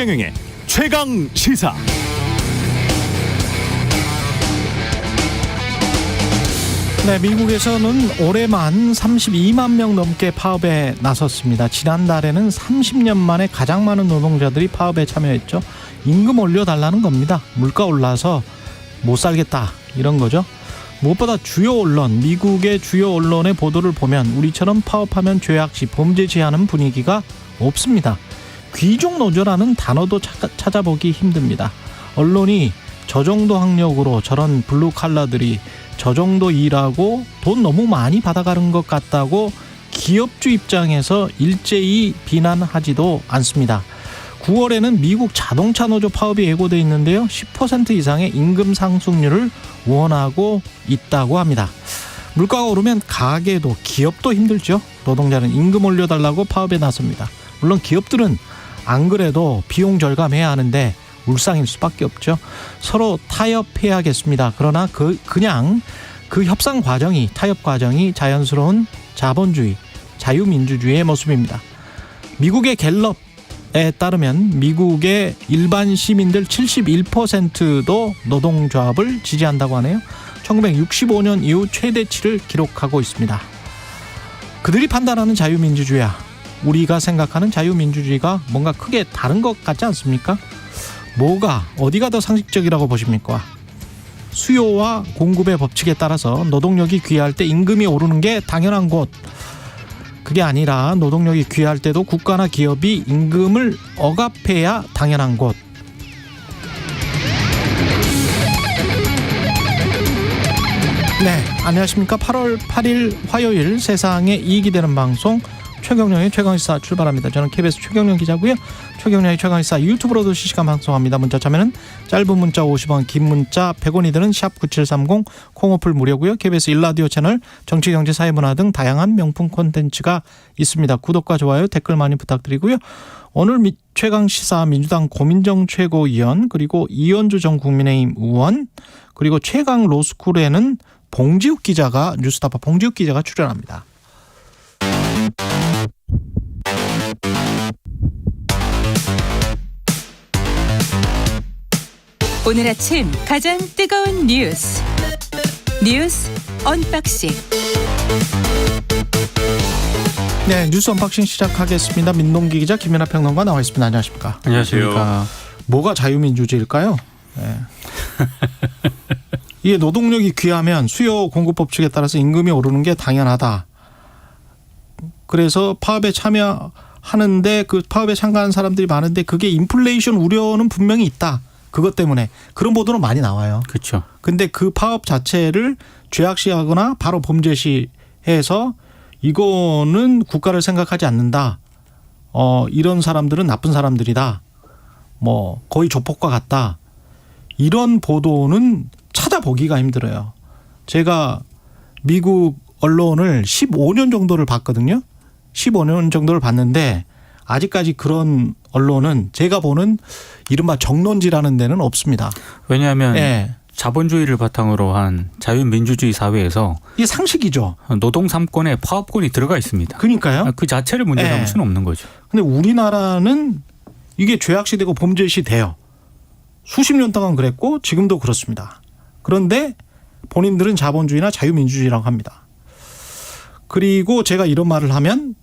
최경영의 최강 시사. 네, 미국에서는 올해만 32만 명 넘게 파업에 나섰습니다. 지난달에는 30년 만에 가장 많은 노동자들이 파업에 참여했죠. 임금 올려달라는 겁니다. 물가 올라서 못 살겠다 이런 거죠. 무엇보다 주요 언론, 미국의 주요 언론의 보도를 보면 우리처럼 파업하면 죄악시, 범죄시하는 분위기가 없습니다. 귀족 노조라는 단어도 찾아보기 힘듭니다. 언론이 저 정도 학력으로 저런 블루 칼라들이 저 정도 일하고 돈 너무 많이 받아가는 것 같다고 기업주 입장에서 일제히 비난하지도 않습니다. 9월에는 미국 자동차 노조 파업이 예고돼 있는데요. 10% 이상의 임금 상승률을 원하고 있다고 합니다. 물가가 오르면 가게도 기업도 힘들죠. 노동자는 임금 올려달라고 파업에 나섭니다. 물론 기업들은 안 그래도 비용 절감해야 하는데 울상일 수밖에 없죠. 서로 타협해야겠습니다. 그러나 그냥 그 협상 과정이, 타협 과정이 자연스러운 자본주의, 자유민주주의의 모습입니다. 미국의 갤럽에 따르면 미국의 일반 시민들 71%도 노동조합을 지지한다고 하네요. 1965년 이후 최대치를 기록하고 있습니다. 그들이 판단하는 자유민주주의야, 우리가 생각하는 자유민주주의가 뭔가 크게 다른 것 같지 않습니까? 어디가 더 상식적이라고 보십니까? 수요와 공급의 법칙에 따라서 노동력이 귀할 때 임금이 오르는 게 당연한 곳, 그게 아니라 노동력이 귀할 때도 국가나 기업이 임금을 억압해야 당연한 곳. 네, 안녕하십니까. 8월 8일 화요일 세상에 이익이 되는 방송 최경영의 최강시사 출발합니다. 저는 KBS 최경영 기자고요. 최경영의 최강시사 유튜브로도 실시간 방송합니다. 문자 참여는 짧은 문자 50원, 긴 문자 100원이 드는 샵9730, 콩어플 무료고요. KBS 1라디오 채널 정치, 경제, 사회문화 등 다양한 명품 콘텐츠가 있습니다. 구독과 좋아요, 댓글 많이 부탁드리고요. 오늘 최강시사 민주당 고민정 최고위원, 그리고 이현주 전 국민의힘 의원, 그리고 최강 로스쿨에는 봉지욱 기자가, 뉴스타파 봉지욱 기자가 출연합니다. 오늘 아침 가장 뜨거운 뉴스 언박싱. 네, 뉴스 언박싱 시작하겠습니다. 민동기 기자, 김연아 평론가 나와 있습니다. 안녕하십니까? 안녕하세요. 뭐가 자유민주주의일까요? 네. 이게 노동력이 귀하면 수요 공급 법칙에 따라서 임금이 오르는 게 당연하다. 그래서 파업에 참여하는데 그 파업에 참가하는 사람들이 많은데 그게 인플레이션 우려는 분명히 있다. 그것 때문에 그런 보도는 많이 나와요. 그렇죠. 근데 그 파업 자체를 죄악시하거나 바로 범죄시해서 이거는 국가를 생각하지 않는다. 이런 사람들은 나쁜 사람들이다. 거의 조폭과 같다. 이런 보도는 찾아보기가 힘들어요. 제가 미국 언론을 15년 정도를 봤거든요. 15년 정도를 봤는데 아직까지 그런 언론은 제가 보는 이른바 정론지라는 데는 없습니다. 왜냐하면 자본주의를 바탕으로 한 자유민주주의 사회에서 이게 상식이죠. 노동 3권에 파업권이 들어가 있습니다. 그러니까요. 그 자체를 문제 삼을 수는 없는 거죠. 근데 우리나라는 이게 죄악시되고 범죄시돼요. 수십 년 동안 그랬고 지금도 그렇습니다. 그런데 본인들은 자본주의나 자유민주주의라고 합니다. 그리고 제가 이런 말을 하면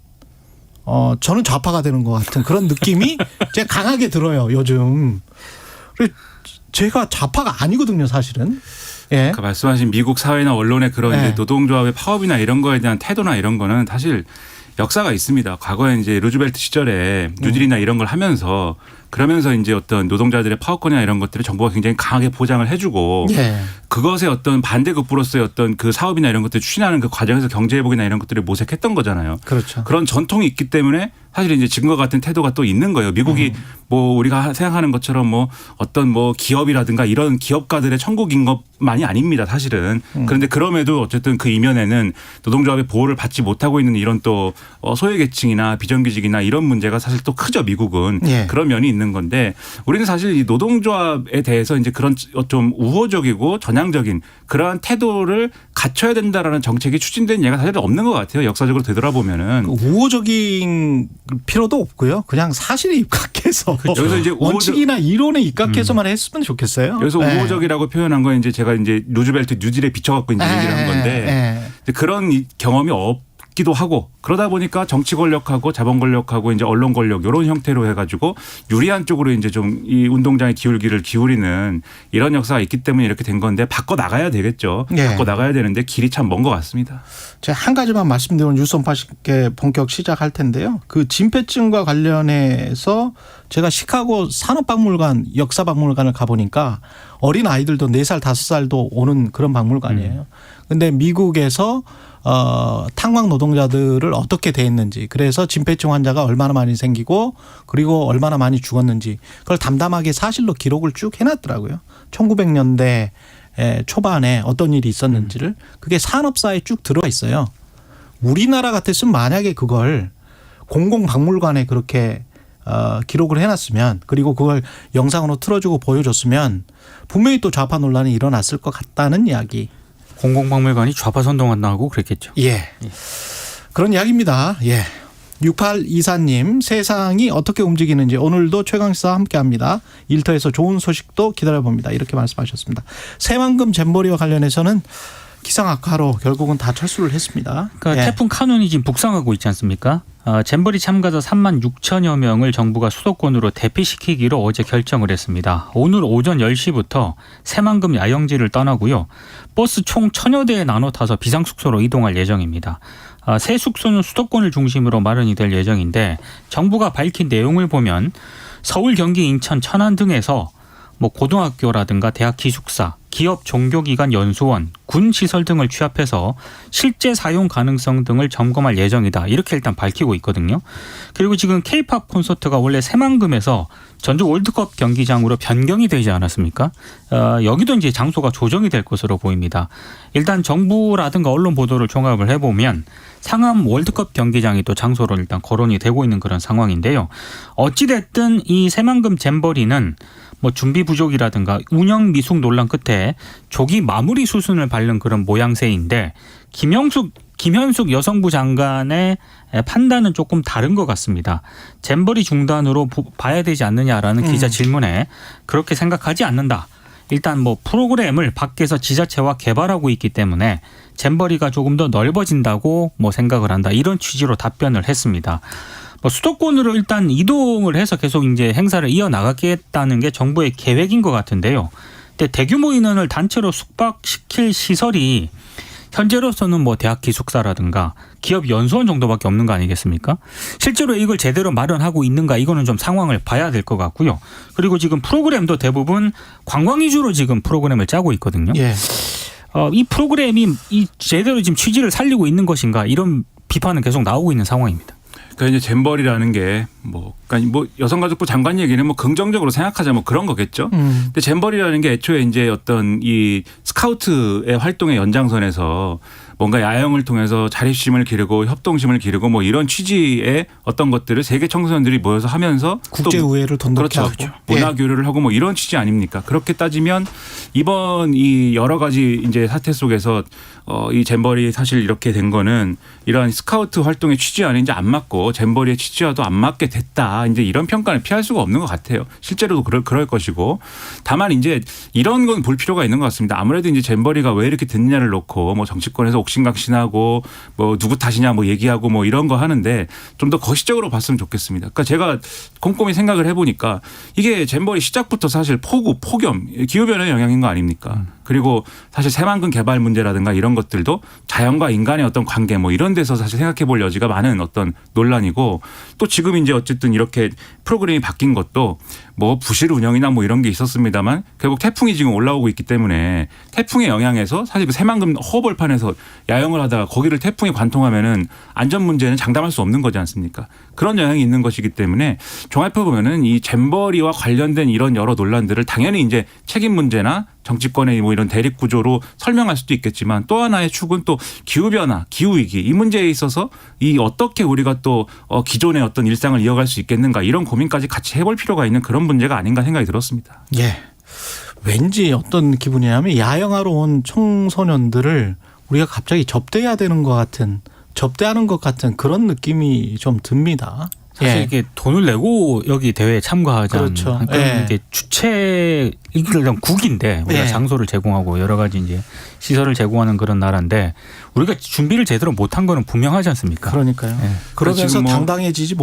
저는 좌파가 되는 것 같은 그런 느낌이 제가 강하게 들어요, 요즘. 제가 좌파가 아니거든요, 사실은. 예. 아까 말씀하신 미국 사회나 언론의 그런 이제 노동조합의 파업이나 이런 거에 대한 태도나 이런 거는 사실 역사가 있습니다. 과거에 이제 루즈벨트 시절에 뉴딜이나 이런 걸 하면서 그러면서 이제 어떤 노동자들의 파업권이나 이런 것들을 정부가 굉장히 강하게 보장을 해주고 그것의 어떤 반대급부로서의 어떤 그 사업이나 이런 것들을 추진하는 그 과정에서 경제회복이나 이런 것들을 모색했던 거잖아요. 그렇죠. 그런 전통이 있기 때문에 사실 이제 지금과 같은 태도가 또 있는 거예요. 미국이 우리가 생각하는 것처럼 어떤 기업이라든가 이런 기업가들의 천국인 것만이 아닙니다. 사실은. 그런데 그럼에도 어쨌든 그 이면에는 노동조합의 보호를 받지 못하고 있는 이런 또 소외계층이나 비정규직이나 이런 문제가 사실 또 크죠. 미국은. 그런 면이 있는 있는 건데 우리는 사실 이 노동조합에 대해서 이제 그런 좀 우호적이고 전향적인 그러한 태도를 갖춰야 된다라는 정책이 추진된 예가 사실 없는 것 같아요. 역사적으로 되돌아보면은. 우호적인 필요도 없고요. 그냥 사실에 입각해서 여기서 이제 원칙이나 이론에 입각해서만 했으면 좋겠어요. 여기서 우호적이라고 표현한 건 이제 제가 이제 루즈벨트 뉴딜에 비춰갖고 이제 얘기를 한 건데 그런 경험이 없기도 하고 그러다 보니까 정치 권력하고 자본 권력하고 이제 언론 권력 이런 형태로 해가지고 유리한 쪽으로 이제 좀 이 운동장의 기울기를 기울이는 이런 역사가 있기 때문에 이렇게 된 건데 바꿔 나가야 되겠죠. 바꿔 나가야 되는데 길이 참 먼 것 같습니다. 제가 한 가지만 말씀드리면 뉴스 언박싱 본격 시작할 텐데요. 그 진폐증과 관련해서 제가 시카고 산업박물관 역사박물관을 가보니까 어린 아이들도 4살 5살도 오는 그런 박물관이에요. 그런데 미국에서 탄광 노동자들을 어떻게 대했는지 그래서 진폐증 환자가 얼마나 많이 생기고 그리고 얼마나 많이 죽었는지 그걸 담담하게 사실로 기록을 쭉 해놨더라고요. 1900년대 초반에 어떤 일이 있었는지를 그게 산업사에 쭉 들어가 있어요. 우리나라 같았으면 만약에 그걸 공공박물관에 그렇게 기록을 해놨으면 그리고 그걸 영상으로 틀어주고 보여줬으면 분명히 또 좌파 논란이 일어났을 것 같다는 이야기. 공공박물관이 좌파 선동한다고 그랬겠죠. 예. 그런 이야기입니다. 예. 6824님 세상이 어떻게 움직이는지 오늘도 최강시사 함께합니다. 일터에서 좋은 소식도 기다려봅니다. 이렇게 말씀하셨습니다. 새만금 잼버리와 관련해서는 기상악화로 결국은 다 철수를 했습니다. 그러니까 태풍 카눈이 지금 북상하고 있지 않습니까? 잼버리 참가자 3만 6천여 명을 정부가 수도권으로 대피시키기로 어제 결정을 했습니다. 오늘 오전 10시부터 새만금 야영지를 떠나고요. 버스 총 1000여 대에 나눠 타서 비상숙소로 이동할 예정입니다. 새 숙소는 수도권을 중심으로 마련이 될 예정인데 정부가 밝힌 내용을 보면 서울, 경기, 인천, 천안 등에서 뭐 고등학교라든가 대학 기숙사, 기업 종교기관 연수원, 군 시설 등을 취합해서 실제 사용 가능성 등을 점검할 예정이다. 이렇게 일단 밝히고 있거든요. 그리고 지금 K-팝 콘서트가 원래 새만금에서 전주 월드컵 경기장으로 변경이 되지 않았습니까? 여기도 이제 장소가 조정이 될 것으로 보입니다. 일단 정부라든가 언론 보도를 종합을 해보면 상암 월드컵 경기장이 또 장소로 일단 거론이 되고 있는 그런 상황인데요. 어찌됐든 이 새만금 잼버리는 뭐 준비 부족이라든가 운영 미숙 논란 끝에 조기 마무리 수순을 밟는 그런 모양새인데 김현숙 여성부 장관의 판단은 조금 다른 것 같습니다. 잼버리 중단으로 봐야 되지 않느냐라는 기자 질문에 그렇게 생각하지 않는다. 일단 뭐 프로그램을 밖에서 지자체와 개발하고 있기 때문에 잼버리가 조금 더 넓어진다고 뭐 생각을 한다. 이런 취지로 답변을 했습니다. 수도권으로 일단 이동을 해서 계속 이제 행사를 이어나가겠다는 게 정부의 계획인 것 같은데요. 근데 대규모 인원을 단체로 숙박시킬 시설이 현재로서는 뭐 대학 기숙사라든가 기업 연수원 정도밖에 없는 거 아니겠습니까? 실제로 이걸 제대로 마련하고 있는가 이거는 좀 상황을 봐야 될 것 같고요. 그리고 지금 프로그램도 대부분 관광 위주로 지금 프로그램을 짜고 있거든요. 예. 이 프로그램이 제대로 지금 취지를 살리고 있는 것인가 이런 비판은 계속 나오고 있는 상황입니다. 그러니까 이제 잼버리라는 게 그러니까 여성가족부 장관 얘기는 뭐 긍정적으로 생각하자 뭐 그런 거겠죠. 근데 잼버리라는 게 애초에 이제 어떤 이 스카우트의 활동의 연장선에서 뭔가 야영을 통해서 자립심을 기르고 협동심을 기르고 뭐 이런 취지의 어떤 것들을 세계 청소년들이 모여서 하면서 국제우애를 돈독히 하고 문화교류를 하고 뭐 이런 취지 아닙니까? 그렇게 따지면 이번 이 여러 가지 이제 사태 속에서 이 잼버리 사실 이렇게 된 거는 이러한 스카우트 활동의 취지 아닌지 안 맞고 잼버리의 취지와도 안 맞게 됐다. 이제 이런 평가를 피할 수가 없는 것 같아요. 실제로도 그럴 것이고 다만 이제 이런 건 볼 필요가 있는 것 같습니다. 아무래도 이제 잼버리가 왜 이렇게 됐냐를 놓고 뭐 정치권에서 옥신각신하고 뭐 누구 탓이냐 뭐 얘기하고 뭐 이런 거 하는데 좀 더 거시적으로 봤으면 좋겠습니다. 그러니까 제가 곰곰이 생각을 해보니까 이게 잼버리 시작부터 사실 폭염, 기후변화의 영향인 거 아닙니까? 그리고 사실 새만금 개발 문제라든가 이런 것들도 자연과 인간의 어떤 관계 뭐 이런 데서 사실 생각해 볼 여지가 많은 어떤 논란이고 또 지금 이제 어쨌든 이렇게 프로그램이 바뀐 것도 뭐 부실 운영이나 뭐 이런 게 있었습니다만 결국 태풍이 지금 올라오고 있기 때문에 태풍의 영향에서 사실 그 새만금 허벌판에서 야영을 하다가 거기를 태풍이 관통하면은 안전 문제는 장담할 수 없는 거지 않습니까? 그런 영향이 있는 것이기 때문에 종합해 보면은 이 잼버리와 관련된 이런 여러 논란들을 당연히 이제 책임 문제나 정치권의 뭐 이런 대립 구조로 설명할 수도 있겠지만 또 하나의 축은 또 기후변화, 기후위기 이 문제에 있어서 이 어떻게 우리가 또 기존의 어떤 일상을 이어갈 수 있겠는가 이런 고민까지 같이 해볼 필요가 있는 그런 문제가 아닌가 생각이 들었습니다. 예. 왠지 어떤 기분이냐면 야영하러 온 청소년들을 우리가 갑자기 접대해야 되는 것 같은 접대하는 것 같은 그런 느낌이 좀 듭니다. 사실 예. 이게 돈을 내고 여기 대회에 참가하지 그렇죠. 않는 예. 이게 주체 일단 국인데 우리가 예. 장소를 제공하고 여러 가지 이제 시설을 제공하는 그런 나라인데 우리가 준비를 제대로 못한 거는 분명하지 않습니까? 그러니까요. 예. 그러면서 지금 뭐 당당해지지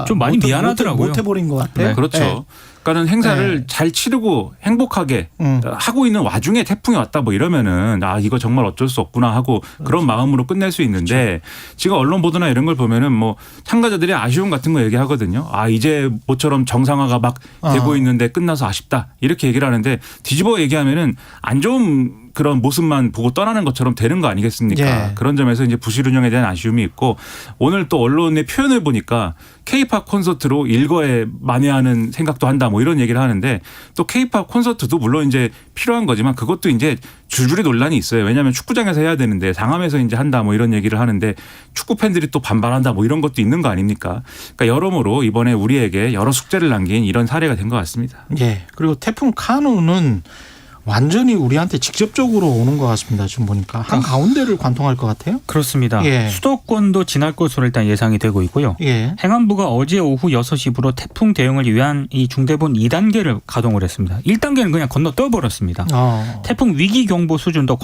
좀 많이 미안하더라고요. 못해버린 것 같아요. 네. 그렇죠. 예. 그러니까는 행사를 잘 치르고 행복하게 하고 있는 와중에 태풍이 왔다 뭐 이러면은 아 이거 정말 어쩔 수 없구나 하고 그런 마음으로 끝낼 수 있는데 지금 언론 보도나 이런 걸 보면은 뭐 참가자들이 아쉬움 같은 거 얘기하거든요. 아 이제 모처럼 정상화가 막 되고 있는데 끝나서 아쉽다 이렇게 얘기를 하는데 뒤집어 얘기하면은 안 좋은 그런 모습만 보고 떠나는 것처럼 되는 거 아니겠습니까? 예. 그런 점에서 이제 부실 운영에 대한 아쉬움이 있고 오늘 또 언론의 표현을 보니까 K-팝 콘서트로 일거에 만회하는 생각도 한다 뭐 이런 얘기를 하는데 또 K-팝 콘서트도 물론 이제 필요한 거지만 그것도 이제 줄줄이 논란이 있어요. 왜냐하면 축구장에서 해야 되는데 상암에서 이제 한다 뭐 이런 얘기를 하는데 축구 팬들이 또 반발한다 뭐 이런 것도 있는 거 아닙니까? 그러니까 여러모로 이번에 우리에게 여러 숙제를 남긴 이런 사례가 된 것 같습니다. 예. 그리고 태풍 카누는 완전히 우리한테 직접적으로 오는 것 같습니다. 지금 보니까 한 가운데를 관통할 것 같아요. 그렇습니다. 예. 수도권도 지날 것으로 일단 예상이 되고 있고요. 예. 행안부가 어제 오후 6시부로 태풍 대응을 위한 이 중대본 2단계를 가동을 했습니다. 1단계는 그냥 건너뛰어 버렸습니다. 태풍 위기 경보 수준도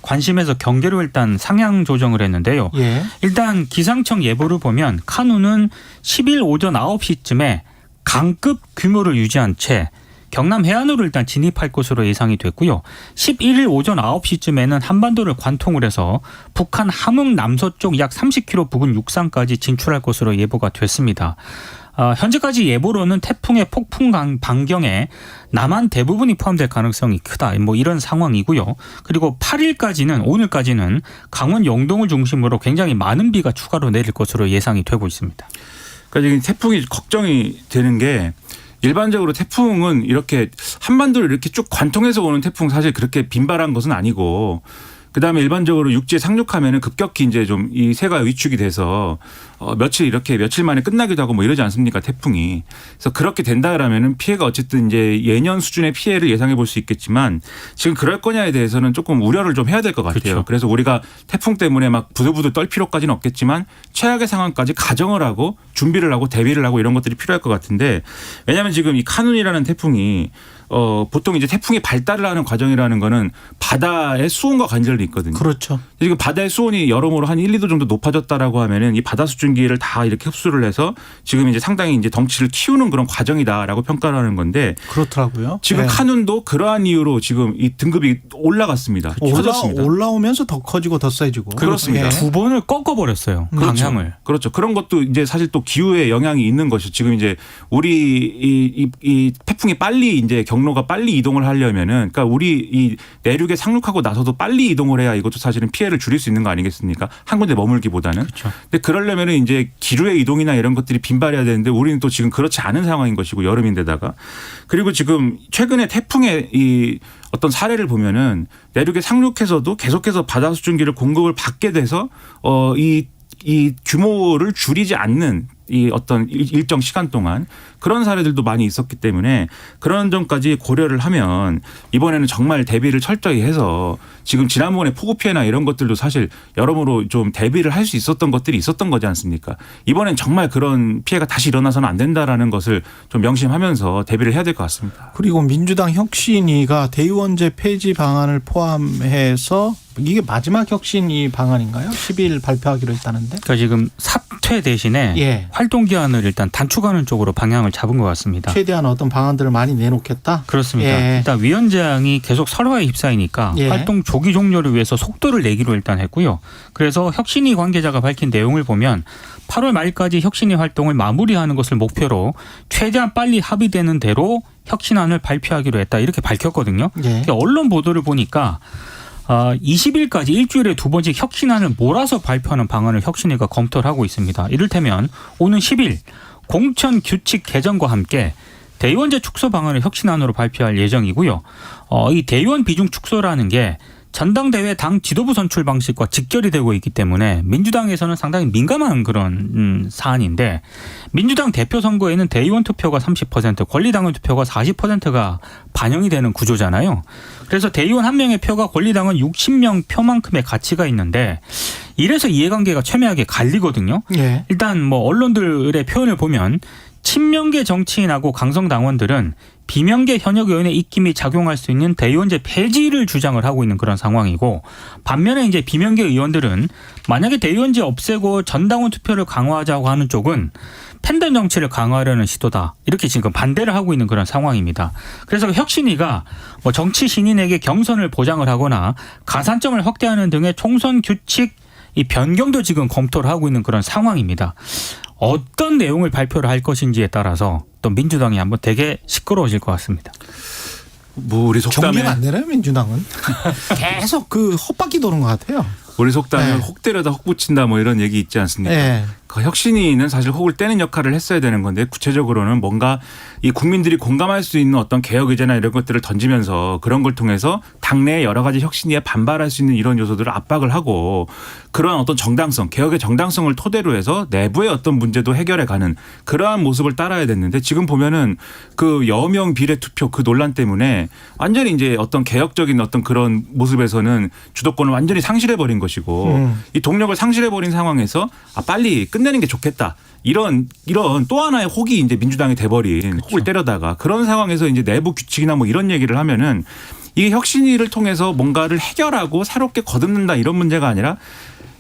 관심에서 경계로 일단 상향 조정을 했는데요. 예. 일단 기상청 예보를 보면 카누는 10일 오전 9시쯤에 강급 규모를 유지한 채 경남 해안으로 일단 진입할 것으로 예상이 됐고요. 11일 오전 9시쯤에는 한반도를 관통을 해서 북한 함흥 남서쪽 약 30km 부근 육상까지 진출할 것으로 예보가 됐습니다. 현재까지 예보로는 태풍의 폭풍 반경에 남한 대부분이 포함될 가능성이 크다. 뭐 이런 상황이고요. 그리고 8일까지는 오늘까지는 강원 영동을 중심으로 굉장히 많은 비가 추가로 내릴 것으로 예상이 되고 있습니다. 그러니까 지금 태풍이 걱정이 되는 게 일반적으로 태풍은 이렇게 한반도를 이렇게 쭉 관통해서 오는 태풍 사실 그렇게 빈발한 것은 아니고 그다음에 일반적으로 육지에 상륙하면은 급격히 이제 좀 이 새가 위축이 돼서 며칠 만에 끝나기도 하고 뭐 이러지 않습니까 태풍이. 그래서 그렇게 된다 그러면은 피해가 어쨌든 이제 예년 수준의 피해를 예상해 볼 수 있겠지만 지금 그럴 거냐에 대해서는 조금 우려를 좀 해야 될 것 같아요. 그렇죠. 그래서 우리가 태풍 때문에 막 부들부들 떨 필요까지는 없겠지만 최악의 상황까지 가정을 하고 준비를 하고 대비를 하고 이런 것들이 필요할 것 같은데 왜냐하면 지금 이 카눈이라는 태풍이 보통 이제 태풍이 발달을 하는 과정이라는 거는 바다의 수온과 관련이 있거든요. 그렇죠. 지금 바다의 수온이 여러모로 한 1, 2도 정도 높아졌다라고 하면은 이 바다 수증기를 다 이렇게 흡수를 해서 지금 이제 상당히 이제 덩치를 키우는 그런 과정이다라고 평가를 하는 건데 그렇더라고요. 지금 네. 카눈도 그러한 이유로 지금 이 등급이 올라갔습니다. 커졌습니다. 올라오면서 더 커지고 더 세지고. 그렇습니다. 예. 두 번을 꺾어버렸어요. 방향을. 그렇죠. 그런 것도 이제 사실 또 기후에 영향이 있는 것이 지금 이제 우리 이 태풍이 빨리 이제 경로가 빨리 이동을 하려면은 그러니까 우리 이 내륙에 상륙하고 나서도 빨리 이동을 해야 이것도 사실은 피해를 줄일 수 있는 거 아니겠습니까? 한 군데 머물기보다는. 그렇죠. 근데 그러려면은 이제 기류의 이동이나 이런 것들이 빈발해야 되는데 우리는 또 지금 그렇지 않은 상황인 것이고 여름인데다가 그리고 지금 최근에 태풍의 이 어떤 사례를 보면은 내륙에 상륙해서도 계속해서 바다 수증기를 공급을 받게 돼서 이 규모를 줄이지 않는 이 어떤 일정 시간 동안 그런 사례들도 많이 있었기 때문에 그런 점까지 고려를 하면 이번에는 정말 대비를 철저히 해서 지금 지난번에 폭우 피해나 이런 것들도 사실 여러모로 좀 대비를 할 수 있었던 것들이 있었던 거지 않습니까? 이번엔 정말 그런 피해가 다시 일어나서는 안 된다라는 것을 좀 명심하면서 대비를 해야 될 것 같습니다. 그리고 민주당 혁신위가 대의원제 폐지 방안을 포함해서 이게 마지막 혁신위 방안인가요? 10일 발표하기로 했다는데. 그러니까 지금 사퇴 대신에 예. 활동 기한을 일단 단축하는 쪽으로 방향을 잡은 것 같습니다. 최대한 어떤 방안들을 많이 내놓겠다. 그렇습니다. 예. 일단 위원장이 계속 설화에 휩싸이니까 예. 활동 조기 종료를 위해서 속도를 내기로 일단 했고요. 그래서 혁신위 관계자가 밝힌 내용을 보면 8월 말까지 혁신위 활동을 마무리하는 것을 목표로 최대한 빨리 합의되는 대로 혁신안을 발표하기로 했다 이렇게 밝혔거든요. 예. 언론 보도를 보니까 20일까지 일주일에 두 번씩 혁신안을 몰아서 발표하는 방안을 혁신위가 검토를 하고 있습니다. 이를테면 오는 10일 공천 규칙 개정과 함께 대의원제 축소 방안을 혁신안으로 발표할 예정이고요. 이 대의원 비중 축소라는 게 전당대회 당 지도부 선출 방식과 직결이 되고 있기 때문에 민주당에서는 상당히 민감한 그런 사안인데 민주당 대표 선거에는 대의원 투표가 30%, 권리당원 투표가 40%가 반영이 되는 구조잖아요. 그래서 대의원 한 명의 표가 권리당원 60명 표만큼의 가치가 있는데 이래서 이해관계가 첨예하게 갈리거든요. 예. 일단 뭐 언론들의 표현을 보면 친명계 정치인하고 강성 당원들은 비명계 현역 의원의 입김이 작용할 수 있는 대의원제 폐지를 주장을 하고 있는 그런 상황이고 반면에 이제 비명계 의원들은 만약에 대의원제 없애고 전당원 투표를 강화하자고 하는 쪽은 팬덤 정치를 강화하려는 시도다. 이렇게 지금 반대를 하고 있는 그런 상황입니다. 그래서 혁신위가 뭐 정치 신인에게 경선을 보장을 하거나 가산점을 확대하는 등의 총선 규칙 이 변경도 지금 검토를 하고 있는 그런 상황입니다. 어떤 내용을 발표를 할 것인지에 따라서 또 민주당이 한번 되게 시끄러워질 것 같습니다. 뭐 우리 속담에 정리가 안 되나요 민주당은? 계속 그 헛바퀴 도는 것 같아요. 우리 속담에 네. 혹 때려다 혹 붙인다 뭐 이런 얘기 있지 않습니까? 네. 그 혁신위는 사실 혹을 떼는 역할을 했어야 되는 건데 구체적으로는 뭔가 이 국민들이 공감할 수 있는 어떤 개혁 의제나 이런 것들을 던지면서 그런 걸 통해서 당내에 여러 가지 혁신위에 반발할 수 있는 이런 요소들을 압박을 하고 그러한 어떤 정당성, 개혁의 정당성을 토대로 해서 내부의 어떤 문제도 해결해 가는 그러한 모습을 따라야 됐는데 지금 보면은 그 여명 비례 투표 그 논란 때문에 완전히 이제 어떤 개혁적인 어떤 그런 모습에서는 주도권을 완전히 상실해 버린 것이고 이 동력을 상실해 버린 상황에서 빨리 끝내는 게 좋겠다. 이런 또 하나의 혹이 이제 민주당이 돼버린 그렇죠. 혹을 때려다가 그런 상황에서 이제 내부 규칙이나 뭐 이런 얘기를 하면은 이게 혁신위를 통해서 뭔가를 해결하고 새롭게 거듭는다 이런 문제가 아니라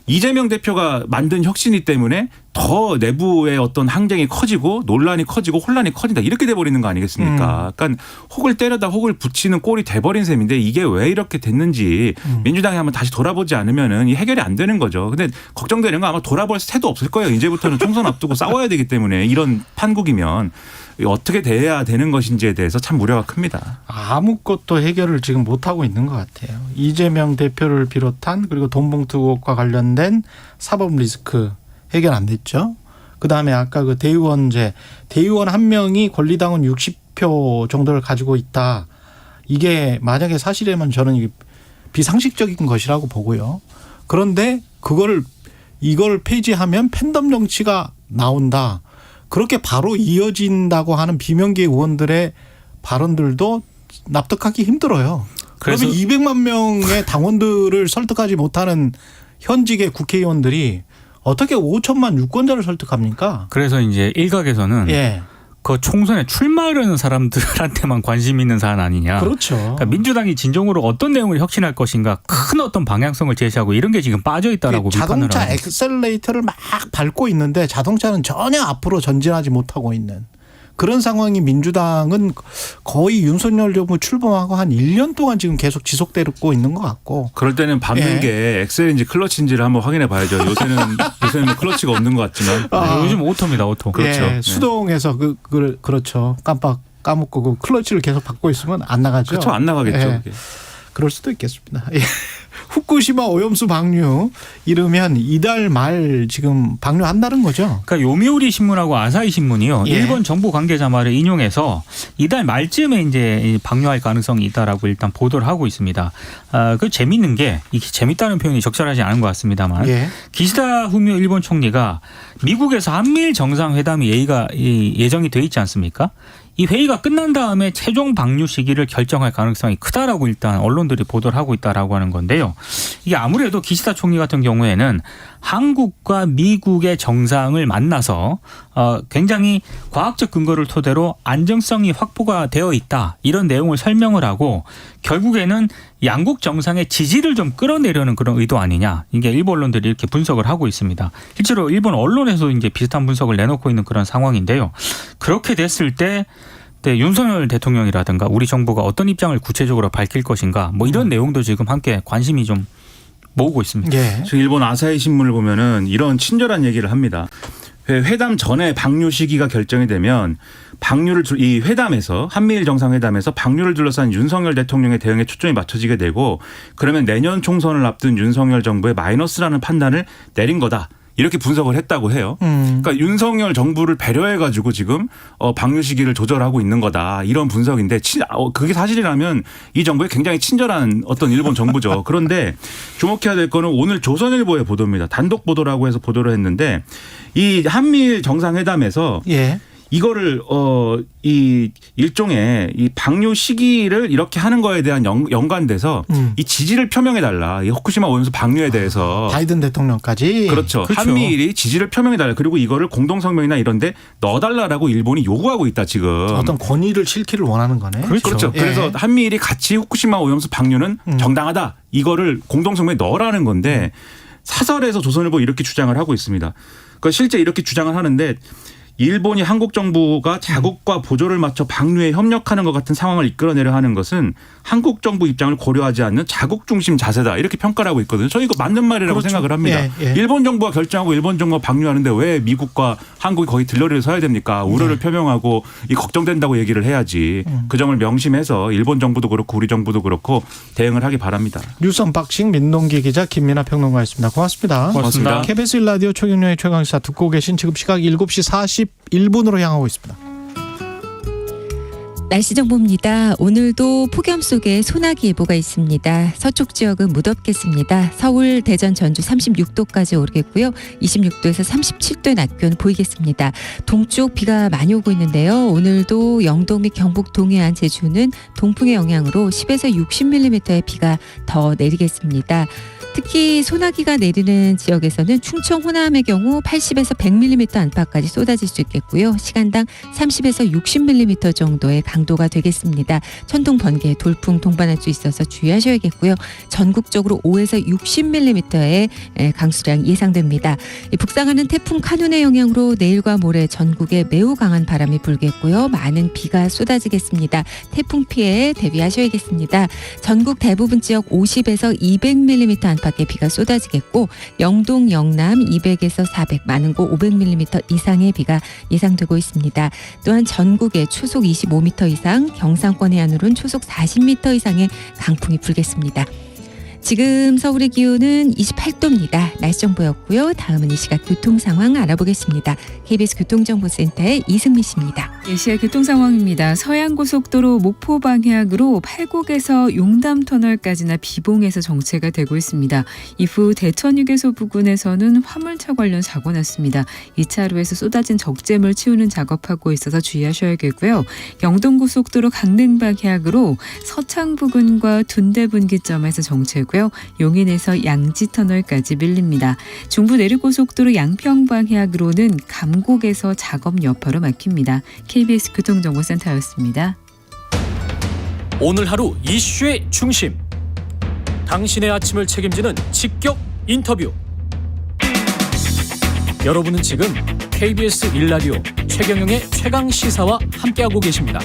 이재명 대표가 만든 혁신위 때문에 더 내부의 어떤 항쟁이 커지고 논란이 커지고 혼란이 커진다 이렇게 돼버리는 거 아니겠습니까? 그러니까 혹을 때려다 혹을 붙이는 꼴이 돼버린 셈인데 이게 왜 이렇게 됐는지 민주당이 한번 다시 돌아보지 않으면은 이 해결이 안 되는 거죠. 근데 걱정되는 건 아마 돌아볼 새도 없을 거예요. 이제부터는 총선 앞두고 싸워야 되기 때문에 이런 판국이면 어떻게 돼야 되는 것인지에 대해서 참 우려가 큽니다. 아무것도 해결을 지금 못하고 있는 것 같아요. 이재명 대표를 비롯한 그리고 돈봉투 의혹과 관련된 사법 리스크 해결 안 됐죠. 그다음에 아까 그 대의원제 대의원 한 명이 권리당원 60표 정도를 가지고 있다. 이게 만약에 사실이면 저는 이게 비상식적인 것이라고 보고요. 그런데 이걸 폐지하면 팬덤 정치가 나온다. 그렇게 바로 이어진다고 하는 비명계 의원들의 발언들도 납득하기 힘들어요. 그래서 200만 명의 당원들을 설득하지 못하는 현직의 국회의원들이 어떻게 5천만 유권자를 설득합니까? 그래서 이제 일각에서는 그 총선에 출마하려는 사람들한테만 관심 있는 사안 아니냐. 그렇죠. 그러니까 민주당이 진정으로 어떤 내용을 혁신할 것인가 큰 어떤 방향성을 제시하고 이런 게 지금 빠져 있다라고 비판을 하고 자동차 엑셀레이터를 막 밟고 있는데 자동차는 전혀 앞으로 전진하지 못하고 있는 그런 상황이 민주당은 거의 윤석열 정부 출범하고 한 1년 동안 지금 계속 지속되고 있는 것 같고. 그럴 때는 밟는 게 엑셀인지 클러치인지를 한번 확인해 봐야죠. 요새는 뭐 클러치가 없는 것 같지만. 요즘 오토입니다. 오토. 그렇죠. 수동에서 그렇죠. 깜빡 까먹고 그 클러치를 계속 밟고 있으면 안 나가죠. 그렇죠. 안 나가겠죠. 그럴 수도 있겠습니다. 후쿠시마 오염수 방류 이르면 이달 말 지금 방류한다는 거죠. 그러니까 요미우리 신문하고 아사히 신문이요. 일본 정부 관계자 말을 인용해서 이달 말쯤에 이제 방류할 가능성이 있다라고 일단 보도를 하고 있습니다. 그 재밌는 게 이게 재밌다는 표현이 적절하지 않은 것 같습니다만 기시다 후미오 일본 총리가 미국에서 한미일 정상회담이 예정이 돼 있지 않습니까? 이 회의가 끝난 다음에 최종 방류 시기를 결정할 가능성이 크다라고 일단 언론들이 보도를 하고 있다라고 하는 건데요. 이게 아무래도 기시다 총리 같은 경우에는 한국과 미국의 정상을 만나서 굉장히 과학적 근거를 토대로 안정성이 확보가 되어 있다. 이런 내용을 설명을 하고 결국에는 양국 정상의 지지를 좀 끌어내려는 그런 의도 아니냐. 이게 일본 언론들이 이렇게 분석을 하고 있습니다. 실제로 일본 언론에서 이제 비슷한 분석을 내놓고 있는 그런 상황인데요. 그렇게 됐을 때 윤석열 대통령이라든가 우리 정부가 어떤 입장을 구체적으로 밝힐 것인가 뭐 이런 내용도 지금 함께 관심이 좀 모으고 있습니다. 지금 일본 아사히 신문을 보면은 이런 친절한 얘기를 합니다. 회담 전에 방류 시기가 결정이 되면 이 회담에서 한미일 정상회담에서 방류를 둘러싼 윤석열 대통령의 대응에 초점이 맞춰지게 되고 그러면 내년 총선을 앞둔 윤석열 정부의 마이너스라는 판단을 내린 거다. 이렇게 분석을 했다고 해요. 그러니까 윤석열 정부를 배려해가지고 지금 방류 시기를 조절하고 있는 거다 이런 분석인데 그게 사실이라면 이 정부에 굉장히 친절한 어떤 일본 정부죠. 그런데 주목해야 될 거는 오늘 조선일보의 보도입니다. 단독 보도라고 해서 보도를 했는데 이 한미일 정상회담에서 예. 이거를 이 일종의 이 방류 시기를 이렇게 하는 거에 대한 연관돼서 이 지지를 표명해 달라. 이 후쿠시마 오염수 방류에 대해서 바이든 대통령까지. 그렇죠. 한미일이 지지를 표명해 달라. 그리고 이거를 공동 성명이나 이런 데 넣어 달라라고 일본이 요구하고 있다 지금. 어떤 권위를 실기를 원하는 거네. 그렇죠. 예. 그래서 한미일이 같이 후쿠시마 오염수 방류는 정당하다. 이거를 공동 성명에 넣으라는 건데 사설에서 조선일보 이렇게 주장을 하고 있습니다. 그러니까 실제 이렇게 주장을 하는데 일본이 한국 정부가 자국과 보조를 맞춰 방류에 협력하는 것 같은 상황을 이끌어내려 하는 것은 한국 정부 입장을 고려하지 않는 자국 중심 자세다 이렇게 평가를 하고 있거든요. 저는 이거 맞는 말이라고 그렇죠. 생각을 합니다. 예. 일본 정부가 결정하고 일본 정부가 방류하는데 왜 미국과 한국이 거기 들러리를 서야 됩니까? 우려를 표명하고 이 걱정된다고 얘기를 해야지. 그 점을 명심해서 일본 정부도 그렇고 우리 정부도 그렇고 대응을 하기 바랍니다. 뉴스 언박싱 민동기 기자 김민아 평론가였습니다. 고맙습니다. 고맙습니다. KBS 1라디오 최경영의 최강시사 듣고 계신 지금 시각 7시 41분으로 향하고 있습니다. 날씨 정보입니다. 오늘도 폭염 속에 소나기 예보가 있습니다. 서쪽 지역은 무덥겠습니다. 서울, 대전, 전주 36도까지 오르겠고요. 26도에서 37도의 낮 기온 보이겠습니다. 동쪽 비가 많이 오고 있는데요. 오늘도 영동 및 경북 동해안, 제주는 동풍의 영향으로 10에서 60mm의 비가 더 내리겠습니다. 특히 소나기가 내리는 지역에서는 충청 호남의 경우 80에서 100mm 안팎까지 쏟아질 수 있겠고요. 시간당 30에서 60mm 정도의 강도가 되겠습니다. 천둥, 번개, 돌풍 동반할 수 있어서 주의하셔야겠고요. 전국적으로 5에서 60mm의 강수량 예상됩니다. 북상하는 태풍 카눈의 영향으로 내일과 모레 전국에 매우 강한 바람이 불겠고요. 많은 비가 쏟아지겠습니다. 태풍 피해에 대비하셔야겠습니다. 전국 대부분 지역 50에서 200mm 안팎의 비가 쏟아지겠고 영동, 영남 200에서 400, 많은 곳 500mm 이상의 비가 예상되고 있습니다. 또한 전국에 초속 25m 이상, 경상권 해안으로는 초속 40m 이상의 강풍이 불겠습니다. 지금 서울의 기온은 28도입니다. 날씨 정보였고요. 다음은 이 시각 교통 상황 알아보겠습니다. KBS 교통정보센터의 이승미 씨입니다. 예시의 교통 상황입니다. 서해안고속도로 목포 방향으로 팔곡에서 용담터널까지나 비봉에서 정체가 되고 있습니다. 이후 대천휴게소 부근에서는 화물차 관련 사고 났습니다. 2차로에서 쏟아진 적재물 치우는 작업하고 있어서 주의하셔야겠고요. 영동고속도로 강릉 방향으로 서창 부근과 둔대 분기점에서 정체고 용인에서 양지터널까지 밀립니다. 중부 내륙고속도로 양평 방향으로는 감곡에서 작업 여파로 막힙니다. KBS 교통정보센터였습니다. 오늘 하루 이슈의 중심. 당신의 아침을 책임지는 직격 인터뷰. 여러분은 지금 KBS 1라디오 최경영의 최강시사와 함께하고 계십니다.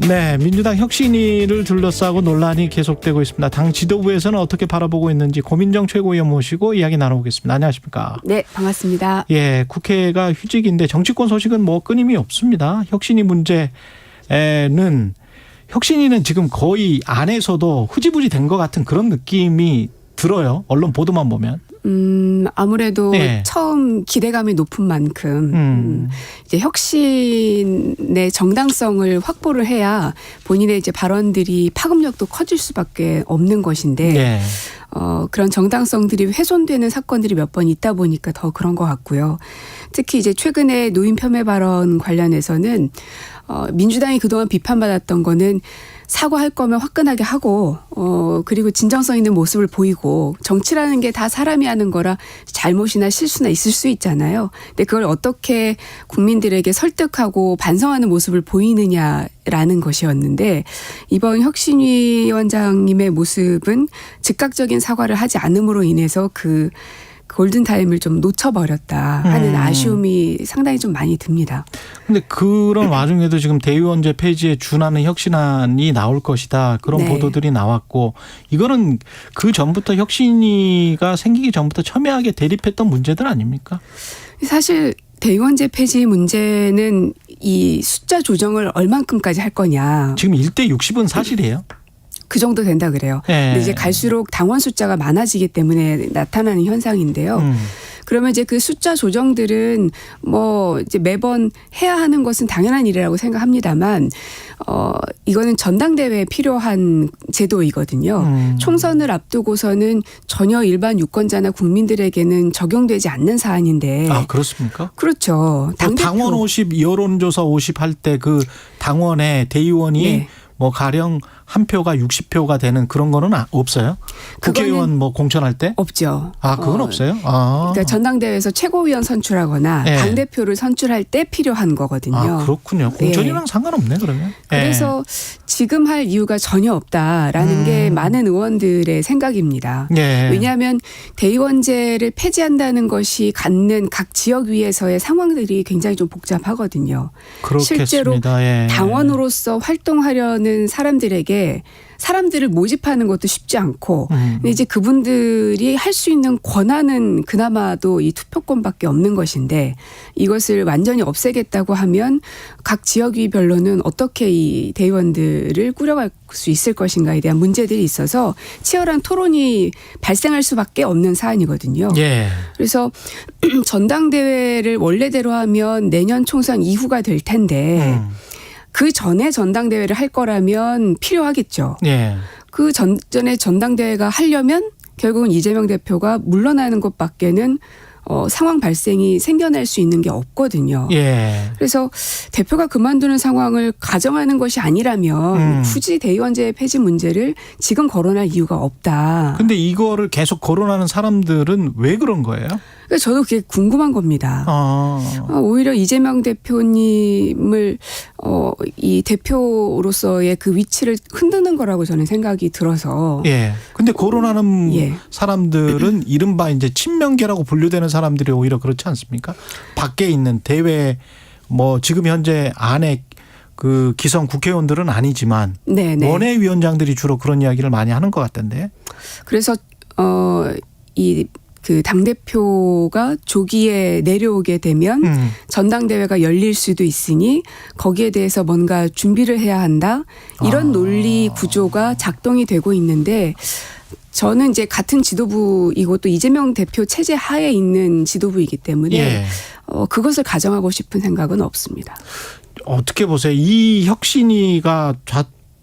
네, 민주당 혁신위를 둘러싸고 논란이 계속되고 있습니다. 당 지도부에서는 어떻게 바라보고 있는지 고민정 최고위원 모시고 이야기 나눠보겠습니다. 안녕하십니까? 네, 반갑습니다. 예, 국회가 휴직인데 정치권 소식은 뭐 끊임이 없습니다. 혁신위 문제는 혁신위는 지금 거의 안에서도 흐지부지 된 것 같은 그런 느낌이 들어요. 언론 보도만 보면. 아무래도 네. 처음 기대감이 높은 만큼 이제 혁신의 정당성을 확보를 해야 본인의 이제 발언들이 파급력도 커질 수밖에 없는 것인데 네. 그런 정당성들이 훼손되는 사건들이 몇 번 있다 보니까 더 그런 것 같고요. 특히 이제 최근에 노인 폄훼 발언 관련해서는 민주당이 그동안 비판받았던 거는 사과할 거면 화끈하게 하고 그리고 진정성 있는 모습을 보이고 정치라는 게 다 사람이 하는 거라 잘못이나 실수나 있을 수 있잖아요. 근데 그걸 어떻게 국민들에게 설득하고 반성하는 모습을 보이느냐라는 것이었는데 이번 혁신위원장님의 모습은 즉각적인 사과를 하지 않음으로 인해서 그 골든타임을 좀 놓쳐버렸다 하는 아쉬움이 상당히 좀 많이 듭니다. 근데 그런 와중에도 지금 대의원제 폐지에 준하는 혁신안이 나올 것이다. 그런 네. 보도들이 나왔고 이거는 그 전부터 혁신위가 생기기 전부터 첨예하게 대립했던 문제들 아닙니까? 사실 대의원제 폐지 문제는 이 숫자 조정을 얼만큼까지 할 거냐. 지금 1대 60은 사실이에요. 그 정도 된다 그래요. 근데 이제 갈수록 당원 숫자가 많아지기 때문에 나타나는 현상인데요. 그러면 이제 그 숫자 조정들은 뭐 이제 매번 해야 하는 것은 당연한 일이라고 생각합니다만 이거는 전당대회에 필요한 제도이거든요. 총선을 앞두고서는 전혀 일반 유권자나 국민들에게는 적용되지 않는 사안인데. 아, 그렇습니까? 그렇죠. 당원 50, 여론조사 50 할 때 그 당원의 대의원이 네. 뭐 가령 한 표가 60표가 되는 그런 거는 없어요? 국회의원 뭐 공천할 때? 없죠. 아, 그건 없어요? 아. 그러니까 전당대회에서 최고위원 선출하거나 네. 당대표를 선출할 때 필요한 거거든요. 아, 그렇군요. 공천이랑 상관없네, 그러면. 그래서 지금 할 이유가 전혀 없다라는 게 많은 의원들의 생각입니다. 예. 왜냐하면 대의원제를 폐지한다는 것이 갖는 각 지역 위에서의 상황들이 굉장히 좀 복잡하거든요. 그렇겠습니다. 실제로 예. 당원으로서 활동하려는 사람들에게 사람들을 모집하는 것도 쉽지 않고 근데 이제 그분들이 할 수 있는 권한은 그나마도 이 투표권밖에 없는 것인데 이것을 완전히 없애겠다고 하면 각 지역위별로는 어떻게 이 대의원들을 꾸려갈 수 있을 것인가에 대한 문제들이 있어서 치열한 토론이 발생할 수밖에 없는 사안이거든요. 예. 그래서 전당대회를 원래대로 하면 내년 총선 이후가 될 텐데 그 전에 전당대회를 할 거라면 필요하겠죠. 예. 그 전에 전당대회가 하려면 결국은 이재명 대표가 물러나는 것밖에는 상황 발생이 생겨날 수 있는 게 없거든요. 예. 그래서 대표가 그만두는 상황을 가정하는 것이 아니라면 굳이 대의원제 폐지 문제를 지금 거론할 이유가 없다. 근데 이거를 계속 거론하는 사람들은 왜 그런 거예요? 그래서 저도 그게 궁금한 겁니다. 오히려 이재명 대표님을 이 대표로서의 그 위치를 흔드는 거라고 저는 생각이 들어서. 예. 근데 거론하는 예. 사람들은 이른바 이제 친명계라고 분류되는 사람들이 오히려 그렇지 않습니까? 밖에 있는 대외 뭐 지금 현재 안에 그 기성 국회의원들은 아니지만 네네. 원외위원장들이 주로 그런 이야기를 많이 하는 것 같던데. 그래서 이 그 당대표가 조기에 내려오게 되면 전당대회가 열릴 수도 있으니 거기에 대해서 뭔가 준비를 해야 한다. 이런 논리 구조가 작동이 되고 있는데 저는 이제 같은 지도부이고 또 이재명 대표 체제 하에 있는 지도부이기 때문에 예. 그것을 가정하고 싶은 생각은 없습니다. 어떻게 보세요? 이 혁신위가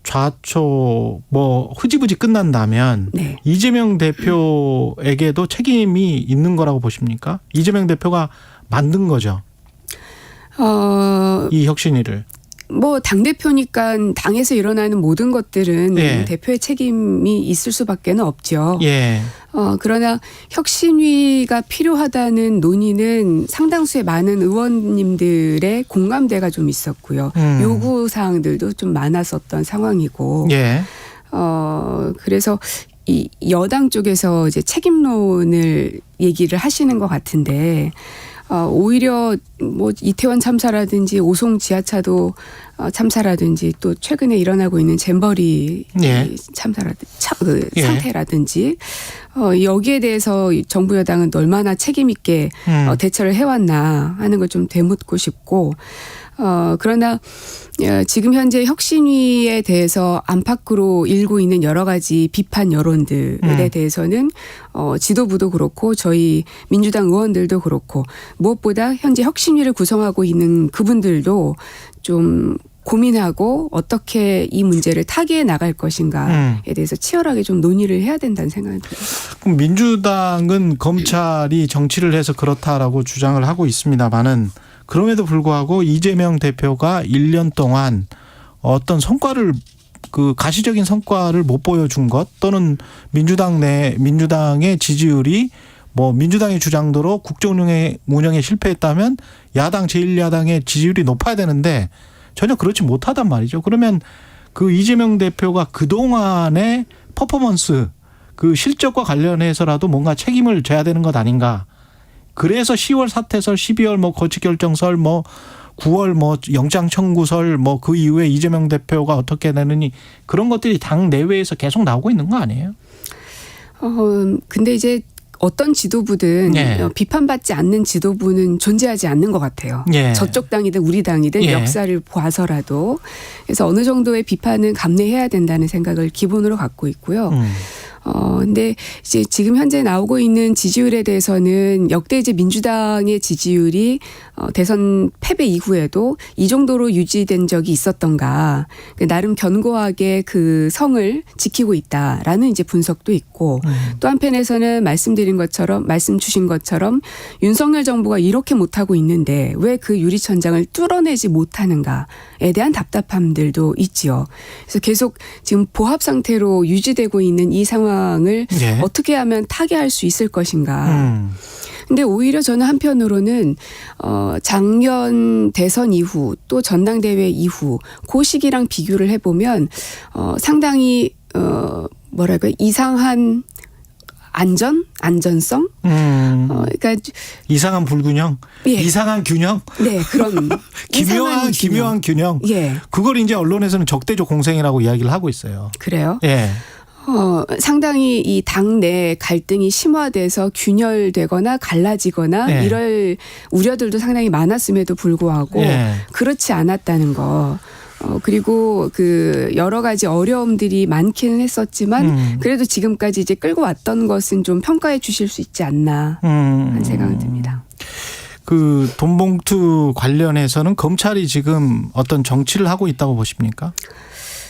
좌초 뭐 흐지부지 끝난다면 네. 이재명 대표에게도 책임이 있는 거라고 보십니까? 이재명 대표가 만든 거죠. 이 혁신위를. 뭐 당대표니까 당에서 일어나는 모든 것들은 예. 대표의 책임이 있을 수밖에는 없죠. 예. 그러나 혁신위가 필요하다는 논의는 상당수의 많은 의원님들의 공감대가 좀 있었고요. 요구 사항들도 좀 많았었던 상황이고. 예. 그래서 이 여당 쪽에서 이제 책임론을 얘기를 하시는 것 같은데 오히려 뭐 이태원 참사라든지 오송 지하차도 참사라든지 또 최근에 일어나고 있는 잼버리 예. 참사라든지 예. 상태라든지 여기에 대해서 정부 여당은 얼마나 책임 있게 대처를 해왔나 하는 걸 좀 되묻고 싶고 그러나 지금 현재 혁신위에 대해서 안팎으로 일고 있는 여러 가지 비판 여론들에 대해서는 지도부도 그렇고 저희 민주당 의원들도 그렇고 무엇보다 현재 혁신위를 구성하고 있는 그분들도 좀 고민하고 어떻게 이 문제를 타개해 나갈 것인가에 대해서 치열하게 좀 논의를 해야 된다는 생각이 들어요. 그럼 민주당은 검찰이 정치를 해서 그렇다라고 주장을 하고 있습니다만은 그럼에도 불구하고 이재명 대표가 1년 동안 어떤 성과를 그 가시적인 성과를 못 보여준 것 또는 민주당의 지지율이 뭐 민주당의 주장대로 국정 운영에 실패했다면 야당 제1야당의 지지율이 높아야 되는데 전혀 그렇지 못하단 말이죠. 그러면 그 이재명 대표가 그동안의 퍼포먼스 그 실적과 관련해서라도 뭔가 책임을 져야 되는 것 아닌가. 그래서 10월 사태설, 12월 뭐 거취결정설, 뭐 9월 뭐 영장 청구설, 뭐 그 이후에 이재명 대표가 어떻게 되느니 그런 것들이 당 내외에서 계속 나오고 있는 거 아니에요? 근데 이제 어떤 지도부든 예. 비판받지 않는 지도부는 존재하지 않는 것 같아요. 예. 저쪽 당이든 우리 당이든 예. 역사를 봐서라도. 그래서 어느 정도의 비판은 감내해야 된다는 생각을 기본으로 갖고 있고요. 근데 이제 지금 현재 나오고 있는 지지율에 대해서는 역대 이제 민주당의 지지율이 대선 패배 이후에도 이 정도로 유지된 적이 있었던가, 나름 견고하게 그 성을 지키고 있다라는 이제 분석도 있고, 또 한편에서는 말씀 주신 것처럼 윤석열 정부가 이렇게 못하고 있는데 왜 그 유리천장을 뚫어내지 못하는가에 대한 답답함들도 있지요. 그래서 계속 지금 보합 상태로 유지되고 있는 이 상황을 예. 어떻게 하면 타개할 수 있을 것인가. 근데 오히려 저는 한편으로는 작년 대선 이후 또 전당대회 이후 그 시기랑 비교를 해보면 상당히 뭐랄까 이상한 안전성? 그러니까 이상한 불균형, 예. 이상한 균형, 네 그런 기묘한 균형. 예, 그걸 이제 언론에서는 적대적 공생이라고 이야기를 하고 있어요. 그래요. 예. 상당히 이 당내 갈등이 심화돼서 균열되거나 갈라지거나 예. 이럴 우려들도 상당히 많았음에도 불구하고 예. 그렇지 않았다는 거. 그리고 그 여러 가지 어려움들이 많기는 했었지만 그래도 지금까지 이제 끌고 왔던 것은 좀 평가해 주실 수 있지 않나 하는 생각이 듭니다. 그 돈봉투 관련해서는 검찰이 지금 어떤 정치를 하고 있다고 보십니까?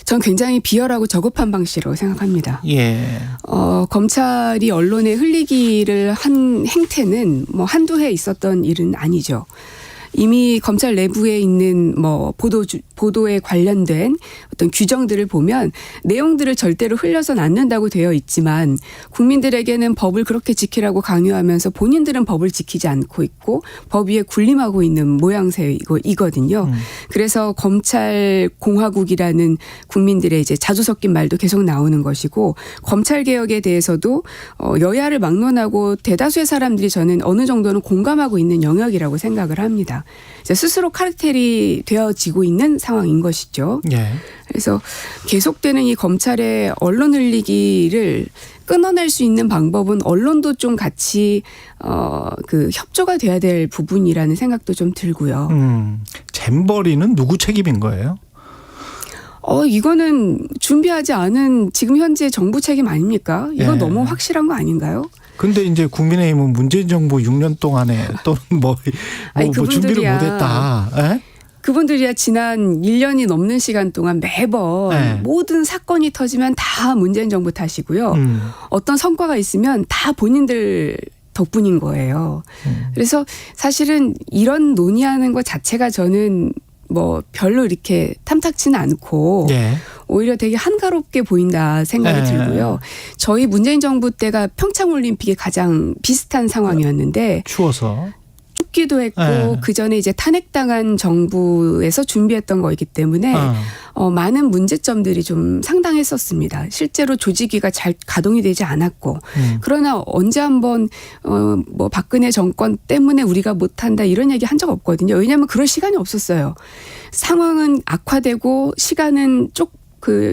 전 굉장히 비열하고 저급한 방식으로 생각합니다. 예. 검찰이 언론에 흘리기를 한 행태는 뭐 한두 해 있었던 일은 아니죠. 이미 검찰 내부에 있는 뭐 보도에 관련된 어떤 규정들을 보면 내용들을 절대로 흘려서는 안 된다고 되어 있지만 국민들에게는 법을 그렇게 지키라고 강요하면서 본인들은 법을 지키지 않고 있고 법 위에 군림하고 있는 모양새이거든요. 그래서 검찰 공화국이라는 국민들의 이제 자주 섞인 말도 계속 나오는 것이고, 검찰 개혁에 대해서도 여야를 막론하고 대다수의 사람들이 저는 어느 정도는 공감하고 있는 영역이라고 생각을 합니다. 스스로 카르텔이 되어지고 있는 상황인 것이죠. 예. 그래서 계속되는 이 검찰의 언론 흘리기를 끊어낼 수 있는 방법은 언론도 좀 같이 그 협조가 돼야 될 부분이라는 생각도 좀 들고요. 잼버리는 누구 책임인 거예요? 이거는 준비하지 않은 지금 현재 정부 책임 아닙니까? 이건 예. 너무 확실한 거 아닌가요? 근데 이제 국민의힘은 문재인 정부 6년 동안에 또는 뭐 준비를 못했다. 예? 그분들이야 지난 1년이 넘는 시간 동안 매번 네. 모든 사건이 터지면 다 문재인 정부 탓이고요. 어떤 성과가 있으면 다 본인들 덕분인 거예요. 그래서 사실은 이런 논의하는 것 자체가 저는 뭐 별로 이렇게 탐탁치는 않고 예. 오히려 되게 한가롭게 보인다 생각이 들고요. 저희 문재인 정부 때가 평창올림픽이 가장 비슷한 상황이었는데 추워서. 춥기도 했고 그전에 이제 탄핵당한 정부에서 준비했던 거이기 때문에 많은 문제점들이 좀 상당했었습니다. 실제로 조직위가 잘 가동이 되지 않았고 그러나 언제 한번 뭐 박근혜 정권 때문에 우리가 못한다 이런 얘기 한 적 없거든요. 왜냐하면 그럴 시간이 없었어요. 상황은 악화되고 시간은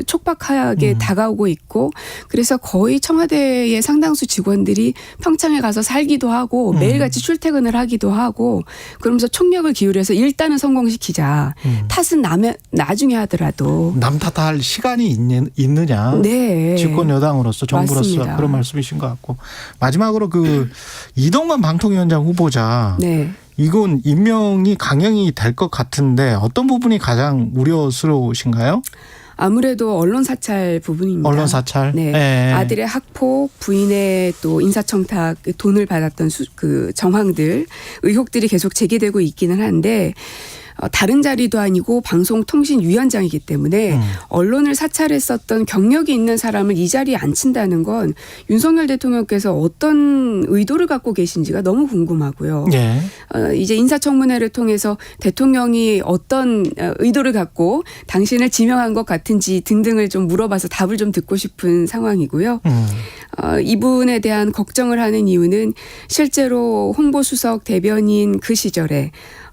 촉박하게 다가오고 있고, 그래서 거의 청와대의 상당수 직원들이 평창에 가서 살기도 하고 매일같이 출퇴근을 하기도 하고 그러면서 총력을 기울여서 일단은 성공시키자. 탓은 나중에 하더라도. 남 탓할 시간이 있느냐. 네. 집권 여당으로서 정부로서 맞습니다. 그런 말씀이신 것 같고. 마지막으로 그 이동관 방통위원장 후보자. 네. 이건 임명이 강행이 될 것 같은데 어떤 부분이 가장 우려스러우신가요? 아무래도 언론 사찰 부분입니다. 언론 사찰. 네. 예. 아들의 학폭, 부인의 또 인사청탁 돈을 받았던 그 정황들, 의혹들이 계속 제기되고 있기는 한데 다른 자리도 아니고 방송통신위원장이기 때문에 언론을 사찰했었던 경력이 있는 사람을 이 자리에 앉힌다는 건 윤석열 대통령께서 어떤 의도를 갖고 계신지가 너무 궁금하고요. 예. 이제 인사청문회를 통해서 대통령이 어떤 의도를 갖고 당신을 지명한 것 같은지 등등을 좀 물어봐서 답을 좀 듣고 싶은 상황이고요. 이분에 대한 걱정을 하는 이유는 실제로 홍보수석 대변인 그 시절에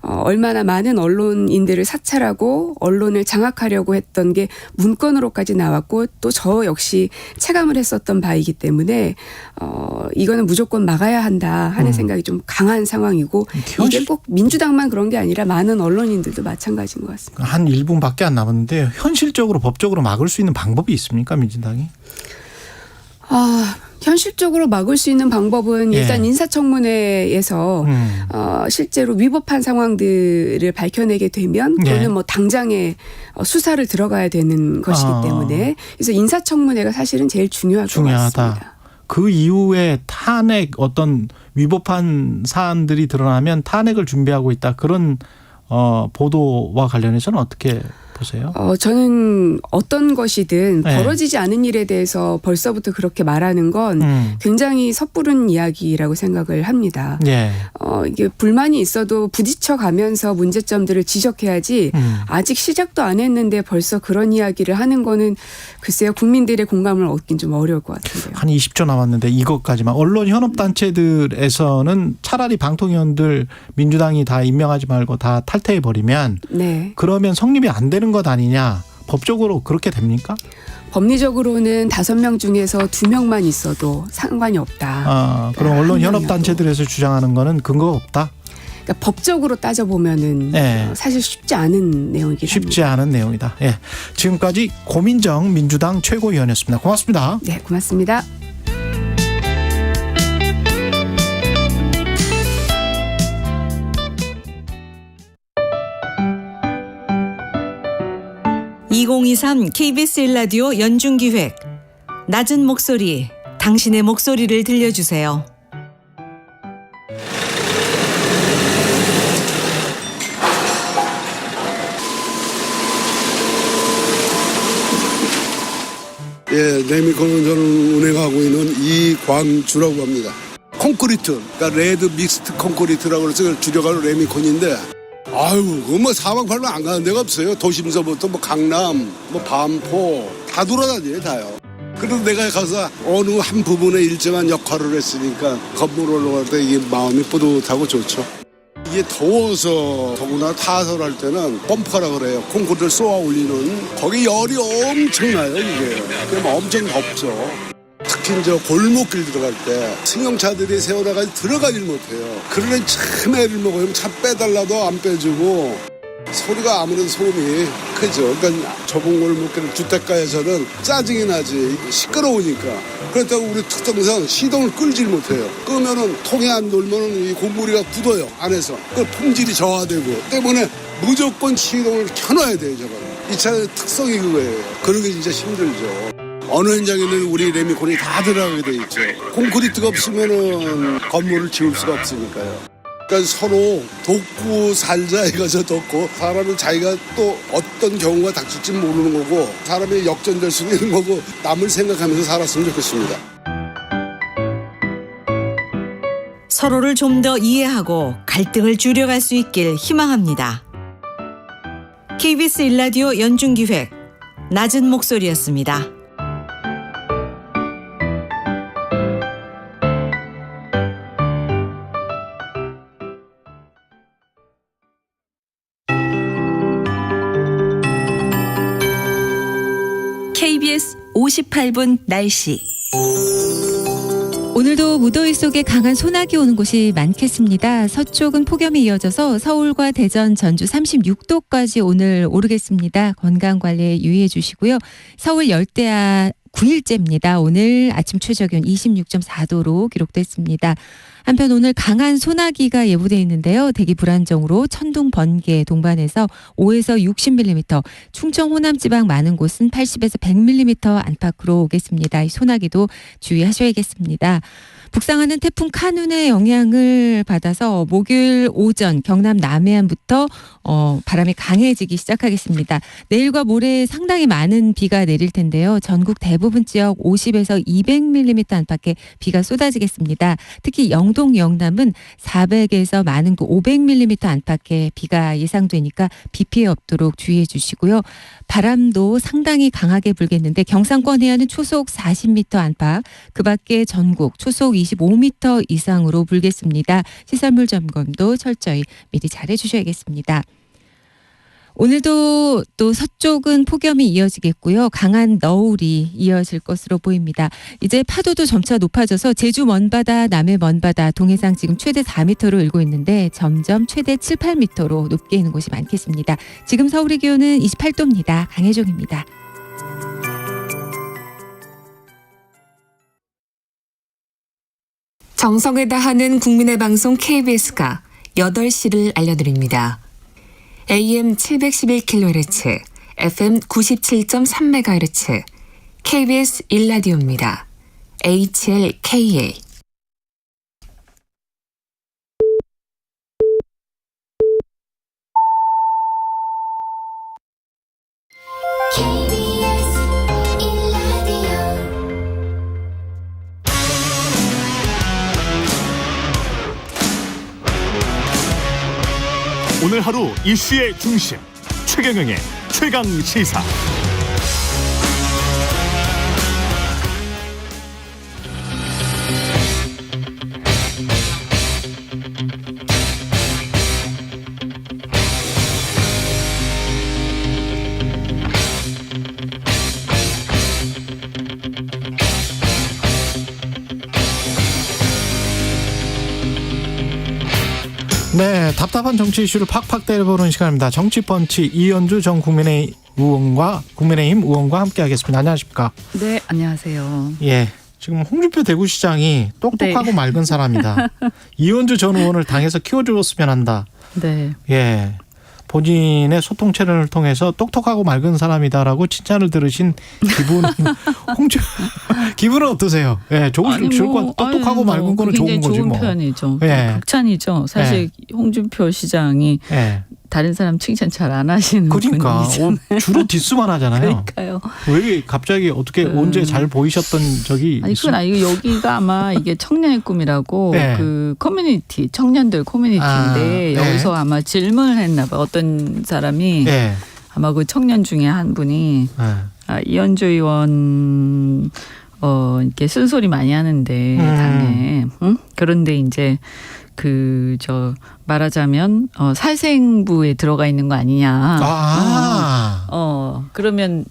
얼마나 많은 언론인들을 사찰하고 언론을 장악하려고 했던 게 문건으로까지 나왔고 또 저 역시 체감을 했었던 바이기 때문에 이거는 무조건 막아야 한다 하는 생각이 좀 강한 상황이고 이게 꼭 민주당만 그런 게 아니라 많은 언론인들도 마찬가지인 것 같습니다. 한 1분밖에 안 남았는데 현실적으로 법적으로 막을 수 있는 방법이 있습니까, 민주당이? 현실적으로 막을 수 있는 방법은 일단 인사청문회에서 실제로 위법한 상황들을 밝혀내게 되면 그거는 뭐 당장에 수사를 들어가야 되는 것이기 때문에 그래서 인사청문회가 사실은 제일 중요할 것 같습니다. 그 이후에 탄핵 어떤 위법한 사안들이 드러나면 탄핵을 준비하고 있다. 그런 보도와 관련해서는 어떻게 보세요? 저는 어떤 것이든 벌어지지 않은 일에 대해서 벌써부터 그렇게 말하는 건 굉장히 섣부른 이야기라고 생각을 합니다. 이게 불만이 있어도 부딪혀 가면서 문제점들을 지적해야지 아직 시작도 안 했는데 벌써 그런 이야기를 하는 거는 글쎄요. 국민들의 공감을 얻긴 좀 어려울 것 같은데요. 한 20초 남았는데 이것까지만. 언론 현업단체들에서는 차라리 방통위원들 민주당이 다 임명하지 말고 다 탈퇴해버리면 그러면 성립이 안 되는 것 아니냐. 법적으로 그렇게 됩니까? 법리적으로는 5명 중에서 2명만 있어도 상관이 없다. 그럼 언론 현업단체들에서 주장하는 거는 근거가 없다? 그러니까 법적으로 따져보면은 사실 쉽지 않은 내용이긴 쉽지 합니다. 않은 내용이다. 지금까지 고민정 민주당 최고위원이었습니다. 고맙습니다. 네, 고맙습니다. (2023) KBS 1라디오 연중기획 낮은 목소리 당신의 목소리를 들려주세요. 레미콘은 저는 운행하고 있는 이광주라고 합니다. 콘크리트, 그러니까 레드 믹스트 콘크리트라고 해서 그걸 줄여가는 레미콘인데 그거 뭐 사방팔방 안 가는 데가 없어요. 도심서부터 뭐 강남, 뭐 반포 다 돌아다녀요, 다요. 그래도 내가 가서 어느 한 부분에 일정한 역할을 했으니까 건물 올라갈 때 이게 마음이 뿌듯하고 좋죠. 이게 더워서 더구나 타설할 때는 펌프라 그래요. 콘크리트를 쏘아 올리는 거기 열이 엄청나요, 이게. 그럼 엄청 덥죠. 특히 저 골목길 들어갈 때 승용차들이 세워나가지 들어가질 못해요. 그러니 참 애를 먹어요. 차 빼달라도 안 빼주고 소리가 아무래도 소음이 크죠. 그러니까 좁은 골목길 주택가에서는 짜증이 나지. 시끄러우니까. 그렇다고 우리 특성상 시동을 끌질 못해요. 끄면은 통이 안 돌면은 이 고무리가 굳어요, 안에서. 그 품질이 저하되고 때문에 무조건 시동을 켜놔야 돼요, 저거는. 이 차의 특성이 그거예요. 그러기 진짜 힘들죠. 어느 현장에는 우리 레미콘이 다 들어가게 돼 있죠. 콘크리트가 없으면은 건물을 지을 수가 없으니까요. 그러니까 서로 돕고 살자 이거죠. 돕고 사람은 자기가 또 어떤 경우가 닥칠지 모르는 거고 사람이 역전될 수도 있는 거고 남을 생각하면서 살았으면 좋겠습니다. 서로를 좀 더 이해하고 갈등을 줄여갈 수 있길 희망합니다. KBS 1라디오 연중기획 낮은 목소리였습니다. KBS 58분 날씨. 오늘도 무더위 속에 강한 소나기 오는 곳이 많겠습니다. 서쪽은 폭염이 이어져서 서울과 대전, 전주 36도까지 오늘 오르겠습니다. 건강관리에 유의해 주시고요. 서울 열대야 9일째입니다. 오늘 아침 최저기온 26.4도로 기록됐습니다. 한편 오늘 강한 소나기가 예보되어 있는데요. 대기 불안정으로 천둥, 번개, 동반해서 5에서 60mm, 충청 호남 지방 많은 곳은 80에서 100mm 안팎으로 오겠습니다. 이 소나기도 주의하셔야겠습니다. 북상하는 태풍 카눈의 영향을 받아서 목요일 오전 경남 남해안부터 바람이 강해지기 시작하겠습니다. 내일과 모레 상당히 많은 비가 내릴 텐데요. 전국 대부분 대부분 지역 50에서 200mm 안팎의 비가 쏟아지겠습니다. 특히 영동, 영남은 400에서 많은 곳 500mm 안팎의 비가 예상되니까 비 피해 없도록 주의해 주시고요. 바람도 상당히 강하게 불겠는데 경상권 해안은 초속 40m 안팎, 그 밖에 전국 초속 25m 이상으로 불겠습니다. 시설물 점검도 철저히 미리 잘해 주셔야겠습니다. 오늘도 또 서쪽은 폭염이 이어지겠고요. 강한 너울이 이어질 것으로 보입니다. 이제 파도도 점차 높아져서 제주 먼바다, 남해 먼바다, 동해상 지금 최대 4m로 일고 있는데 점점 최대 7, 8m로 높게 있는 곳이 많겠습니다. 지금 서울의 기온은 28도입니다. 강혜종입니다. 정성을 다하는 국민의 방송 KBS가 8시를 알려드립니다. AM 711kHz, FM 97.3MHz, KBS 1라디오입니다. HLKA. 오늘 하루 이슈의 중심 최경영의 최강 시사. 네, 답답한 정치 이슈를 팍팍 때려보는 시간입니다. 정치펀치 이현주 전 국민의힘 의원과 함께하겠습니다. 안녕하십니까? 네, 안녕하세요. 예, 지금 홍준표 대구시장이 똑똑하고 맑은 사람이다. 이현주 전 의원을 당에서 키워주었으면 한다. 네. 예, 본인의 소통 채널을 통해서 똑똑하고 맑은 사람이다라고 칭찬을 들으신 기분은 어떠세요? 예, 좋을 것 똑똑하고 맑은 거는 좋은 거지 좋은 뭐. 표현이죠. 예. 극찬이죠. 사실 홍준표 시장이 다른 사람 칭찬 잘 안 하시는 그러니까 분이잖아요. 주로 디스만 하잖아요. 그러니까요. 왜 갑자기 어떻게 언제 잘 보이셨던 적이 아니 그건 아니고 여기가 아마 이게 청년의 꿈이라고 네. 그 커뮤니티 청년들 커뮤니티인데 여기서 아마 질문을 했나 봐. 어떤 사람이 아마 그 청년 중에 한 분이 이현주 의원 이렇게 쓴소리 많이 하는데 당에 그런데 이제 말하자면 살생부에 들어가 있는 거 아니냐. 그러면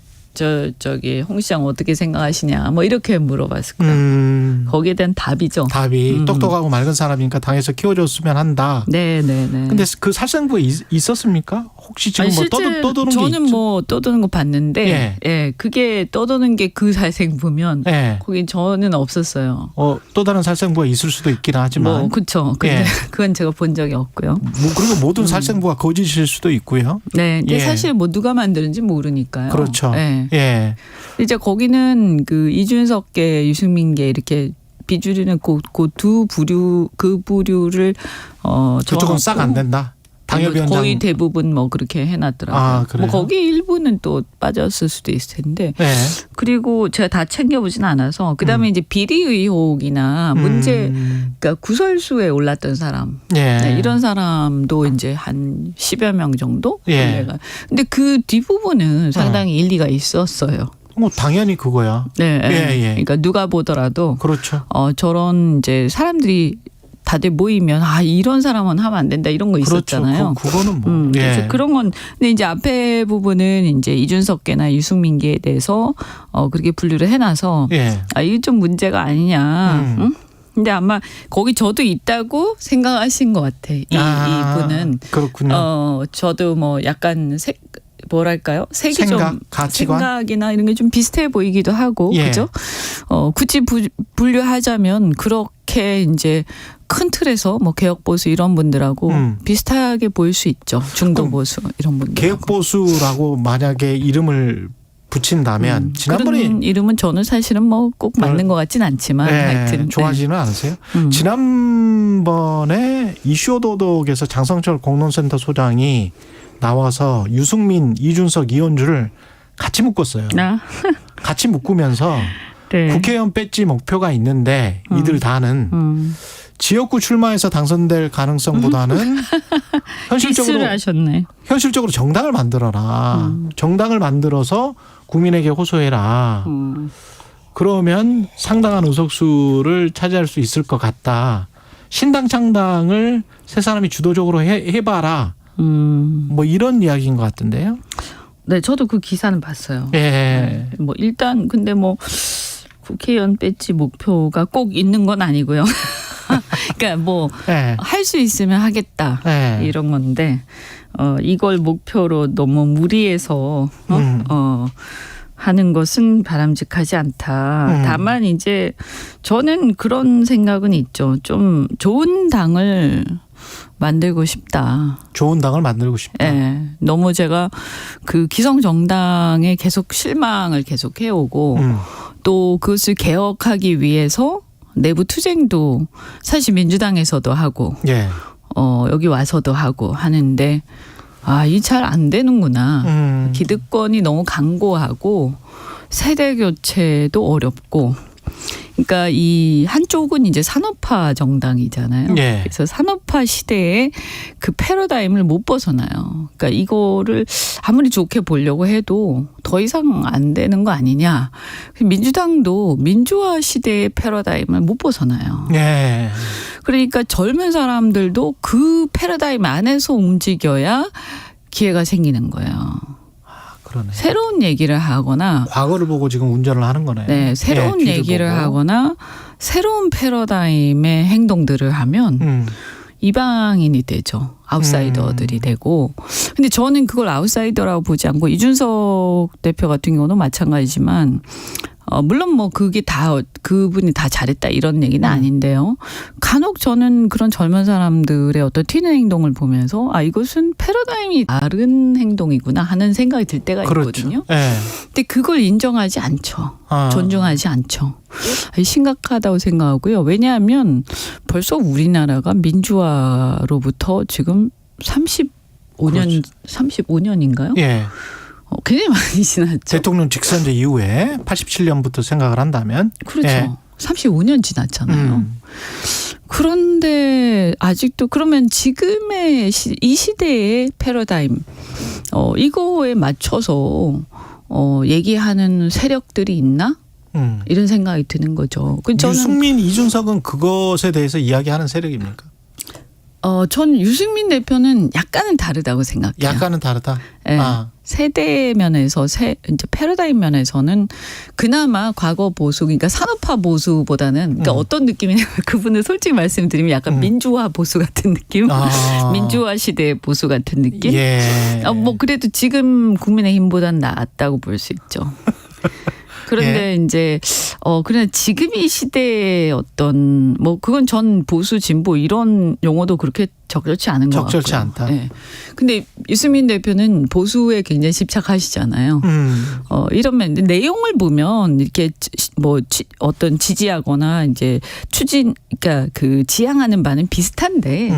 저기 홍 시장 어떻게 생각하시냐. 뭐 이렇게 물어봤을 거예요. 거기에 대한 답이죠. 답이 똑똑하고 맑은 사람이니까 당에서 키워줬으면 한다. 네네네. 근데 그 살생부에 있었습니까? 혹시 지금 뭐 떠도는 게 저는 뭐 떠도는 거 봤는데, 그게 떠도는 게 그 살생부면 거기 저는 없었어요. 또 다른 살생부가 있을 수도 있긴 하지만. 뭐 그렇죠. 근데 그건 제가 본 적이 없고요. 그리고 모든 살생부가 거짓일 수도 있고요. 네, 근데 사실 뭐 누가 만드는지 모르니까요. 그렇죠. 예. 이제 거기는 그 이준석계, 유승민계 이렇게 비주류는 그 두 부류 그 부류를 그쪽은 싹 안 된다. 당협위원장 거의 대부분 뭐 그렇게 해놨더라고요. 그래요? 뭐 거기 일부는 또 빠졌을 수도 있을 텐데. 그리고 제가 다 챙겨보진 않아서 그다음에 이제 비리 의혹이나 문제, 그러니까 구설수에 올랐던 사람, 이런 사람도 이제 한 10여 명 정도. 근데 그 뒷부분은 상당히 일리가 있었어요. 당연히 그거야. 그러니까 누가 보더라도 그렇죠. 저런 이제 사람들이 다들 모이면 이런 사람은 하면 안 된다 이런 거 있었잖아요. 그렇죠. 그거는 뭐. 그래서 그런 건 근데 이제 앞에 부분은 이제 이준석계나 유승민계에 대해서 그렇게 분류를 해놔서 이게 좀 문제가 아니냐. 응? 근데 아마 거기 저도 있다고 생각하신 것 같아. 이분은. 그렇군요. 저도 뭐 약간 뭐랄까요? 생각, 가치관? 생각이나 이런 게 좀 비슷해 보이기도 하고, 그죠? 굳이 분류하자면 그렇게 이제 큰 틀에서 뭐 개혁보수 이런 분들하고 비슷하게 보일 수 있죠. 중도보수 이런 분들. 개혁보수라고 만약에 이름을 붙인다면 지난번에 그런 이름은 저는 사실은 뭐 꼭 맞는 것 같진 않지만 하여튼 좋아하지는 않으세요? 지난번에 이슈오도독에서 장성철 공론센터 소장이 나와서 유승민, 이준석, 이현주를 같이 묶었어요. 같이 묶으면서 네. 국회의원 배지 목표가 있는데 이들 다는 지역구 출마해서 당선될 가능성보다는 디스를 하셨네. 현실적으로 정당을 만들어라. 정당을 만들어서 국민에게 호소해라. 그러면 상당한 의석수를 차지할 수 있을 것 같다. 신당 창당을 세 사람이 주도적으로 해봐라. 뭐 이런 이야기인 것 같은데요. 네, 저도 그 기사는 봤어요. 예. 네, 뭐 일단 근데 뭐 국회의원 배지 목표가 꼭 있는 건 아니고요. 그러니까 뭐 할 수 있으면 하겠다 이런 건데 이걸 목표로 너무 무리해서 하는 것은 바람직하지 않다. 다만 이제 저는 그런 생각은 있죠. 좀 좋은 당을 만들고 싶다. 좋은 당을 만들고 싶다. 네. 너무 제가 그 기성 정당에 계속 실망을 계속 해오고 또 그것을 개혁하기 위해서 내부 투쟁도 사실 민주당에서도 하고 예. 여기 와서도 하고 하는데 이 잘 안 되는구나. 기득권이 너무 강고하고 세대 교체도 어렵고 그러니까 이 한쪽은 이제 산업화 정당이잖아요. 예. 그래서 산업화 시대에 그 패러다임을 못 벗어나요. 그러니까 이거를 아무리 좋게 보려고 해도 더 이상 안 되는 거 아니냐. 민주당도 민주화 시대의 패러다임을 못 벗어나요. 예. 그러니까 젊은 사람들도 그 패러다임 안에서 움직여야 기회가 생기는 거예요. 그러네. 새로운 얘기를 하거나 과거를 보고 지금 운전을 하는 거네요. 네, 새로운 뒤를 얘기를 보고. 하거나 새로운 패러다임의 행동들을 하면 이방인이 되죠. 아웃사이더들이 되고. 근데 저는 그걸 아웃사이더라고 보지 않고 이준석 대표 같은 경우도 마찬가지지만 물론 뭐 그게 다 그분이 다 잘했다 이런 얘기는 아닌데요. 간혹 저는 그런 젊은 사람들의 어떤 튀는 행동을 보면서 이것은 패러다임이 다른 행동이구나 하는 생각이 들 때가 있거든요. 그렇죠. 예. 근데 그걸 인정하지 않죠. 존중하지 않죠. 심각하다고 생각하고요. 왜냐하면 벌써 우리나라가 민주화로부터 지금 35년인가요? 예. 굉장히 많이 지났죠. 대통령 직선제 이후에 87년부터 생각을 한다면. 그렇죠. 예. 35년 지났잖아요. 그런데 아직도 그러면 지금의 이 시대의 패러다임 이거에 맞춰서 얘기하는 세력들이 있나? 이런 생각이 드는 거죠. 저는 유승민, 이준석은 그것에 대해서 이야기하는 세력입니까? 전 유승민 대표는 약간은 다르다고 생각해요. 약간은 다르다. 네. 세대 면에서 이제 패러다임 면에서는 그나마 과거 보수, 그러니까 산업화 보수보다는 그러니까 어떤 느낌이냐면 그분은 솔직히 말씀드리면 약간 민주화 보수 같은 느낌, 민주화 시대 보수 같은 느낌. 예. 뭐 그래도 지금 국민의힘보다는 낫다고 볼 수 있죠. 그런데 이제 그냥 지금 이 시대의 어떤 뭐 그건 전 보수 진보 이런 용어도 그렇게 적절치 않은 것 같고요. 적절치 않다. 네. 근데 유승민 대표는 보수에 굉장히 집착하시잖아요. 이러면 내용을 보면 이렇게 뭐 어떤 지지하거나 이제 그러니까 그 지향하는 바는 비슷한데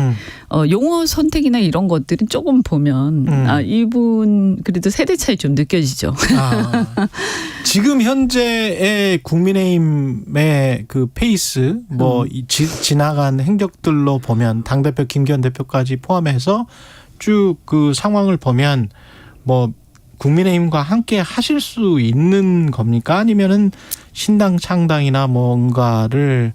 용어 선택이나 이런 것들은 조금 보면 이분 그래도 세대 차이 좀 느껴지죠. 지금 현재의 국민의힘의 그 페이스 뭐 지나간 행적들로 보면 당대표 김기현 대표까지 포함해서 쭉 그 상황을 보면 뭐 국민의힘과 함께 하실 수 있는 겁니까? 아니면은 신당 창당이나 뭔가를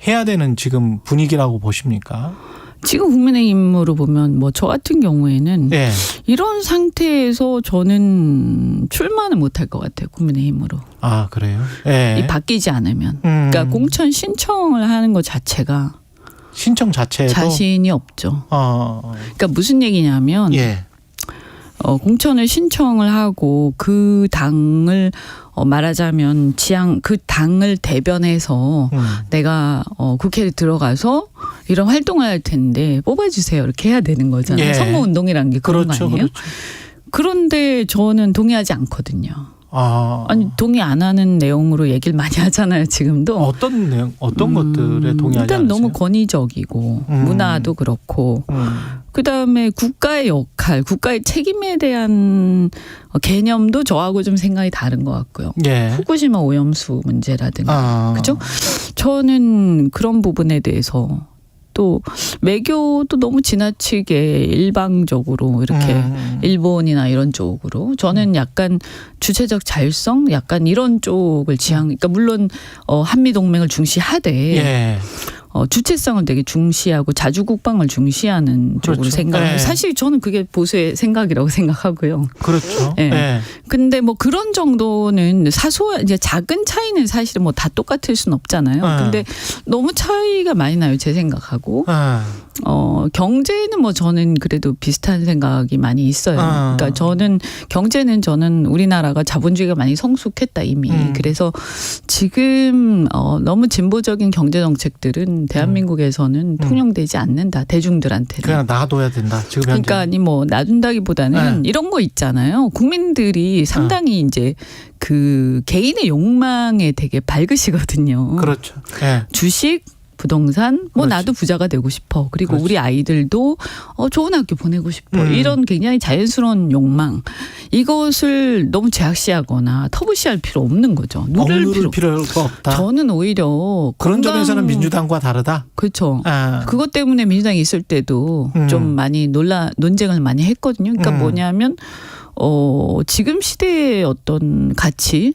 해야 되는 지금 분위기라고 보십니까? 지금 국민의힘으로 보면 뭐 저 같은 경우에는 이런 상태에서 저는 출마는 못할 것 같아요. 국민의힘으로. 아, 그래요? 예. 바뀌지 않으면. 그러니까 공천 신청을 하는 것 자체가 신청 자체에도 자신이 없죠. 그러니까 무슨 얘기냐면 공천을 신청을 하고 그 당을 말하자면 그 당을 대변해서 내가 국회에 들어가서 이런 활동을 할 텐데 뽑아주세요 이렇게 해야 되는 거잖아요. 선거운동이라는 게 그런 거 아니에요? 그런데 저는 동의하지 않거든요. 아니 동의 안 하는 내용으로 얘기를 많이 하잖아요. 지금도. 어떤 내용, 어떤 것들에 동의하지 일단 않으세요? 너무 권위적이고 문화도 그렇고 그다음에 국가의 역할, 국가의 책임에 대한 개념도 저하고 좀 생각이 다른 것 같고요. 예. 후쿠시마 오염수 문제라든가 그렇죠? 저는 그런 부분에 대해서 또 외교도 너무 지나치게 일방적으로 이렇게 일본이나 이런 쪽으로 저는 약간 주체적 자율성 약간 이런 쪽을 그러니까 물론 한미 동맹을 중시하되 예. 주체성을 되게 중시하고 자주 국방을 중시하는 쪽으로 그렇죠. 생각해요. 네. 사실 저는 그게 보수의 생각이라고 생각하고요. 그렇죠. 예. 네. 근데 뭐 그런 정도는 사소한 이제 작은 차이는 사실은 뭐 다 똑같을 수는 없잖아요. 근데 너무 차이가 많이 나요. 제 생각하고. 경제는 뭐 저는 그래도 비슷한 생각이 많이 있어요. 그러니까 저는 우리나라가 자본주의가 많이 성숙했다 이미. 그래서 지금 너무 진보적인 경제 정책들은 대한민국에서는 통용되지 않는다. 대중들한테는. 그냥 놔둬야 된다. 지금 현재. 그러니까 아니 뭐 놔둔다기보다는 이런 거 있잖아요. 국민들이 상당히 이제 그 개인의 욕망에 되게 밝으시거든요. 그렇죠. 예. 주식 부동산 뭐 그렇지. 나도 부자가 되고 싶어. 그리고 그렇지. 우리 아이들도 좋은 학교 보내고 싶어. 이런 굉장히 자연스러운 욕망. 이것을 너무 제약시하거나 터부시할 필요 없는 거죠. 누를 필요가 없다. 저는 오히려 그런 점에서는 민주당과 다르다. 그렇죠. 그것 때문에 민주당이 있을 때도 좀 많이 논쟁을 많이 했거든요. 그러니까 뭐냐면 지금 시대의 어떤 가치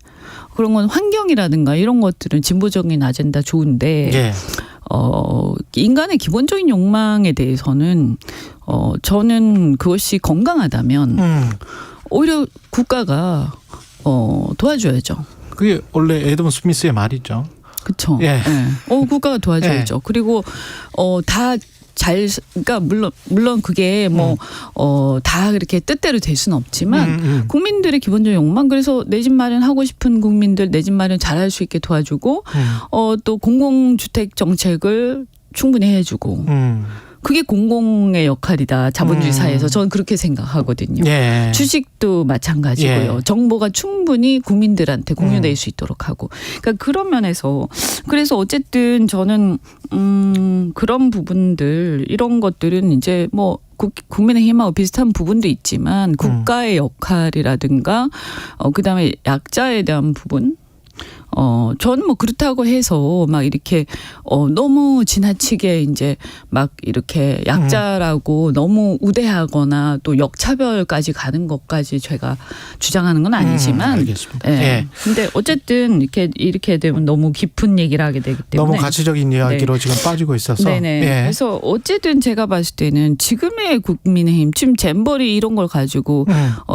그런 건 환경이라든가 이런 것들은 진보적인 아젠다 좋은데 예. 인간의 기본적인 욕망에 대해서는 저는 그것이 건강하다면 오히려 국가가 도와줘야죠. 그게 원래 애덤 스미스의 말이죠. 그렇죠. 예. 국가가 도와줘야죠. 예. 그리고 그러니까 물론 그게 뭐 다 그렇게 뜻대로 될 수는 없지만 국민들의 기본적인 욕망 그래서 내 집 마련하고 싶은 국민들 내 집 마련 잘할 수 있게 도와주고 또 공공주택 정책을 충분히 해주고 그게 공공의 역할이다. 자본주의 사회에서 저는 그렇게 생각하거든요. 예. 주식도 마찬가지고요. 예. 정보가 충분히 국민들한테 공유될 수 있도록 하고. 그러니까 그런 면에서 그래서 어쨌든 저는 그런 부분들 이런 것들은 이제 뭐 국민의힘하고 비슷한 부분도 있지만 국가의 역할이라든가 그다음에 약자에 대한 부분 저는 뭐 그렇다고 해서 막 이렇게 너무 지나치게 이제 막 이렇게 약자라고 너무 우대하거나 또 역차별까지 가는 것까지 제가 주장하는 건 아니지만 알겠습니다. 예. 근데 어쨌든 이렇게 되면 너무 깊은 얘기를 하게 되기 때문에 너무 가치적인 이야기로 지금 빠지고 있어서. 네네. 예. 그래서 어쨌든 제가 봤을 때는 지금의 국민의힘 지금 잼버리 이런 걸 가지고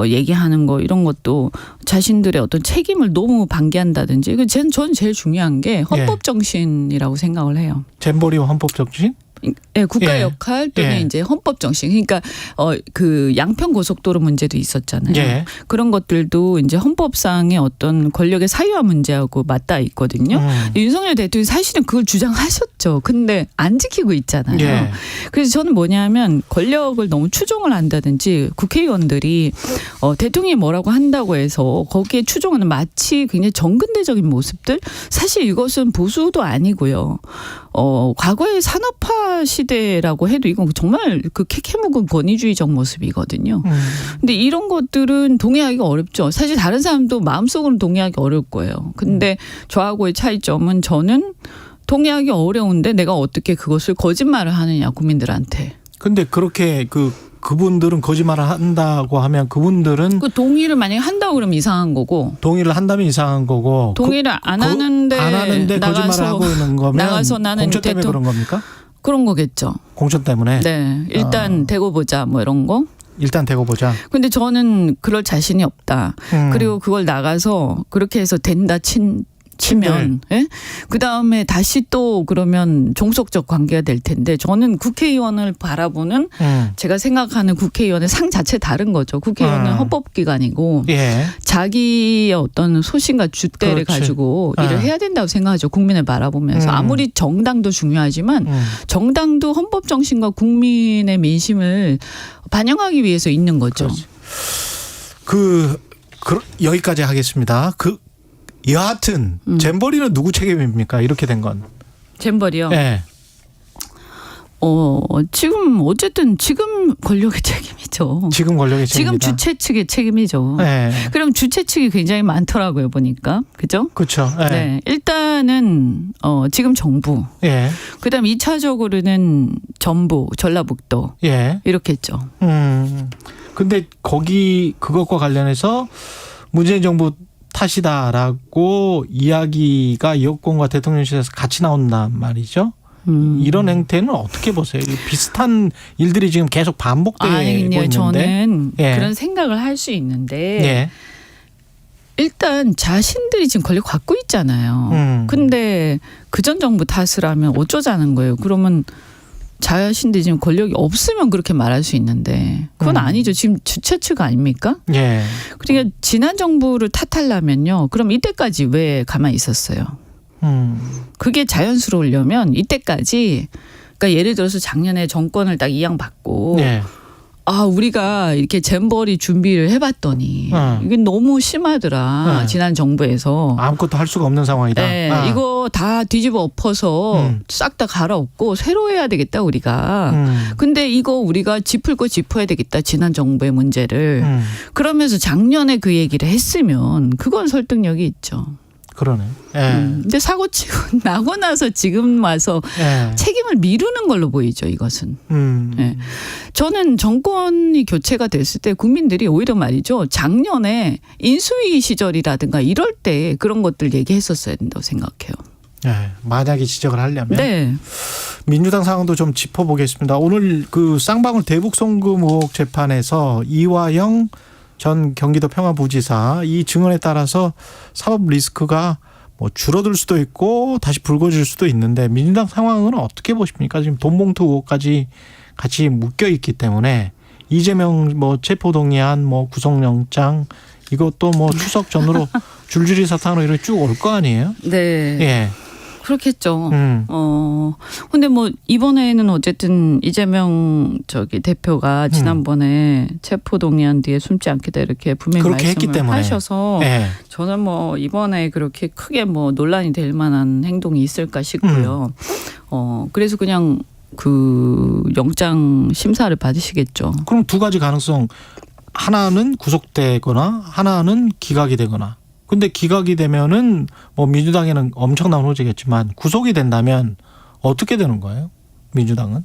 얘기하는 거 이런 것도 자신들의 어떤 책임을 너무 방기한다든지 저는 제일 중요한 게 헌법 정신이라고 생각을 해요. 잼버리와 헌법 정신? 네, 국가의 역할 또는 이제 헌법 정신. 그러니까 그 양평 고속도로 문제도 있었잖아요. 예. 그런 것들도 이제 헌법상의 어떤 권력의 사유화 문제하고 맞닿아 있거든요. 윤석열 대통령이 사실은 그걸 주장하셨죠. 근데 안 지키고 있잖아요. 예. 그래서 저는 뭐냐면 권력을 너무 추종을 한다든지 국회의원들이 대통령이 뭐라고 한다고 해서 거기에 추종하는 마치 굉장히 정근대적인 모습들 사실 이것은 보수도 아니고요. 과거의 산업화 시대라고 해도 이건 정말 그 캐캐묵은 권위주의적 모습이거든요. 근데 이런 것들은 동의하기가 어렵죠. 사실 다른 사람도 마음속으로는 동의하기 어려울 거예요. 근데 저하고의 차이점은 저는 동의하기 어려운데 내가 어떻게 그것을 거짓말을 하느냐 국민들한테. 근데 그렇게 그분들은 거짓말을 한다고 하면 그분들은 그 동의를 만약에 한다고 그러면 이상한 거고 동의를 한다면 이상한 거고 동의를 안 하는데 거짓말을 하고 있는 거면 나가서 나는 공천 때문에 그런 겁니까? 그런 거겠죠. 공천 때문에. 네, 일단 대고 보자 뭐 이런 거. 일단 대고 보자. 근데 저는 그럴 자신이 없다. 그리고 그걸 나가서 그렇게 해서 된다 치면 예? 그다음에 다시 또 그러면 종속적 관계가 될 텐데 저는 국회의원을 바라보는 제가 생각하는 국회의원의 상 자체 다른 거죠. 국회의원은 헌법기관이고 자기의 어떤 소신과 줏대를 가지고 일을 해야 된다고 생각하죠. 국민을 바라보면서. 아무리 정당도 중요하지만 정당도 헌법 정신과 국민의 민심을 반영하기 위해서 있는 거죠. 그 여기까지 하겠습니다. 여하튼 잼버리는 누구 책임입니까? 이렇게 된 건. 잼버리요? 네. 지금 어쨌든 지금 권력의 책임이죠. 지금 권력의 지금 책임이다. 주최 측의 책임이죠. 네. 그럼 주최 측이 굉장히 많더라고요, 보니까. 그죠? 그렇죠. 네. 네. 일단은 지금 정부. 예. 그다음 2차적으로는 전부, 전라북도. 예. 이렇게 했죠. 근데 그것과 관련해서 문재인 정부 탓이다라고 이야기가 여권과 대통령실에서 같이 나온단 말이죠. 이런 행태는 어떻게 보세요? 비슷한 일들이 지금 계속 반복되고 있는데. 저는 예. 그런 생각을 할 수 있는데 예. 일단 자신들이 지금 권력 갖고 있잖아요. 근데 그전 정부 탓을 하면 어쩌자는 거예요. 그러면 자신들이 지금 권력이 없으면 그렇게 말할 수 있는데 그건 아니죠. 지금 주최 측 아닙니까? 예. 그러니까 지난 정부를 탓하려면요. 그럼 이때까지 왜 가만히 있었어요? 그게 자연스러우려면 이때까지 그러니까 예를 들어서 작년에 정권을 딱 이양받고 네. 우리가 이렇게 잼버리 준비를 해봤더니 이게 너무 심하더라. 지난 정부에서. 아무것도 할 수가 없는 상황이다. 네, 이거 다 뒤집어 엎어서 싹 다 갈아엎고 새로 해야 되겠다 우리가. 근데 이거 우리가 짚을 거 짚어야 되겠다. 지난 정부의 문제를. 그러면서 작년에 그 얘기를 했으면 그건 설득력이 있죠. 그러네. 예. 근데 사고 치고 나고 나서 지금 와서 예. 책임을 미루는 걸로 보이죠, 이것은. 예. 저는 정권이 교체가 됐을 때 국민들이 오히려 말이죠. 작년에 인수위 시절이라든가 이럴 때 그런 것들 얘기했었어야 된다고 생각해요. 예. 만약에 지적을 하려면. 네. 민주당 상황도 좀 짚어보겠습니다. 오늘 그 쌍방울 대북 송금 의혹 재판에서 이화영 전 경기도 평화부지사 이 증언에 따라서 사법 리스크가 뭐 줄어들 수도 있고 다시 불거질 수도 있는데 민주당 상황은 어떻게 보십니까? 지금 돈봉투 의혹까지 같이 묶여 있기 때문에 이재명 뭐 체포동의안 뭐 구속영장 이것도 뭐 추석 전으로 줄줄이 사탕으로 이렇게 쭉 올 거 아니에요? 네. 예. 그렇겠죠. 근데 뭐 이번에는 어쨌든 이재명 대표가 지난번에 체포동의안 뒤에 숨지 않겠다 이렇게 분명히 그렇게 했기 말씀을 때문에. 하셔서 예. 저는 뭐 이번에 그렇게 크게 뭐 논란이 될 만한 행동이 있을까 싶고요. 그래서 그냥 그 영장 심사를 받으시겠죠. 그럼 두 가지 가능성. 하나는 구속되거나 하나는 기각이 되거나. 근데 기각이 되면은 뭐 민주당에는 엄청난 호재겠지만 구속이 된다면 어떻게 되는 거예요? 민주당은?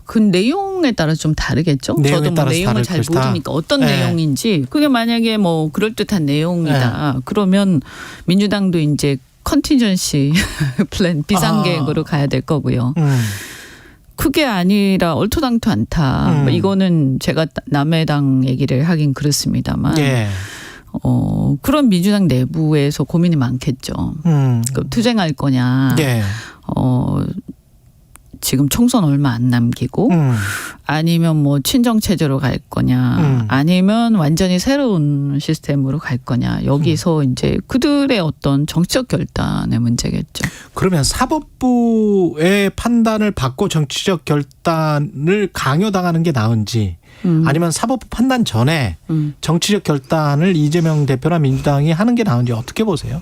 그 내용에 따라 좀 다르겠죠. 저도 뭐 내용을 잘 모르니까 어떤 내용인지 그게 만약에 뭐 그럴듯한 내용이다. 그러면 민주당도 이제 컨티전시 플랜 비상계획으로 가야 될 거고요. 그게 아니라 얼토당토 않다. 이거는 제가 남의 당 얘기를 하긴 그렇습니다만 그런 민주당 내부에서 고민이 많겠죠. 투쟁할 거냐. 지금 총선 얼마 안 남기고 아니면 뭐 친정 체제로 갈 거냐 아니면 완전히 새로운 시스템으로 갈 거냐 여기서 이제 그들의 어떤 정치적 결단의 문제겠죠. 그러면 사법부의 판단을 받고 정치적 결단을 강요당하는 게 나은지 아니면 사법부 판단 전에 정치적 결단을 이재명 대표나 민주당이 하는 게 나은지 어떻게 보세요?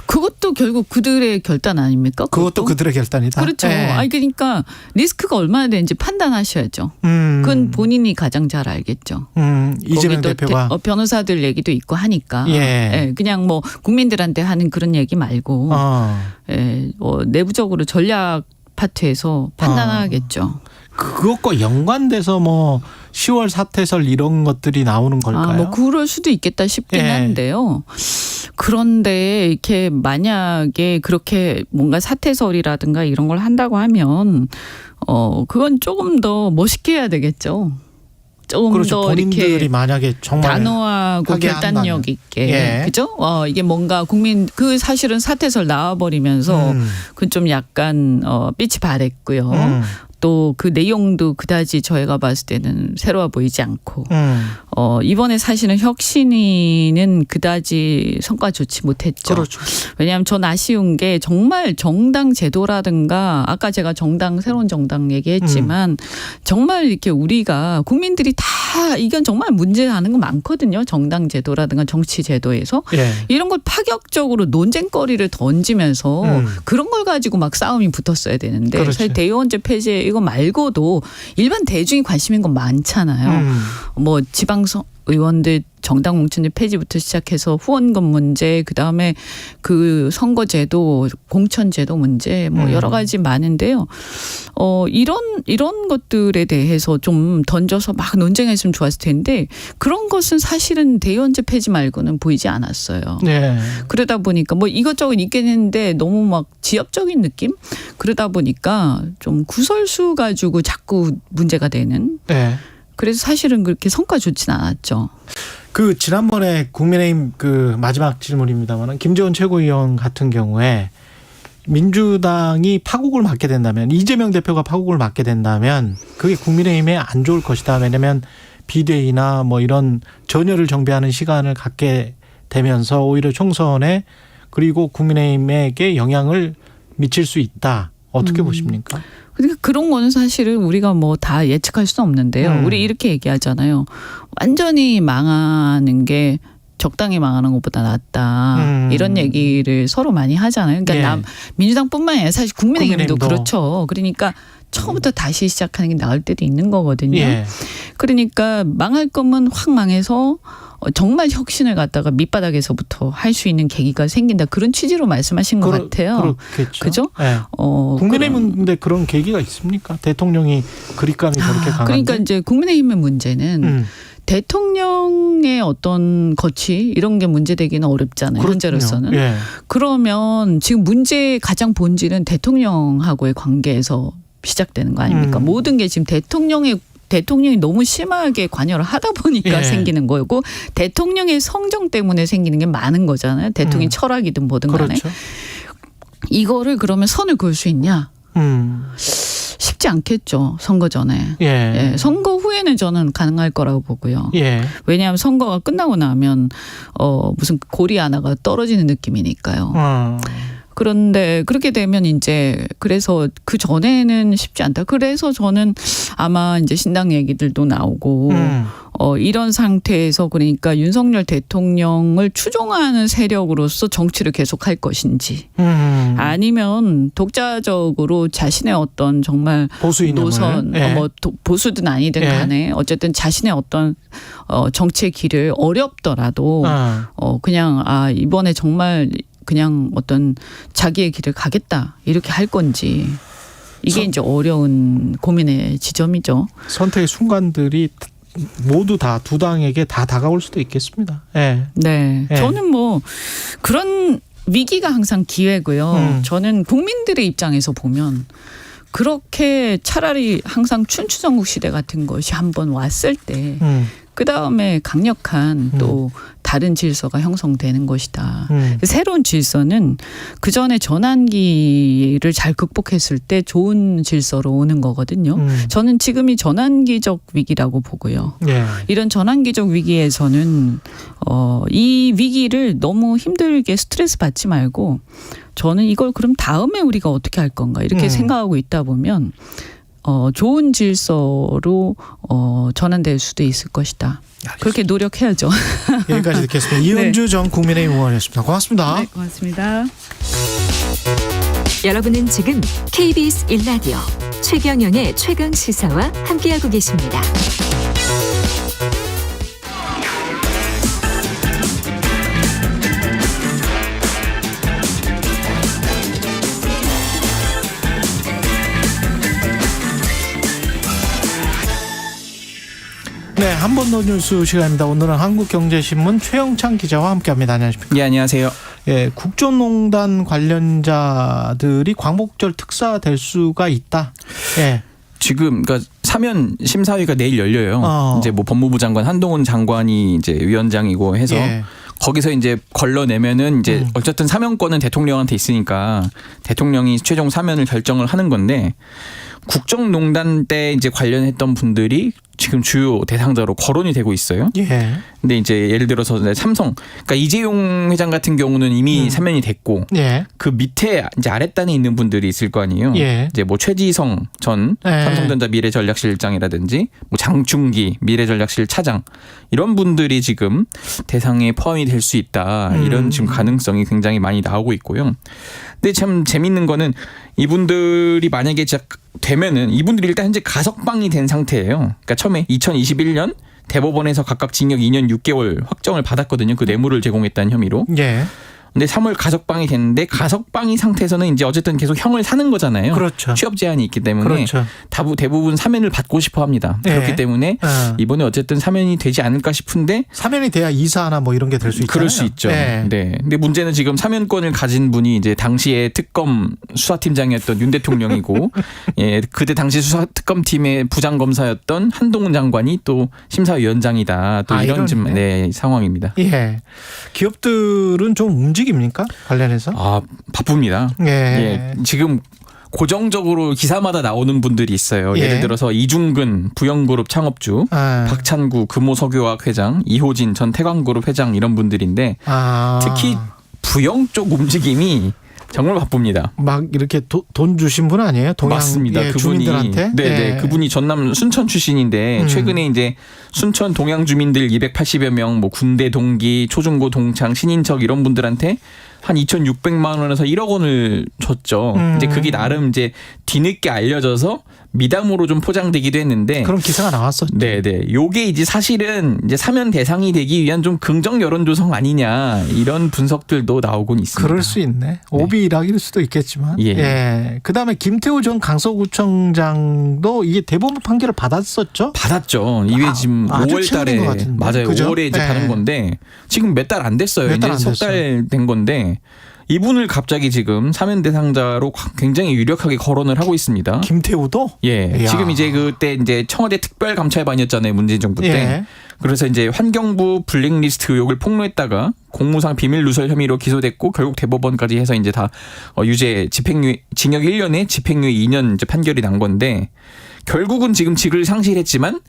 그것도 결국 그들의 결단 아닙니까? 그것도 그들의 결단이다. 그렇죠. 아니 그러니까 리스크가 얼마나 되는지 판단하셔야죠. 그건 본인이 가장 잘 알겠죠. 이재명 대표가 변호사들 얘기도 있고 하니까. 그냥 뭐 국민들한테 하는 그런 얘기 말고 내부적으로 전략 파트에서 판단하겠죠. 그것과 연관돼서 뭐 10월 사태설 이런 것들이 나오는 걸까요? 뭐 그럴 수도 있겠다 싶긴 한데요. 그런데 이렇게 만약에 그렇게 뭔가 사태설이라든가 이런 걸 한다고 하면 그건 조금 더 멋있게 해야 되겠죠. 조금 그렇죠. 더 본인들이 이렇게 만약에 정말 단호하고 결단력 있게 그죠? 이게 뭔가 국민 그 사실은 사태설 나와버리면서 그건 좀 약간 빛이 바랬고요. 또 또 그 내용도 그다지 저희가 봤을 때는 새로워 보이지 않고 이번에 사실은 혁신위는 그다지 성과 좋지 못했죠. 그렇죠. 왜냐하면 전 아쉬운 게 정말 정당 제도라든가 아까 제가 새로운 정당 얘기했지만 정말 이렇게 우리가 국민들이 다 이건 정말 문제하는 거 많거든요. 정당 제도라든가 정치 제도에서 예. 이런 걸 파격적으로 논쟁거리를 던지면서 그런 걸 가지고 막 싸움이 붙었어야 되는데 그렇지. 사실 대의원제 폐지 이거 말고도 일반 대중이 관심 있는 건 많잖아요. 뭐 지방선 의원들 정당 공천제 폐지부터 시작해서 후원금 문제, 그다음에 그 선거제도, 공천제도 문제 뭐 여러 가지 많은데요. 이런 것들에 대해서 좀 던져서 막 논쟁했으면 좋았을 텐데 그런 것은 사실은 대의원제 폐지 말고는 보이지 않았어요. 네. 그러다 보니까 뭐 이것저것 있긴 했는데 너무 막 지엽적인 느낌? 그러다 보니까 좀 구설수 가지고 자꾸 문제가 되는. 네. 그래서 사실은 그렇게 성과 좋진 않았죠. 그 지난번에 국민의힘 그 마지막 질문입니다만은 김재원 최고위원 같은 경우에 민주당이 파국을 맞게 된다면 이재명 대표가 파국을 맞게 된다면 그게 국민의힘에 안 좋을 것이다. 왜냐하면 비대위나 뭐 이런 전열을 정비하는 시간을 갖게 되면서 오히려 총선에 그리고 국민의힘에게 영향을 미칠 수 있다. 어떻게 보십니까? 그러니까 그런 거는 사실은 우리가 뭐 다 예측할 수는 없는데요. 우리 이렇게 얘기하잖아요. 완전히 망하는 게 적당히 망하는 것보다 낫다. 이런 얘기를 서로 많이 하잖아요. 그러니까 민주당뿐만 아니라 사실 국민의힘도 그렇죠. 그러니까 처음부터 다시 시작하는 게 나을 때도 있는 거거든요. 예. 그러니까 망할 거면 확 망해서 정말 혁신을 갖다가 밑바닥에서부터 할 수 있는 계기가 생긴다. 그런 취지로 말씀하신 것 같아요. 그렇겠죠. 그죠? 네. 국민의힘은 근데 그런 계기가 있습니까? 대통령이 그립감이 저렇게 강한데. 그러니까 이제 국민의힘의 문제는 대통령의 어떤 거취 이런 게 문제되기는 어렵잖아요. 그렇군요. 현재로서는. 예. 그러면 지금 문제의 가장 본질은 대통령하고의 관계에서 시작되는 거 아닙니까? 모든 게 지금 대통령이 너무 심하게 관여를 하다 보니까 생기는 거고 대통령의 성정 때문에 생기는 게 많은 거잖아요. 대통령의 철학이든 뭐든 간에. 그렇죠. 이거를 그러면 선을 그을 수 있냐? 쉽지 않겠죠. 선거 전에. 예. 예, 선거 후에는 저는 가능할 거라고 보고요. 예. 왜냐하면 선거가 끝나고 나면 무슨 고리 하나가 떨어지는 느낌이니까요. 그런데 그렇게 되면 이제 그래서 그 전에는 쉽지 않다. 그래서 저는 아마 이제 신당 얘기들도 나오고 이런 상태에서 그러니까 윤석열 대통령을 추종하는 세력으로서 정치를 계속할 것인지 아니면 독자적으로 자신의 어떤 정말 보수 노선 뭐 보수든 아니든 간에 어쨌든 자신의 어떤 정치의 길을 어렵더라도 그냥 이번에 정말 그냥 어떤 자기의 길을 가겠다 이렇게 할 건지 이게 이제 어려운 고민의 지점이죠. 선택의 순간들이 모두 다 두 당에게 다 다가올 수도 있겠습니다. 예. 네. 저는 뭐 그런 위기가 항상 기회고요. 저는 국민들의 입장에서 보면 그렇게 차라리 항상 춘추전국 시대 같은 것이 한번 왔을 때 그다음에 강력한 또 다른 질서가 형성되는 것이다. 새로운 질서는 그전에 전환기를 잘 극복했을 때 좋은 질서로 오는 거거든요. 저는 지금이 전환기적 위기라고 보고요. 예. 이런 전환기적 위기에서는 이 위기를 너무 힘들게 스트레스 받지 말고 저는 이걸 그럼 다음에 우리가 어떻게 할 건가 이렇게 생각하고 있다 보면 좋은 질서로 전환될 수도 있을 것이다. 알겠습니다. 그렇게 노력해야죠. 여기까지 듣겠습니다. 이은주 전 국민의힘 의원이었습니다. 고맙습니다. 네, 고맙습니다. 여러분은 지금 KBS 1라디오 최경영의 최강 시사와 함께하고 계십니다. 네, 한 번 더 뉴스 시간입니다. 오늘은 한국경제신문 최영찬 기자와 함께합니다. 안녕하십니까? 예, 안녕하세요. 예, 국정농단 관련자들이 광복절 특사될 수가 있다. 예. 지금 그러니까 사면 심사위가 내일 열려요. 이제 뭐 법무부 장관 한동훈 장관이 이제 위원장이고 해서 거기서 이제 걸러내면은 이제 어쨌든 사면권은 대통령한테 있으니까 대통령이 최종 사면을 결정을 하는 건데 국정농단 때 이제 관련했던 분들이 지금 주요 대상자로 거론이 되고 있어요. 예. 근데 이제 예를 들어서 삼성, 그러니까 이재용 회장 같은 경우는 이미 사면이 됐고, 예. 그 밑에 이제 아랫단에 있는 분들이 있을 거 아니에요. 예. 이제 뭐 최지성 전 예. 삼성전자 미래전략실장이라든지, 뭐 장충기 미래전략실 차장 이런 분들이 지금 대상에 포함이 될 수 있다. 이런 지금 가능성이 굉장히 많이 나오고 있고요. 근데 참 재밌는 거는 이분들이 만약에 진짜 되면은 이분들이 일단 현재 가석방이 된 상태예요. 그러니까 처음에 2021년 대법원에서 각각 징역 2년 6개월 확정을 받았거든요. 그 뇌물을 제공했다는 혐의로. 예. 근데 3월 가석방이 됐는데 가석방이 상태에서는 이제 어쨌든 계속 형을 사는 거잖아요. 그렇죠. 취업 제한이 있기 때문에 그렇죠. 대부분 사면을 받고 싶어 합니다. 예. 그렇기 때문에 이번에 어쨌든 사면이 되지 않을까 싶은데 사면이 돼야 이사나 뭐 이런 게 될 수 있잖아요. 그럴 수 있죠. 예. 네. 근데 문제는 지금 사면권을 가진 분이 이제 당시에 특검 수사팀장이었던 윤 대통령이고 예, 그때 당시 수사특검팀의 부장검사였던 한동훈 장관이 또 심사위원장이다. 또 이런 좀 네, 상황입니다. 예. 기업들은 좀 움직입니까? 관련해서? 아, 바쁩니다. 예. 예. 지금 고정적으로 기사마다 나오는 분들이 있어요. 예. 예를 들어서 이중근 부영그룹 창업주, 박찬구 금호석유화학 회장, 이호진 전 태광그룹 회장 이런 분들인데 특히 부영 쪽 움직임이 정말 바쁩니다. 막 이렇게 돈 주신 분 아니에요? 동양 맞습니다. 예, 그분이 주민들한테? 네, 예. 그분이 전남 순천 출신인데 최근에 이제 순천 동양 주민들 280여 명, 뭐 군대 동기, 초중고 동창, 신인척 이런 분들한테 한 2,600만 원에서 1억 원을 줬죠. 이제 그게 나름 이제 뒤늦게 알려져서 미담으로 좀 포장되기도 했는데 그런 기사가 나왔었죠. 네. 요게 이제 사실은 이제 사면 대상이 되기 위한 좀 긍정 여론 조성 아니냐 이런 분석들도 나오곤 있습니다. 그럴 수 있네. 오비락일 수도 있겠지만. 예. 예. 그다음에 김태우 전 강서구청장도 이게 대법원 판결을 받았었죠? 받았죠. 이게 지금 5월 달에 맞아요. 그죠? 5월에 이제 받은 건데 지금 몇 달 안 됐어요. 몇 달 안 이제 석 달 된 건데 이분을 갑자기 지금 사면 대상자로 굉장히 유력하게 거론을 하고 있습니다. 김태우도? 예. 이야. 지금 이제 그때 이제 청와대 특별감찰반이었잖아요. 문재인 정부 때. 예. 그래서 이제 환경부 블랙리스트 의혹을 폭로했다가 공무상 비밀 누설 혐의로 기소됐고 결국 대법원까지 해서 이제 다 유죄 징역 1년에 집행유예 2년 이제 판결이 난 건데 결국은 지금 직을 상실했지만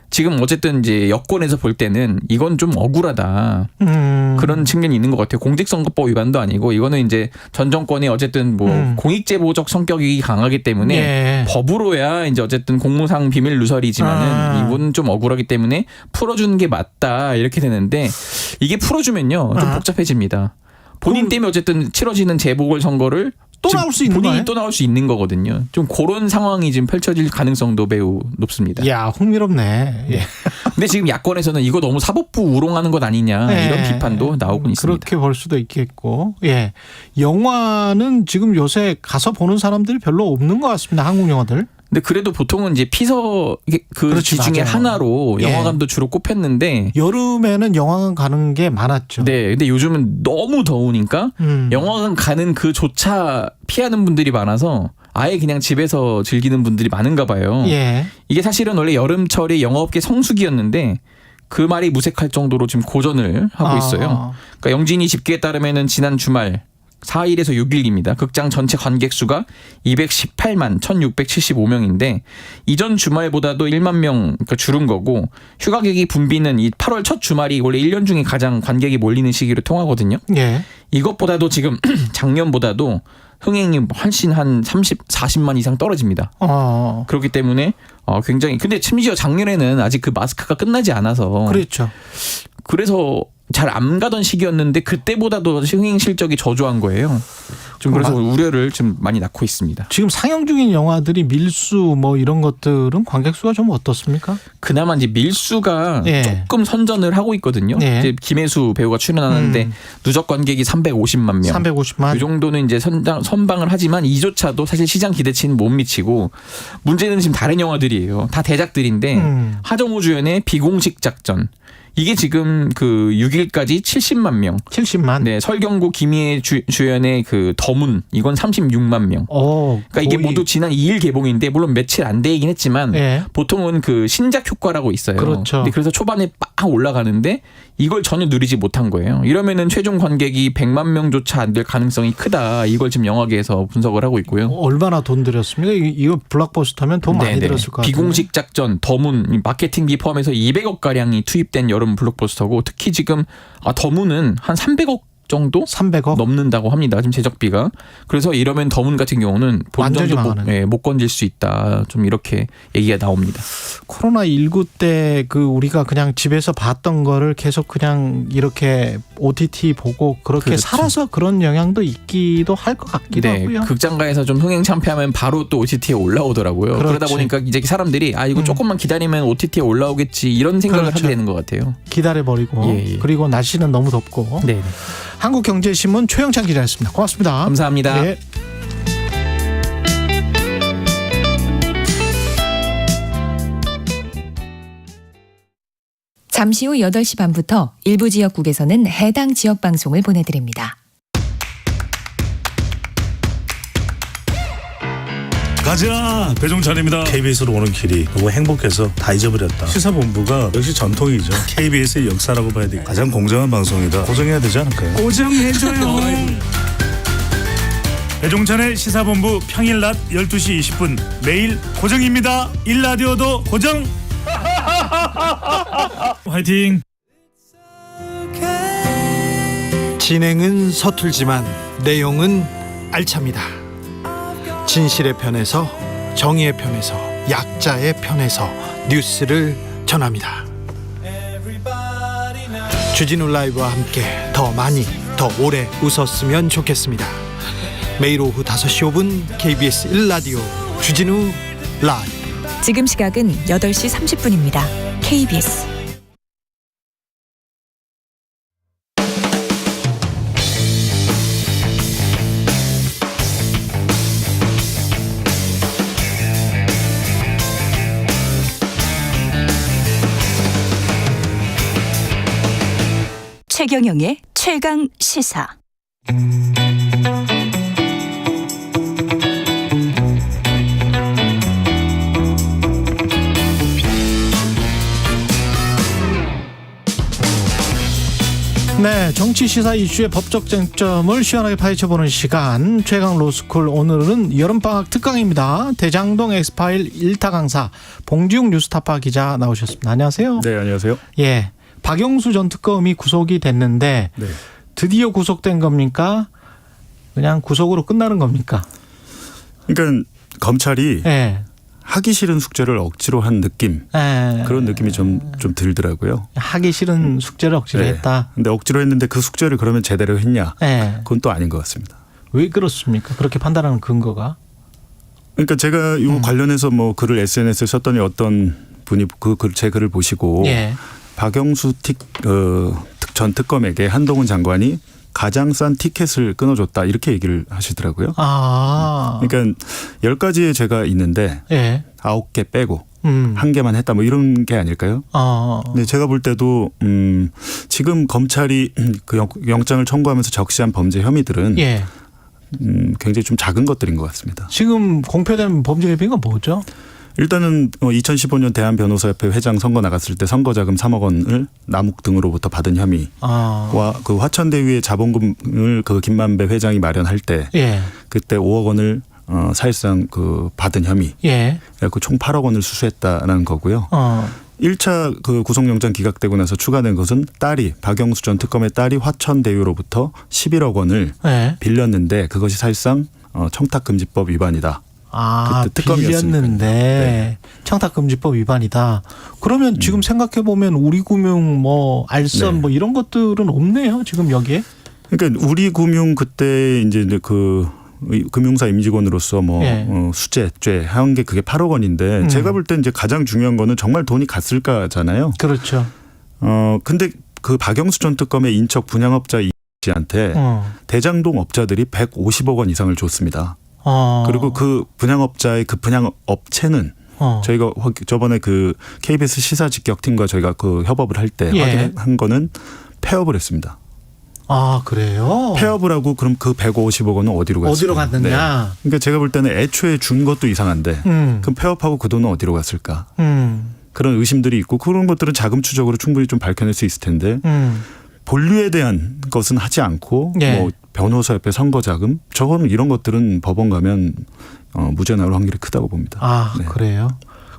지금 어쨌든 이제 여권에서 볼 때는 이건 좀 억울하다. 그런 측면이 있는 것 같아요. 공직선거법 위반도 아니고 이거는 이제 전 정권이 어쨌든 뭐 공익제보적 성격이 강하기 때문에 예. 법으로야 이제 어쨌든 공무상 비밀 누설이지만은 이분은 좀 억울하기 때문에 풀어주는 게 맞다 이렇게 되는데 이게 풀어주면요 좀 복잡해집니다. 본인 때문에 어쨌든 치러지는 재보궐선거를 또 나올 수 있는 본인이 거예요? 또 나올 수 있는 거거든요. 좀 그런 상황이 지금 펼쳐질 가능성도 매우 높습니다. 야, 흥미롭네. 예. 근데 지금 야권에서는 이거 너무 사법부 우롱하는 것 아니냐 예. 이런 비판도 나오고 있습니다. 그렇게 볼 수도 있겠고. 예. 영화는 지금 요새 가서 보는 사람들이 별로 없는 것 같습니다. 한국 영화들. 근데 그래도 보통은 이제 피서 그 중에 하나로 영화관도 주로 꼽혔는데 여름에는 영화관 가는 게 많았죠. 네, 근데 요즘은 너무 더우니까 영화관 가는 그조차 피하는 분들이 많아서 아예 그냥 집에서 즐기는 분들이 많은가 봐요. 예. 이게 사실은 원래 여름철이 영화업계 성수기였는데 그 말이 무색할 정도로 지금 고전을 하고 있어요. 그러니까 영진이 집계에 따르면은 지난 주말 4일에서 6일입니다. 극장 전체 관객 수가 218만 1675명인데 이전 주말보다도 1만 명 그러니까 줄은 거고 휴가객이 붐비는 이 8월 첫 주말이 원래 1년 중에 가장 관객이 몰리는 시기로 통하거든요. 예. 이것보다도 지금 작년보다도 흥행이 훨씬 한 40만 이상 떨어집니다. 그렇기 때문에 굉장히 근데 심지어 작년에는 아직 그 마스크가 끝나지 않아서 그렇죠. 그래서 잘 안 가던 시기였는데 그때보다도 흥행 실적이 저조한 거예요. 좀 그래서 우려를 좀 많이 낳고 있습니다. 지금 상영 중인 영화들이 밀수 뭐 이런 것들은 관객 수가 좀 어떻습니까? 그나마 이제 밀수가 조금 선전을 하고 있거든요. 이제 김혜수 배우가 출연하는데 누적 관객이 350만 명. 350만. 이 정도는 이제 선방을 하지만 이조차도 사실 시장 기대치는 못 미치고 문제는 지금 다른 영화들이에요. 다 대작들인데 하정우 주연의 비공식 작전. 이게 지금 그 6일까지 70만 명. 70만. 네, 설경구 김희애 주연의 그 더문 이건 36만 명. 그러니까 이게 모두 지난 2일 개봉인데 물론 며칠 안 되긴 했지만 보통은 그 신작 효과라고 있어요. 그렇죠. 근데 그래서 초반에 빡 올라가는데 이걸 전혀 누리지 못한 거예요. 이러면은 최종 관객이 100만 명조차 안 될 가능성이 크다. 이걸 지금 영화계에서 분석을 하고 있고요. 얼마나 돈 들였습니까? 이거 블록버스터면 돈 많이 들었을 것 같아요. 비공식 작전, 더문, 마케팅비 포함해서 200억 가량이 투입된 여름 블록버스터고 특히 지금 더문은 한 300억 정도 300억 넘는다고 합니다. 지금 제작비가. 그래서 이러면 더문 같은 경우는 본전도 못 건질 수 있다. 좀 이렇게 얘기가 나옵니다. 코로나19 때 우리가 그냥 집에서 봤던 거를 계속 그냥 이렇게 OTT 보고 그렇게 그렇죠. 살아서 그런 영향도 있기도 할 것 같기도 하고요. 극장가에서 좀 흥행참패하면 바로 또 OTT에 올라오더라고요. 그렇지. 그러다 보니까 이제 사람들이 이거 조금만 기다리면 OTT에 올라오겠지 이런 생각을 하게 되는 것 같아요. 기다려버리고 그리고 날씨는 너무 덥고. 네. 한국경제신문 최영찬 기자였습니다. 고맙습니다. 감사합니다. 네. 잠시 후 8시 반부터 일부 지역국에서는 해당 지역 방송을 보내드립니다. 가자 배종찬입니다. KBS로 오는 길이 너무 행복해서 다 잊어버렸다. 시사본부가 역시 전통이죠. KBS의 역사라고 봐야 돼. 가장 공정한 방송이다. 고정해야 되지 않을까요? 고정해줘요. 배종찬의 시사본부 평일 낮 12시 20분 매일 고정입니다. 일라디오도 고정. 화이팅. 진행은 서툴지만 내용은 알찹니다. 진실의 편에서 정의의 편에서 약자의 편에서 뉴스를 전합니다. 주진우 라이브와 함께 더 많이 더 오래 웃었으면 좋겠습니다. 매일 오후 5시 5분 KBS 1라디오 주진우 라이브. 지금 시각은 8시 30분입니다. KBS 최경영의 최강 시사. 네, 정치 시사 이슈의 법적 쟁점을 시원하게 파헤쳐보는 시간 최강 로스쿨. 오늘은 여름방학 특강입니다. 대장동 엑스파일 1타 강사 봉지욱 뉴스타파 기자 나오셨습니다. 안녕하세요. 네, 안녕하세요. 예, 박영수 전 특검이 구속이 됐는데 네. 드디어 구속된 겁니까? 그냥 구속으로 끝나는 겁니까? 그러니까 검찰이 예. 하기 싫은 숙제를 억지로 한 느낌, 그런 느낌이 좀 들더라고요. 하기 싫은 숙제를 억지로 했다. 근데 억지로 했는데 그 숙제를 그러면 제대로 했냐? 그건 또 아닌 것 같습니다. 왜 그렇습니까? 그렇게 판단하는 근거가? 그러니까 제가 이 관련해서 글을 SNS에 썼더니 어떤 분이 제 글을 보시고 박영수 전 특검에게 한동훈 장관이 가장 싼 티켓을 끊어줬다 이렇게 얘기를 하시더라고요. 그러니까 10가지의 죄가 있는데 9개 빼고 한 개만 했다 이런 게 아닐까요? 근데 제가 볼 때도 지금 검찰이 그 영장을 청구하면서 적시한 범죄 혐의들은 굉장히 좀 작은 것들인 것 같습니다. 지금 공표된 범죄 혐의가 뭐죠? 일단은 2015년 대한변호사협회 회장 선거 나갔을 때 선거자금 3억 원을 남욱 등으로부터 받은 혐의와 그 화천대유의 자본금을 그 김만배 회장이 마련할 때 그때 5억 원을 사실상 받은 혐의. 그래서 총 8억 원을 수수했다라는 거고요. 1차 그 구속영장 기각되고 나서 추가된 것은 박영수 전 특검의 딸이 화천대유로부터 11억 원을 빌렸는데 그것이 사실상 청탁금지법 위반이다. 빌렸는데 청탁금지법 위반이다. 그러면 지금 생각해 보면 우리금융 알선 이런 것들은 없네요. 지금 여기에. 그러니까 우리금융 그때 이제 그 금융사 임직원으로서 수재죄 한 게 그게 8억 원인데 제가 볼 때 이제 가장 중요한 거는 정말 돈이 갔을까잖아요. 그렇죠. 근데 그 박영수 전 특검의 인척 분양업자 이 씨한테 대장동 업자들이 150억 원 이상을 줬습니다. 그리고 그 분양업자의 그 분양업체는 저희가 저번에 그 KBS 시사 직격팀과 저희가 그 협업을 할 때 확인한 거는 폐업을 했습니다. 그래요? 폐업을 하고 그럼 그 150억 원은 어디로 갔을까? 어디로 갔느냐? 그러니까 제가 볼 때는 애초에 준 것도 이상한데 그럼 폐업하고 그 돈은 어디로 갔을까? 그런 의심들이 있고 그런 것들은 자금 추적으로 충분히 좀 밝혀낼 수 있을 텐데 본류에 대한 것은 하지 않고 예. 뭐 변호사협회 선거자금 저거는 이런 것들은 법원 가면 무죄 나올 확률이 크다고 봅니다. 아 네. 그래요?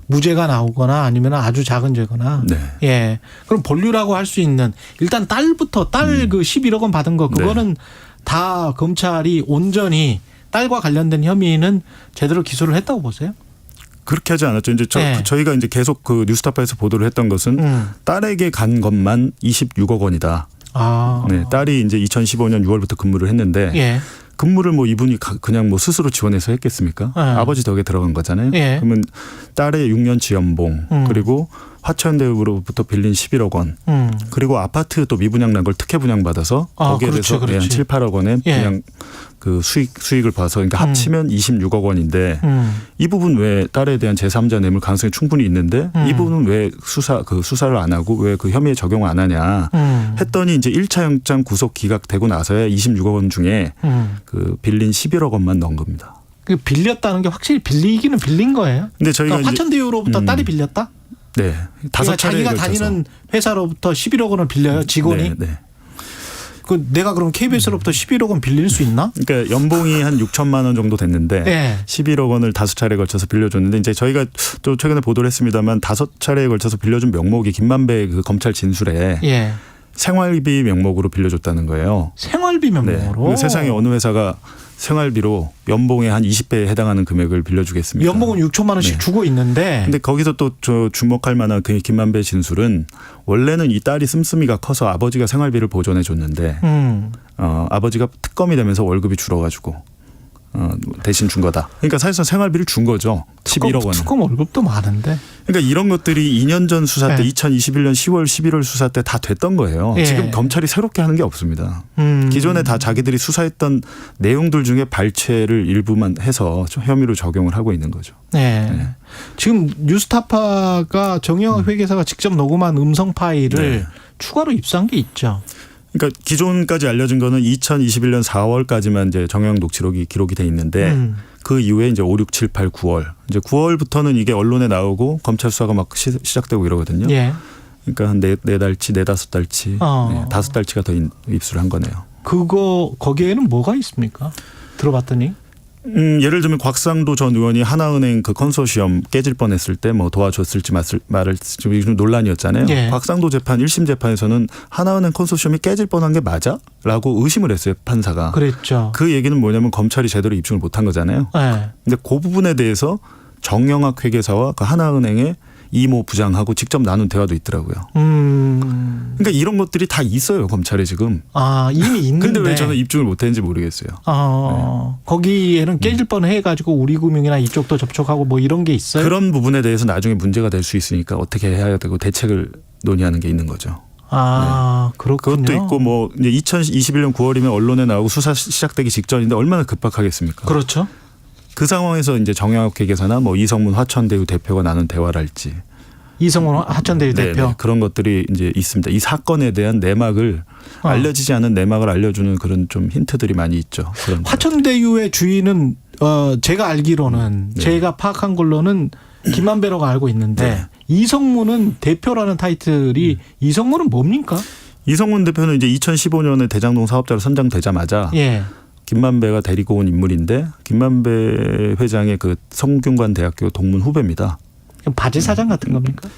무죄가 나오거나 아니면 아주 작은 죄거나. 네. 예. 그럼 본류라고 할 수 있는 일단 딸부터 딸 그 11억 원 받은 거 그거는 다 검찰이 온전히 딸과 관련된 혐의는 제대로 기소를 했다고 보세요? 그렇게 하지 않았죠. 이제 네. 저희가 이제 계속 그 뉴스타파에서 보도를 했던 것은 딸에게 간 것만 26억 원이다. 아. 네, 딸이 이제 2015년 6월부터 근무를 했는데 예. 근무를 뭐 이분이 그냥 뭐 스스로 지원해서 했겠습니까? 네. 아버지 덕에 들어간 거잖아요. 예. 그러면 딸의 6년치 연봉 그리고 화천대유로부터 빌린 11억 원 그리고 아파트 또 미분양 난 걸 특혜 분양 받아서 거기에 대해서 한 7, 8억 원의 예. 그냥 그 수익을 봐서 그러니까 합치면 26억 원인데 이 부분 왜 딸에 대한 제3자 뇌물 가능성이 충분히 있는데 이 부분은 왜 수사를 안 하고 왜 그 혐의에 적용 안 하냐 했더니 이제 1차 영장 구속 기각되고 나서야 26억 원 중에 그 빌린 11억 원만 넣은 겁니다. 그 빌렸다는 게 확실히 빌리기는 빌린 거예요? 근데 저희가 그러니까 화천대유로부터 딸이 빌렸다? 네. 그러니까 자기가 다니는 회사로부터 11억 원을 빌려요, 직원이? 네. 그 내가 그럼 KBS로부터 11억 원 빌릴 수 있나? 그러니까 연봉이 한 6천만 원 정도 됐는데 네. 11억 원을 5차례에 걸쳐서 빌려줬는데 이제 저희가 또 최근에 보도를 했습니다만 5차례에 걸쳐서 빌려준 명목이 김만배 그 검찰 진술에 예. 생활비 명목으로 빌려줬다는 거예요. 생활비 명목으로? 네. 세상에 어느 회사가 생활비로 연봉의 한 20배에 해당하는 금액을 빌려주겠습니까? 연봉은 6천만 원씩 네. 주고 있는데. 근데 거기서 또 저 주목할 만한 그 김만배 진술은 원래는 이 딸이 씀씀이가 커서 아버지가 생활비를 보존해 줬는데 아버지가 특검이 되면서 월급이 줄어가지고 대신 준 거다. 그러니까 사실상 생활비를 준 거죠. 11억 원. 특검 월급도 많은데. 그러니까 이런 것들이 2년 전 수사 때 네. 2021년 10월 11월 수사 때 다 됐던 거예요. 예. 지금 검찰이 새롭게 하는 게 없습니다. 기존에 다 자기들이 수사했던 내용들 중에 발췌를 일부만 해서 좀 혐의로 적용을 하고 있는 거죠. 네. 지금 뉴스타파가 정영학 회계사가 직접 녹음한 음성 파일을 추가로 입수한 게 있죠. 그러니까 기존까지 알려진 거는 2021년 4월까지만 이제 정영 녹취록이 기록이 돼 있는데 그 이후에 이제 5, 6, 7, 8, 9월 이제 9월부터는 이게 언론에 나오고 검찰 수사가 막 시작되고 이러거든요. 예. 그러니까 한 4달치, 4-5달치, 5달치가 더 입수를 한 거네요. 그거 거기에는 뭐가 있습니까? 들어봤더니. 예를 들면 곽상도 전 의원이 하나은행 그 컨소시엄 깨질 뻔했을 때 뭐 도와줬을지 말을지 좀 논란이었잖아요. 예. 곽상도 재판 1심 재판에서는 하나은행 컨소시엄이 깨질 뻔한 게 맞아? 라고 의심을 했어요. 판사가. 그랬죠. 그 얘기는 뭐냐면 검찰이 제대로 입증을 못한 거잖아요. 네. 근데 그 부분에 대해서 정영학 회계사와 그 하나은행의 이모 부장하고 직접 나눈 대화도 있더라고요. 그러니까 이런 것들이 다 있어요. 검찰에 지금. 아 이미 있는데. 근데 왜 저는 입증을 못했는지 모르겠어요. 거기에는 깨질 뻔해가지고 우리금융이나 이쪽도 접촉하고 뭐 이런 게 있어요? 그런 부분에 대해서 나중에 문제가 될 수 있으니까 어떻게 해야 되고 대책을 논의하는 게 있는 거죠. 그렇군요. 그것도 있고 뭐 이제 2021년 9월이면 언론에 나오고 수사 시작되기 직전인데 얼마나 급박하겠습니까? 그렇죠. 그 상황에서 이제 정영학 회계사나 뭐 이성문 화천대유 대표가 나눈 대화를 할지. 이성문 화천대유 대표. 그런 것들이 이제 있습니다. 이 사건에 대한 내막을 알려지지 않은 내막을 알려주는 그런 좀 힌트들이 많이 있죠. 그런 화천대유의 주인은 제가 알기로는 제가 파악한 걸로는 김만배라고 알고 있는데 이성문은 대표라는 타이틀이 이성문은 뭡니까? 이성문 대표는 이제 2015년에 대장동 사업자로 선정되자마자 김만배가 데리고 온 인물인데 김만배 회장의 그 성균관대학교 동문 후배입니다. 바지 사장 같은 겁니까?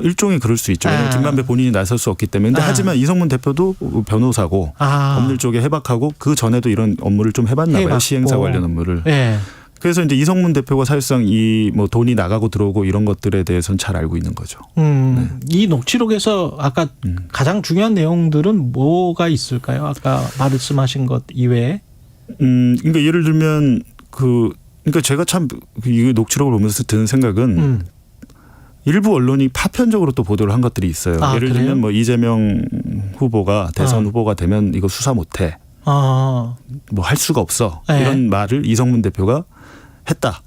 일종의 그럴 수 있죠. 왜냐하면 김만배 본인이 나설 수 없기 때문에. 근데 하지만 이성문 대표도 변호사고 법률 쪽에 해박하고 그 전에도 이런 업무를 좀 해봤나 봐요. 시행사 관련 업무를. 그래서 이제 이성문 대표가 사실상 이 뭐 돈이 나가고 들어오고 이런 것들에 대해서는 잘 알고 있는 거죠. 이 녹취록에서 아까 가장 중요한 내용들은 뭐가 있을까요? 아까 말씀하신 것 이외에. 그러니까 예를 들면 그러니까 제가 참 이 녹취록을 보면서 드는 생각은 일부 언론이 파편적으로 또 보도를 한 것들이 있어요. 예를 들면 뭐 이재명 후보가 대선 후보가 되면 이거 수사 못해. 뭐 할 수가 없어. 이런 말을 이성문 대표가 했다.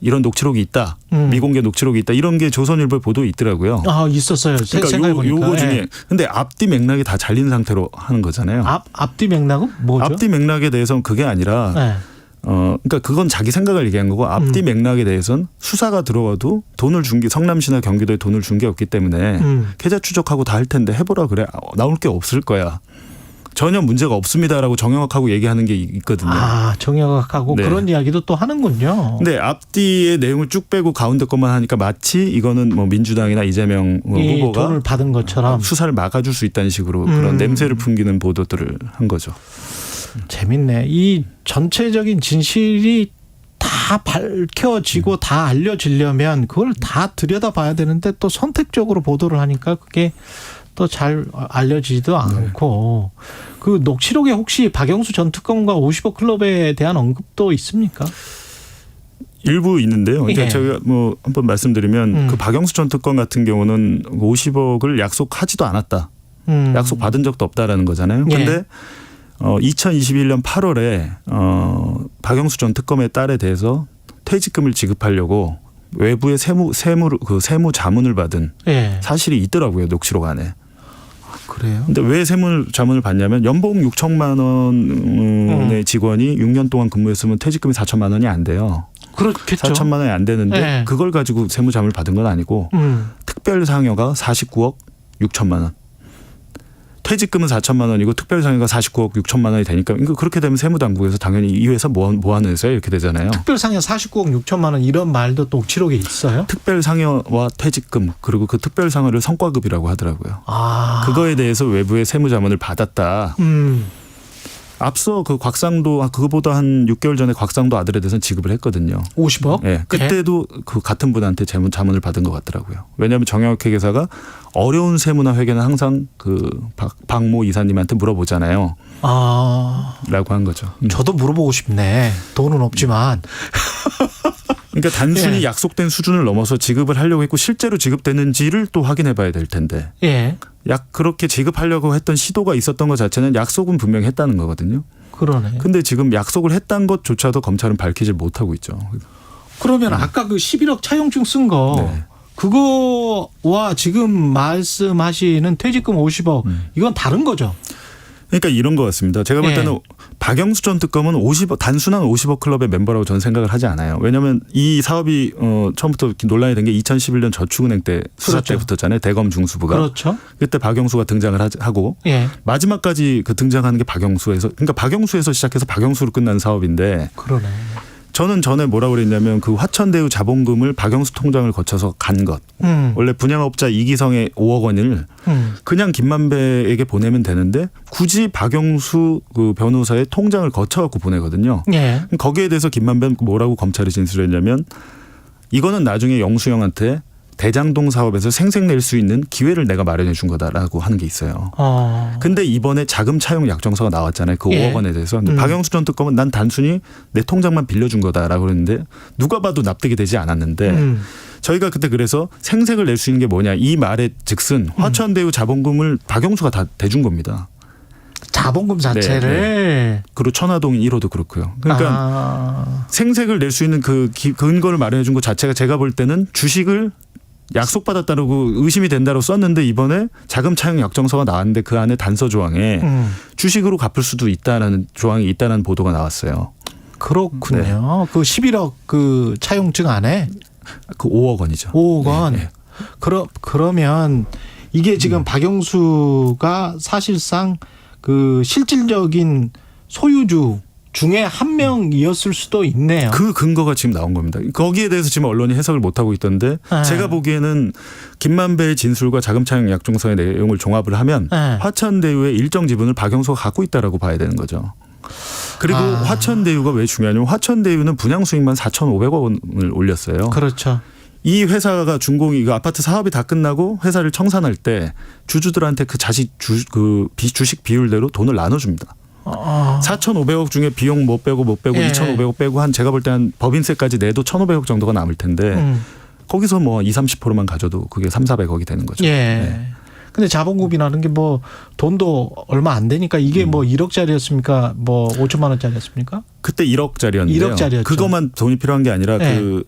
이런 녹취록이 있다. 미공개 녹취록이 있다. 이런 게 조선일보에 보도에 있더라고요. 있었어요. 그러니까 요거 중에. 근데 앞뒤 맥락이 다 잘린 상태로 하는 거잖아요. 앞뒤 맥락은 뭐죠? 앞뒤 맥락에 대해서는 그게 아니라 그러니까 그건 자기 생각을 얘기한 거고 앞뒤 맥락에 대해서는 수사가 들어와도 돈을 준 게 성남시나 경기도에 돈을 준 게 없기 때문에 계좌 추적하고 다 할 텐데 해보라 그래. 나올 게 없을 거야. 전혀 문제가 없습니다라고 정영학하고 얘기하는 게 있거든요. 아, 정영학하고 네. 그런 이야기도 또 하는군요. 근데 앞뒤의 내용을 쭉 빼고 가운데 것만 하니까 마치 이거는 뭐 민주당이나 이재명 후보가 돈을 받은 것처럼 수사를 막아줄 수 있다는 식으로 그런 냄새를 풍기는 보도들을 한 거죠. 재밌네. 이 전체적인 진실이 다 밝혀지고 다 알려지려면 그걸 다 들여다봐야 되는데 또 선택적으로 보도를 하니까 그게 또 잘 알려지지도 않고 그 녹취록에 혹시 박영수 전 특검과 50억 클럽에 대한 언급도 있습니까? 일부 있는데요. 예. 제가 뭐 한번 말씀드리면 그 박영수 전 특검 같은 경우는 50억을 약속하지도 않았다. 약속 받은 적도 없다라는 거잖아요. 그런데 2021년 8월에 박영수 전 특검의 딸에 대해서 퇴직금을 지급하려고 외부의 세무 자문을 받은 사실이 있더라고요. 녹취록 안에. 그래요? 근데 왜 세무 자문을 받냐면 연봉 6천만 원의 직원이 6년 동안 근무했으면 퇴직금이 4천만 원이 안 돼요. 그렇겠죠. 4천만 원이 안 되는데 네. 그걸 가지고 세무 자문을 받은 건 아니고 특별 상여가 49억 6천만 원. 퇴직금은 4천만 원이고 특별 상여가 49억 6천만 원이 되니까 그렇게 되면 세무당국에서 당연히 이 회사 뭐 하는 회사야 이렇게 되잖아요. 특별 상여 49억 6천만 원 이런 말도 또 녹취록에 있어요? 특별 상여와 퇴직금 그리고 그 특별 상여를 성과급이라고 하더라고요. 아. 그거에 대해서 외부의 세무 자문을 받았다. 앞서 그 곽상도 그거보다 한 6개월 전에 곽상도 아들에 대해서는 지급을 했거든요. 50억? 네. 그때도 그 같은 분한테 자문을 받은 것 같더라고요. 왜냐하면 정영학 회계사가 어려운 세무나 회계는 항상 그 박모 이사님한테 물어보잖아요. 라고 한 거죠. 저도 물어보고 싶네. 돈은 없지만. 그러니까 단순히 약속된 수준을 넘어서 지급을 하려고 했고 실제로 지급됐는지를 또 확인해 봐야 될 텐데. 그렇게 지급하려고 했던 시도가 있었던 것 자체는 약속은 분명히 했다는 거거든요. 그러네. 근데 지금 약속을 했다는 것조차도 검찰은 밝히지 못하고 있죠. 그러면 아까 그 11억 차용증 쓴 거 그거와 지금 말씀하시는 퇴직금 50억 이건 다른 거죠? 그러니까 이런 것 같습니다. 제가 볼 때는 박영수 전 특검은 단순한 50억 클럽의 멤버라고 저는 생각을 하지 않아요. 왜냐하면 이 사업이 처음부터 논란이 된 게 2011년 저축은행 때 수사 때부터잖아요. 대검 중수부가. 그렇죠. 그때 박영수가 등장을 하고 마지막까지 그 등장하는 게 박영수에서 그러니까 박영수에서 시작해서 박영수로 끝난 사업인데. 그러네. 저는 전에 뭐라고 그랬냐면 그 화천대유 자본금을 박영수 통장을 거쳐서 간 것. 원래 분양업자 이기성의 5억 원을 그냥 김만배에게 보내면 되는데 굳이 박영수 그 변호사의 통장을 거쳐갖고 보내거든요. 거기에 대해서 김만배는 뭐라고 검찰이 진술했냐면 이거는 나중에 영수형한테 대장동 사업에서 생색낼 수 있는 기회를 내가 마련해 준 거다라고 하는 게 있어요. 근데 이번에 자금 차용 약정서가 나왔잖아요. 그 5억 원에 대해서. 근데 박영수 전 특검은 난 단순히 내 통장만 빌려준 거다라고 그랬는데 누가 봐도 납득이 되지 않았는데 저희가 그때 그래서 생색을 낼 수 있는 게 뭐냐. 이 말의 즉슨 화천대유 자본금을 박영수가 다 대준 겁니다. 자본금 자체를. 그리고 천화동 1호도 그렇고요. 그러니까 생색을 낼 수 있는 그 근거를 마련해 준 것 자체가 제가 볼 때는 주식을 약속받았다고 의심이 된다고 썼는데 이번에 자금 차용 약정서가 나왔는데 그 안에 단서 조항에 주식으로 갚을 수도 있다는 조항이 있다는 보도가 나왔어요. 그렇군요. 그 11억 그 차용증 안에 그 5억 원이죠. 5억 원. 그러면 이게 지금 박영수가 사실상 그 실질적인 소유주 중에 한 명이었을 수도 있네요. 그 근거가 지금 나온 겁니다. 거기에 대해서 지금 언론이 해석을 못하고 있던데 제가 보기에는 김만배의 진술과 자금 차용 약정서의 내용을 종합을 하면 화천대유의 일정 지분을 박영수가 갖고 있다라고 봐야 되는 거죠. 그리고 화천대유가 왜 중요하냐면 화천대유는 분양 수익만 4,500억 원을 올렸어요. 그렇죠. 이 회사가 준공이 아파트 사업이 다 끝나고 회사를 청산할 때 주주들한테 그 주식 비율대로 돈을 나눠줍니다. 4,500억 중에 비용 못 빼고 2,500억 빼고 한 제가 볼 때 한 법인세까지 내도 1,500억 정도가 남을 텐데 거기서 뭐 20-30%만 가져도 그게 300-400억이 되는 거죠. 근데 자본금이라는 게 뭐 돈도 얼마 안 되니까 이게 뭐 1억짜리였습니까? 뭐 5천만 원짜리였습니까? 그때 1억짜리였는데요. 1억짜리였죠. 그것만 돈이 필요한 게 아니라 그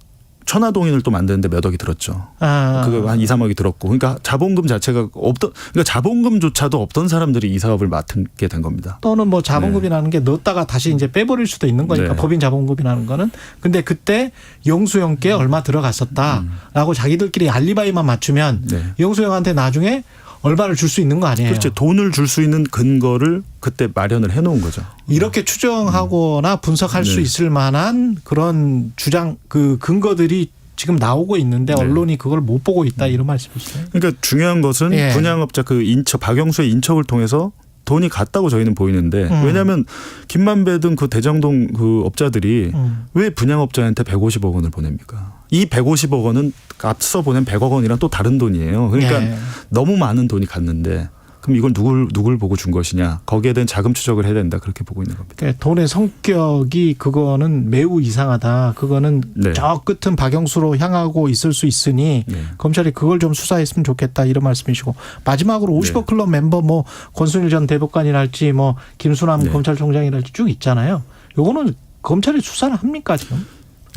천화동인을 또 만드는데 몇 억이 들었죠. 그거 한 2, 3억이 들었고. 그러니까 자본금 자체가 그러니까 자본금조차도 없던 사람들이 이 사업을 맡게 된 겁니다. 또는 뭐 자본금이라는 게 넣었다가 다시 이제 빼버릴 수도 있는 거니까 법인 자본금이라는 거는. 근데 그때 영수형께 얼마 들어갔었다라고 자기들끼리 알리바이만 맞추면 영수형한테 나중에 얼마를 줄 수 있는 거 아니에요? 그렇죠. 돈을 줄 수 있는 근거를 그때 마련을 해놓은 거죠. 이렇게 추정하거나 분석할 수 있을 만한 그런 주장, 그 근거들이 지금 나오고 있는데 언론이 그걸 못 보고 있다 이런 말씀이시죠? 그러니까 중요한 것은 분양업자 그 박영수의 인척을 통해서 돈이 갔다고 저희는 보이는데 왜냐하면 김만배 등 그 대장동 그 업자들이 왜 분양업자한테 150억 원을 보냅니까? 이 150억 원은 앞서 보낸 100억 원이랑 또 다른 돈이에요. 그러니까 너무 많은 돈이 갔는데 그럼 이걸 누굴 보고 준 것이냐. 거기에 대한 자금 추적을 해야 된다. 그렇게 보고 있는 겁니다. 그러니까 돈의 성격이 그거는 매우 이상하다. 그거는 저 끝은 박영수로 향하고 있을 수 있으니 검찰이 그걸 좀 수사했으면 좋겠다. 이런 말씀이시고. 마지막으로 50억 클럽 멤버 뭐 권순일 전 대법관이랄지 뭐 김수남 검찰총장이랄지 쭉 있잖아요. 요거는 검찰이 수사를 합니까 지금?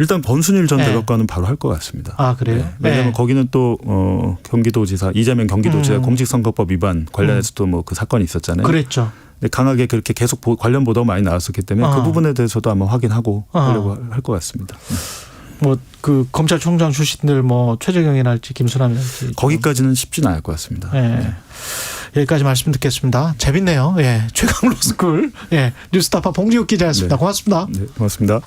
일단 권순일 전 대법관은 바로 할 것 같습니다. 아, 그래요? 왜냐하면 거기는 또 경기도지사 이재명 경기도지사 공직선거법 위반 관련해서 또 뭐 그 사건이 있었잖아요. 그랬죠. 강하게 그렇게 계속 관련 보도가 많이 나왔었기 때문에 그 부분에 대해서도 아마 확인하고 하려고 할 것 같습니다. 뭐 그 검찰총장 출신들 뭐 최재경이랄지 김수남이랄지 거기까지는 쉽지는 않을 것 같습니다. 여기까지 말씀 듣겠습니다. 재밌네요. 최강 로스쿨 뉴스타파 봉지욱 기자였습니다. 고맙습니다. 네, 고맙습니다.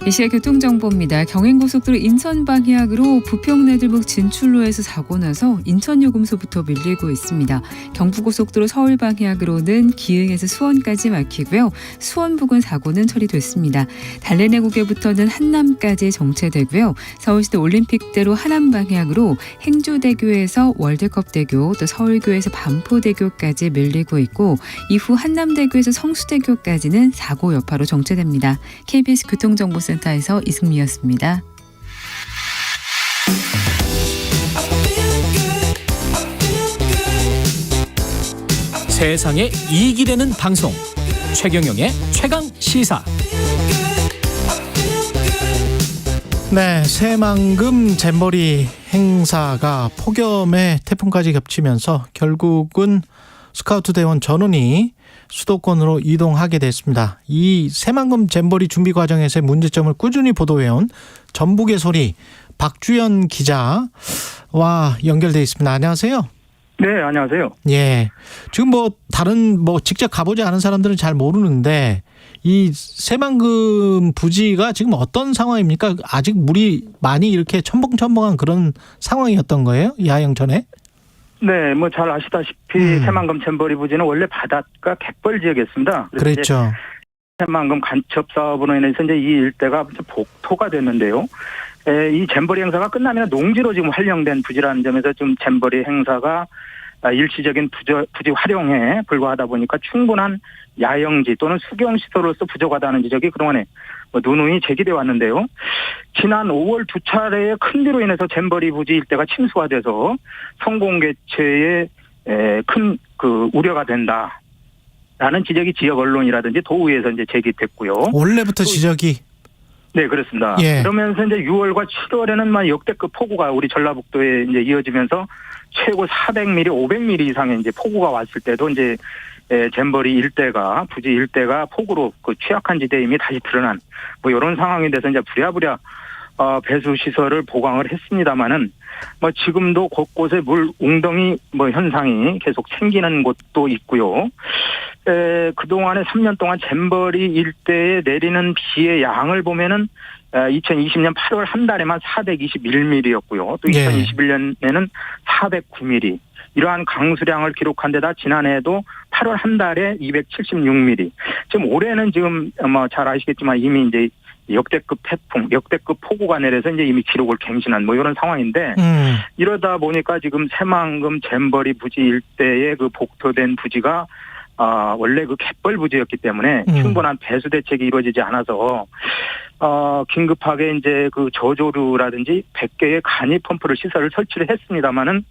이 시각 교통정보입니다. 경인고속도로 인천 방향으로 부평내들목 진출로에서 사고 나서 인천요금소부터 밀리고 있습니다. 경부고속도로 서울 방향으로는 기흥에서 수원까지 막히고요. 수원 부근 사고는 처리됐습니다. 달래내국에부터는 한남까지 정체되고요. 서울시도 올림픽대로 하남 방향으로 행주대교에서 월드컵대교 또 서울교에서 반포대교까지 밀리고 있고 이후 한남대교에서 성수대교까지는 사고 여파로 정체됩니다. KBS 교통정보센터 센터에서 이승미였습니다. 세상에 이익이 되는 방송 최경영의 최강 시사. 네, 새만금 잼버리 행사가 폭염에 태풍까지 겹치면서 결국은 스카우트 대원 전원이 수도권으로 이동하게 됐습니다. 이 새만금 잼버리 준비 과정에서의 문제점을 꾸준히 보도해온 전북의 소리 박주연 기자와 연결돼 있습니다. 안녕하세요. 네, 안녕하세요. 지금 뭐 다른 뭐 직접 가보지 않은 사람들은 잘 모르는데 이 새만금 부지가 지금 어떤 상황입니까? 아직 물이 많이 이렇게 첨벙첨벙한 그런 상황이었던 거예요? 야영 전에? 네, 뭐 잘 아시다시피 새만금 잼버리 부지는 원래 바닷가 갯벌 지역이었습니다. 그랬죠. 새만금 간첩 사업으로 인해서 이제 이 일대가 복토가 됐는데요. 이 잼버리 행사가 끝나면 농지로 지금 활용된 부지라는 점에서 좀 잼버리 행사가 일시적인 부지 활용에 불과하다 보니까 충분한 야영지 또는 수경시설로서 부족하다는 지적이 그동안에 누누이 제기돼 왔는데요. 지난 5월 두 차례의 큰 비로 인해서 잼버리 부지 일대가 침수가 돼서 성공 개최에 큰 그 우려가 된다라는 지적이 지역 언론이라든지 도의에서 이제 제기됐고요. 원래부터 지적이. 네, 그렇습니다. 그러면서 이제 6월과 7월에는 막 역대급 폭우가 우리 전라북도에 이제 이어지면서 최고 400mm, 500mm 이상의 이제 폭우가 왔을 때도 이제 잼버리 일대가 부지 일대가 폭우로 그 취약한 지대임이 다시 드러난 뭐 이런 상황이 돼서 이제 부랴부랴 배수 시설을 보강을 했습니다마는 뭐 지금도 곳곳에 물 웅덩이 뭐 현상이 계속 생기는 곳도 있고요. 그동안에 3년 동안 잼버리 일대에 내리는 비의 양을 보면은 2020년 8월 한 달에만 421mm였고요. 또 2021년에는 409mm. 이러한 강수량을 기록한 데다 지난해에도 8월 한 달에 276mm. 지금 올해는 지금 뭐 잘 아시겠지만 이미 이제 역대급 태풍, 역대급 폭우가 내려서 이제 이미 기록을 갱신한 뭐 이런 상황인데 이러다 보니까 지금 새만금 잼버리 부지 일대에 그 복토된 부지가 원래 그 갯벌 부지였기 때문에 충분한 배수 대책이 이루어지지 않아서 긴급하게 이제 그 저조류라든지 100개의 간이 펌프를 시설을 설치를 했습니다마는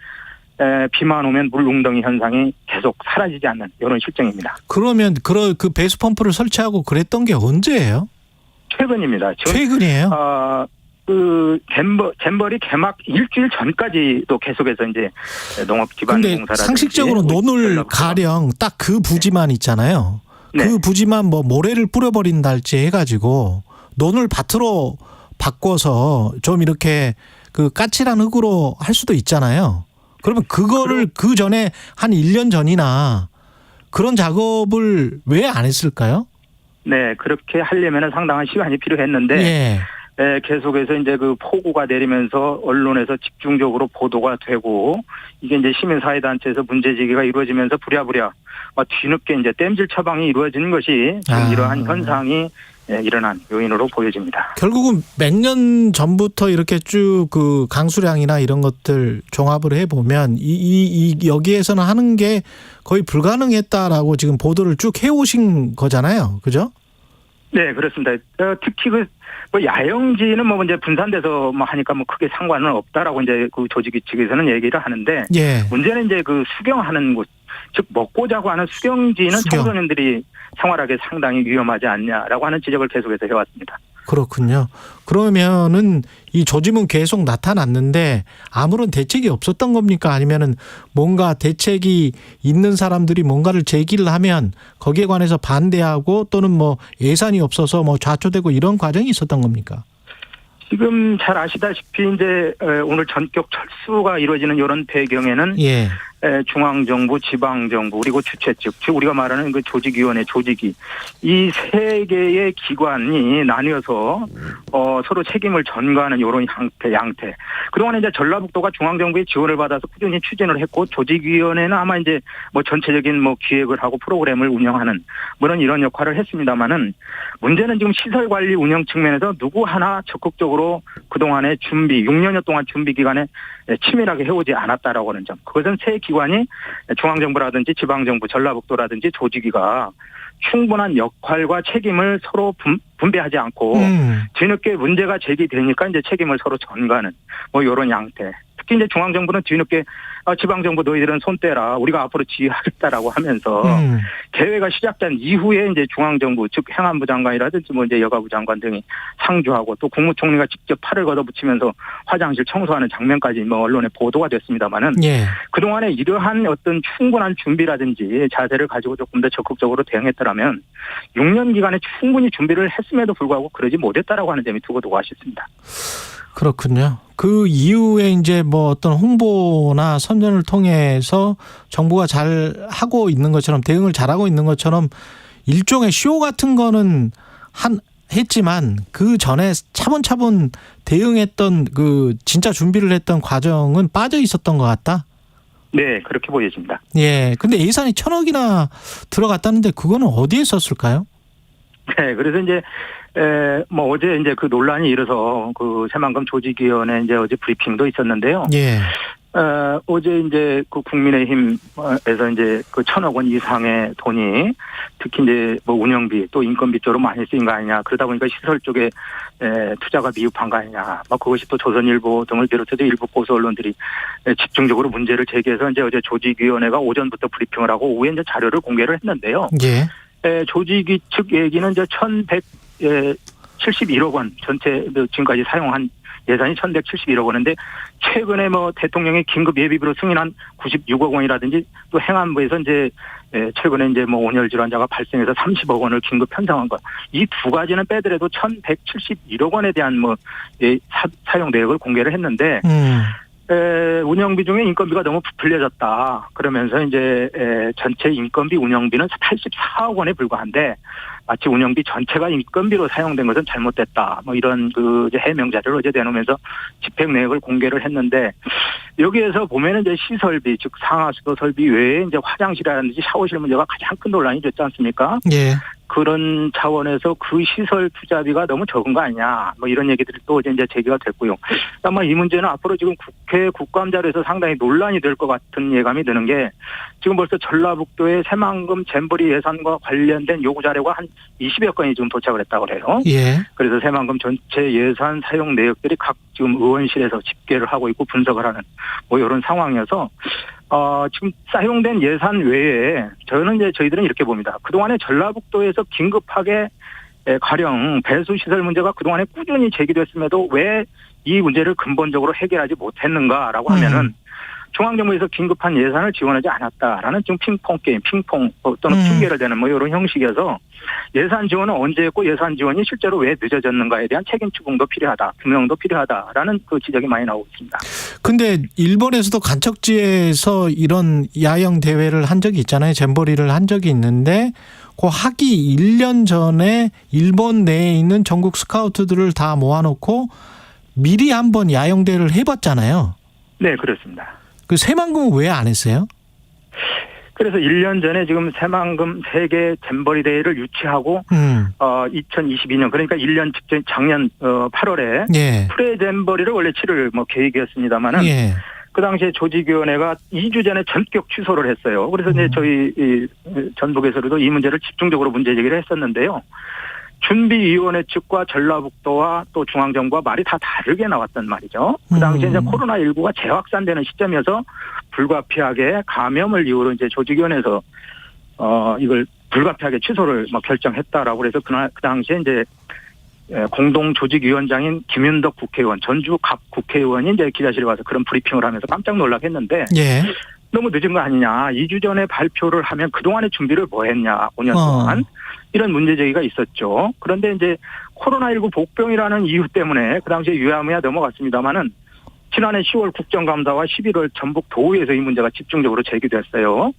비만 오면 물 웅덩이 현상이 계속 사라지지 않는 이런 실정입니다. 그러면 그 배수 펌프를 설치하고 그랬던 게 언제예요? 최근입니다. 최근이에요? 그 잼버리 개막 일주일 전까지도 계속해서 이제 농업기반공사라든지. 근데 상식적으로 논을 가령 딱 그 부지만 있잖아요. 네. 그 부지만 뭐 모래를 뿌려버린달지 해가지고 논을 밭으로 바꿔서 좀 이렇게 그 까칠한 흙으로 할 수도 있잖아요. 그러면 그거를 그 전에 한 1년 전이나 그런 작업을 왜 안 했을까요? 네, 그렇게 하려면 상당한 시간이 필요했는데. 예. 네, 계속해서 이제 그 폭우가 내리면서 언론에서 집중적으로 보도가 되고 이게 이제 시민사회단체에서 문제제기가 이루어지면서 부랴부랴 뒤늦게 이제 땜질 처방이 이루어지는 것이 지금 이러한 현상이 일어난 요인으로 보여집니다. 결국은 몇 년 전부터 이렇게 쭉 그 강수량이나 이런 것들 종합을 해보면 여기에서는 하는 게 거의 불가능했다라고 지금 보도를 쭉 해오신 거잖아요. 그죠? 네, 그렇습니다. 특히 뭐 야영지는 뭐 이제 분산돼서 뭐 하니까 뭐 크게 상관은 없다라고 이제 그 조직위 측에서는 얘기를 하는데 예. 문제는 이제 그 수경하는 곳, 즉 먹고 자고 하는 수경지는 청소년들이 생활하기 상당히 위험하지 않냐라고 하는 지적을 계속해서 해왔습니다. 그렇군요. 그러면은 이 조짐은 계속 나타났는데 아무런 대책이 없었던 겁니까? 아니면은 뭔가 대책이 있는 사람들이 뭔가를 제기를 하면 거기에 관해서 반대하고 또는 뭐 예산이 없어서 뭐 좌초되고 이런 과정이 있었던 겁니까? 지금 잘 아시다시피 이제 오늘 전격 철수가 이루어지는 이런 배경에는 예. 중앙정부, 지방정부 그리고 주최 측, 즉 우리가 말하는 그 조직위원회, 조직위 이 세 개의 기관이 나뉘어서 서로 책임을 전가하는 이런 양태. 그동안 이제 전라북도가 중앙정부의 지원을 받아서 꾸준히 추진을 했고 조직위원회는 아마 이제 뭐 전체적인 뭐 기획을 하고 프로그램을 운영하는 물론 이런 역할을 했습니다만은 문제는 지금 시설 관리 운영 측면에서 누구 하나 적극적으로 그동안의 준비 6년여 동안 준비 기간에 치밀하게 해오지 않았다라고 하는 점. 그것은 세 기관이 중앙정부라든지 지방정부, 전라북도라든지 조직위가 충분한 역할과 책임을 서로 분배하지 않고 뒤늦게 문제가 제기되니까 이제 책임을 서로 전가하는 뭐 이런 양태. 특히 이제 중앙정부는 뒤늦게 지방정부 너희들은 손 떼라 우리가 앞으로 지휘하겠다라고 하면서 대회가 시작된 이후에 이제 중앙정부 즉 행안부 장관이라든지 뭐 이제 여가부 장관 등이 상주하고 또 국무총리가 직접 팔을 걷어붙이면서 화장실 청소하는 장면까지 뭐 언론에 보도가 됐습니다만은 예. 그동안에 이러한 어떤 충분한 준비라든지 자세를 가지고 조금 더 적극적으로 대응했더라면 6년 기간에 충분히 준비를 했음에도 불구하고 그러지 못했다라고 하는 점이 두고두고 아쉽습니다. 그렇군요. 그 이후에 이제 뭐 어떤 홍보나 선전을 통해서 정부가 잘 하고 있는 것처럼 대응을 잘하고 있는 것처럼 일종의 쇼 같은 거는 했지만 그 전에 차분차분 대응했던 그 진짜 준비를 했던 과정은 빠져 있었던 것 같다. 네, 그렇게 보여집니다. 예. 근데 예산이 1,000억이나 들어갔다는데 그거는 어디에 썼을까요? 네, 그래서 이제 뭐 어제 이제 그 논란이 일어서 그 새만금 조직위원회 이제 어제 브리핑도 있었는데요. 예. 어제 이제 그 국민의힘에서 이제 그 1,000억 원 이상의 돈이 특히 이제 뭐 운영비 또 인건비 쪽으로 많이 쓰인 거 아니냐. 그러다 보니까 시설 쪽에 투자가 미흡한 거 아니냐. 막 그것이 또 조선일보 등을 비롯해서 일부 보수 언론들이 집중적으로 문제를 제기해서 이제 어제 조직위원회가 오전부터 브리핑을 하고 오후에 이제 자료를 공개를 했는데요. 예. 조직위 측 얘기는 이제 1,171억 원 전체 지금까지 사용한 예산이 1,171억 원인데 최근에 뭐 대통령이 긴급 예비비로 승인한 96억 원이라든지 또 행안부에서 이제 최근에 이제 뭐 온열 질환자가 발생해서 30억 원을 긴급 편성한 것. 이 두 가지는 빼더라도 1,171억 원에 대한 뭐 사용 내역을 공개를 했는데 운영비 중에 인건비가 너무 부풀려졌다. 그러면서 이제 전체 인건비 운영비는 84억 원에 불과한데 마치 운영비 전체가 인건비로 사용된 것은 잘못됐다. 뭐 이런 그 이제 해명 자료를 어제 내놓으면서 집행 내역을 공개를 했는데 여기에서 보면은 이제 시설비 즉 상하수도 설비 외에 이제 화장실이라든지 샤워실 문제가 가장 큰 논란이 됐지 않습니까? 예. 그런 차원에서 그 시설 투자비가 너무 적은 거 아니냐. 뭐 이런 얘기들이 또 이제 제기가 됐고요. 아마 이 문제는 앞으로 지금 국회 국감자료에서 상당히 논란이 될 것 같은 예감이 드는 게 지금 벌써 전라북도의 새만금 잼버리 예산과 관련된 요구 자료가 한 20여 건이 지금 도착을 했다고 해요. 예. 그래서 새만금 전체 예산 사용 내역들이 각 지금 의원실에서 집계를 하고 있고 분석을 하는 뭐 이런 상황이어서 지금 사용된 예산 외에 저희들은 이렇게 봅니다. 그동안에 전라북도에서 긴급하게 가령 배수시설 문제가 그동안에 꾸준히 제기됐음에도 왜 이 문제를 근본적으로 해결하지 못했는가라고 하면은 중앙정부에서 긴급한 예산을 지원하지 않았다라는 지금 핑퐁 게임, 핑퐁 또는 핑계를 대는 뭐 이런 형식이어서 예산 지원은 언제 했고 예산 지원이 실제로 왜 늦어졌는가에 대한 책임 추궁도 필요하다, 규명도 필요하다라는 그 지적이 많이 나오고 있습니다. 근데 일본에서도 간척지에서 이런 야영 대회를 한 적이 있잖아요. 잼버리를 한 적이 있는데 그 하기 1년 전에 일본 내에 있는 전국 스카우트들을 다 모아놓고 미리 한번 야영 대회를 해봤잖아요. 네, 그렇습니다. 그 새만금은 왜 안 했어요? 그래서 1년 전에 지금 새만금 세계 잼버리 대회를 유치하고 2022년 그러니까 1년 직전 작년 8월에 예. 프레 잼버리를 원래 치를 계획이었습니다만은 예. 그 당시에 조직위원회가 2주 전에 전격 취소를 했어요. 그래서 이제 저희 전북에서도 이 문제를 집중적으로 문제 제기를 했었는데요. 준비위원회 측과 전라북도와 또 중앙정부와 말이 다 다르게 나왔단 말이죠. 그 당시에 이제 코로나19가 재확산되는 시점이어서 불가피하게 감염을 이유로 이제 조직위원회에서 이걸 불가피하게 취소를 결정했다라고 그래서 그 당시에 이제 공동 조직위원장인 김윤덕 국회의원, 전주 갑 국회의원이 이제 기자실에 와서 그런 브리핑을 하면서 깜짝 놀라겠는데 예. 너무 늦은 거 아니냐. 2주 전에 발표를 하면 그동안의 준비를 뭐 했냐. 5년 동안. 이런 문제 제기가 있었죠. 그런데 이제 코로나19 복병이라는 이유 때문에 그 당시에 유야무야 넘어갔습니다마는 지난해 10월 국정감사와 11월 전북 도의회에서 이 문제가 집중적으로 제기됐어요.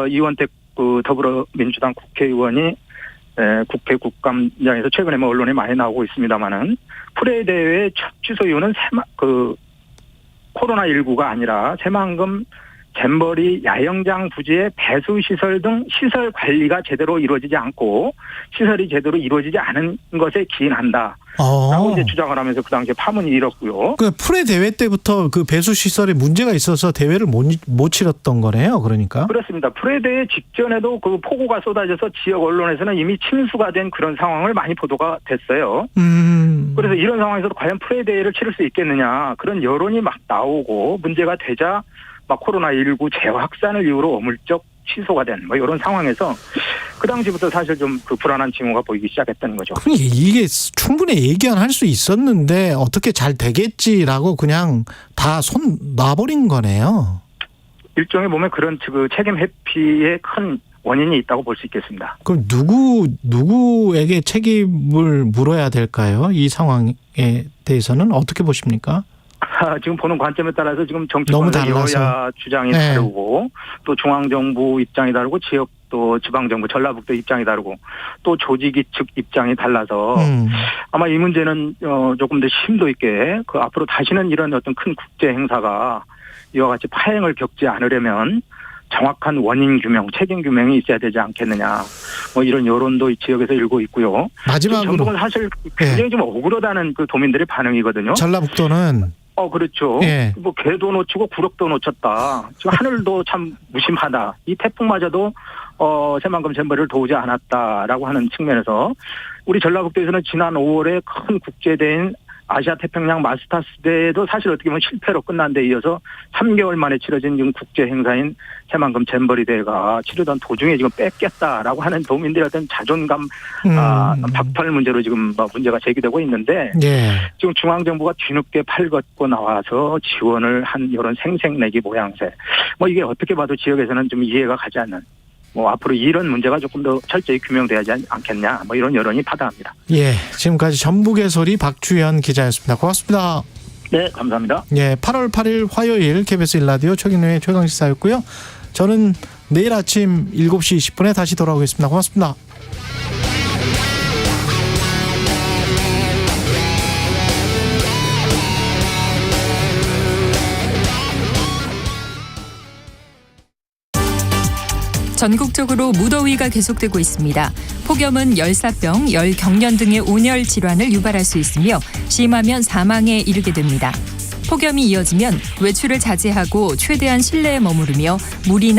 이원택 더불어민주당 국회의원이 국회 국감장에서 최근에 언론에 많이 나오고 있습니다마는 프레 대회의 첫 취소 이유는 코로나19가 아니라 새만금 잼버리 야영장 부지의 배수시설 등 시설 관리가 제대로 이루어지지 않고 시설이 제대로 이루어지지 않은 것에 기인한다. 라고 이제 주장을 하면서 그 당시에 파문이 일었고요. 그 프레 대회 때부터 그 배수 시설에 문제가 있어서 대회를 못 치렀던 거네요. 그러니까. 그렇습니다. 프레 대회 직전에도 그 폭우가 쏟아져서 지역 언론에서는 이미 침수가 된 그런 상황을 많이 보도가 됐어요. 그래서 이런 상황에서도 과연 프레 대회를 치를 수 있겠느냐 그런 여론이 막 나오고 문제가 되자 막 코로나19 재확산을 이유로 어물쩍 취소가 된 이런 상황에서 그 당시부터 사실 좀 그 불안한 징후가 보이기 시작했다는 거죠. 그러니까 이게 충분히 예견할 수 있었는데 어떻게 잘 되겠지라고 그냥 다 손 놔버린 거네요. 일종의 보면 그런 그 책임 회피의 큰 원인이 있다고 볼 수 있겠습니다. 그럼 누구에게 책임을 물어야 될까요? 이 상황에 대해서는 어떻게 보십니까? 지금 보는 관점에 따라서 지금 정치권의 여야 주장이 다르고 또 중앙정부 입장이 다르고 지역 또 지방정부 전라북도 입장이 다르고 또 조직위 측 입장이 달라서 아마 이 문제는 조금 더 심도 있게 그 앞으로 다시는 이런 어떤 큰 국제 행사가 이와 같이 파행을 겪지 않으려면 정확한 원인 규명, 책임 규명이 있어야 되지 않겠느냐. 이런 여론도 이 지역에서 일고 있고요. 마지막으로 전북은 사실 굉장히 좀 억울하다는 그 도민들의 반응이거든요. 전라북도는 그렇죠. 예. 개도 놓치고 구력도 놓쳤다. 지금 하늘도 참 무심하다. 이 태풍마저도 새만금 잼버리를 도우지 않았다라고 하는 측면에서 우리 전라북도에서는 지난 5월에 큰 국제대회인 아시아 태평양 마스터스 대회도 사실 어떻게 보면 실패로 끝난 데 이어서 3개월 만에 치러진 지금 국제 행사인 새만금 잼버리 대회가 치르던 도중에 지금 뺏겼다라고 하는 도민들의 어떤 자존감 박탈 문제로 지금 문제가 제기되고 있는데 지금 중앙정부가 뒤늦게 팔 걷고 나와서 지원을 한 이런 생색내기 모양새 이게 어떻게 봐도 지역에서는 좀 이해가 가지 않는 앞으로 이런 문제가 조금 더 철저히 규명돼야지 않겠냐 이런 여론이 파다합니다. 예, 지금까지 전북의 소리 박주현 기자였습니다. 고맙습니다. 네, 감사합니다. 예, 8월 8일 화요일 KBS 1라디오 최경영의 최강시사였고요. 저는 내일 아침 7시 20분에 다시 돌아오겠습니다. 고맙습니다. 전국적으로 무더위가 계속되고 있습니다. 폭염은 열사병, 열경련 등의 온열 질환을 유발할 수 있으며 심하면 사망에 이르게 됩니다. 폭염이 이어지면 외출을 자제하고 최대한 실내에 머무르며 물이나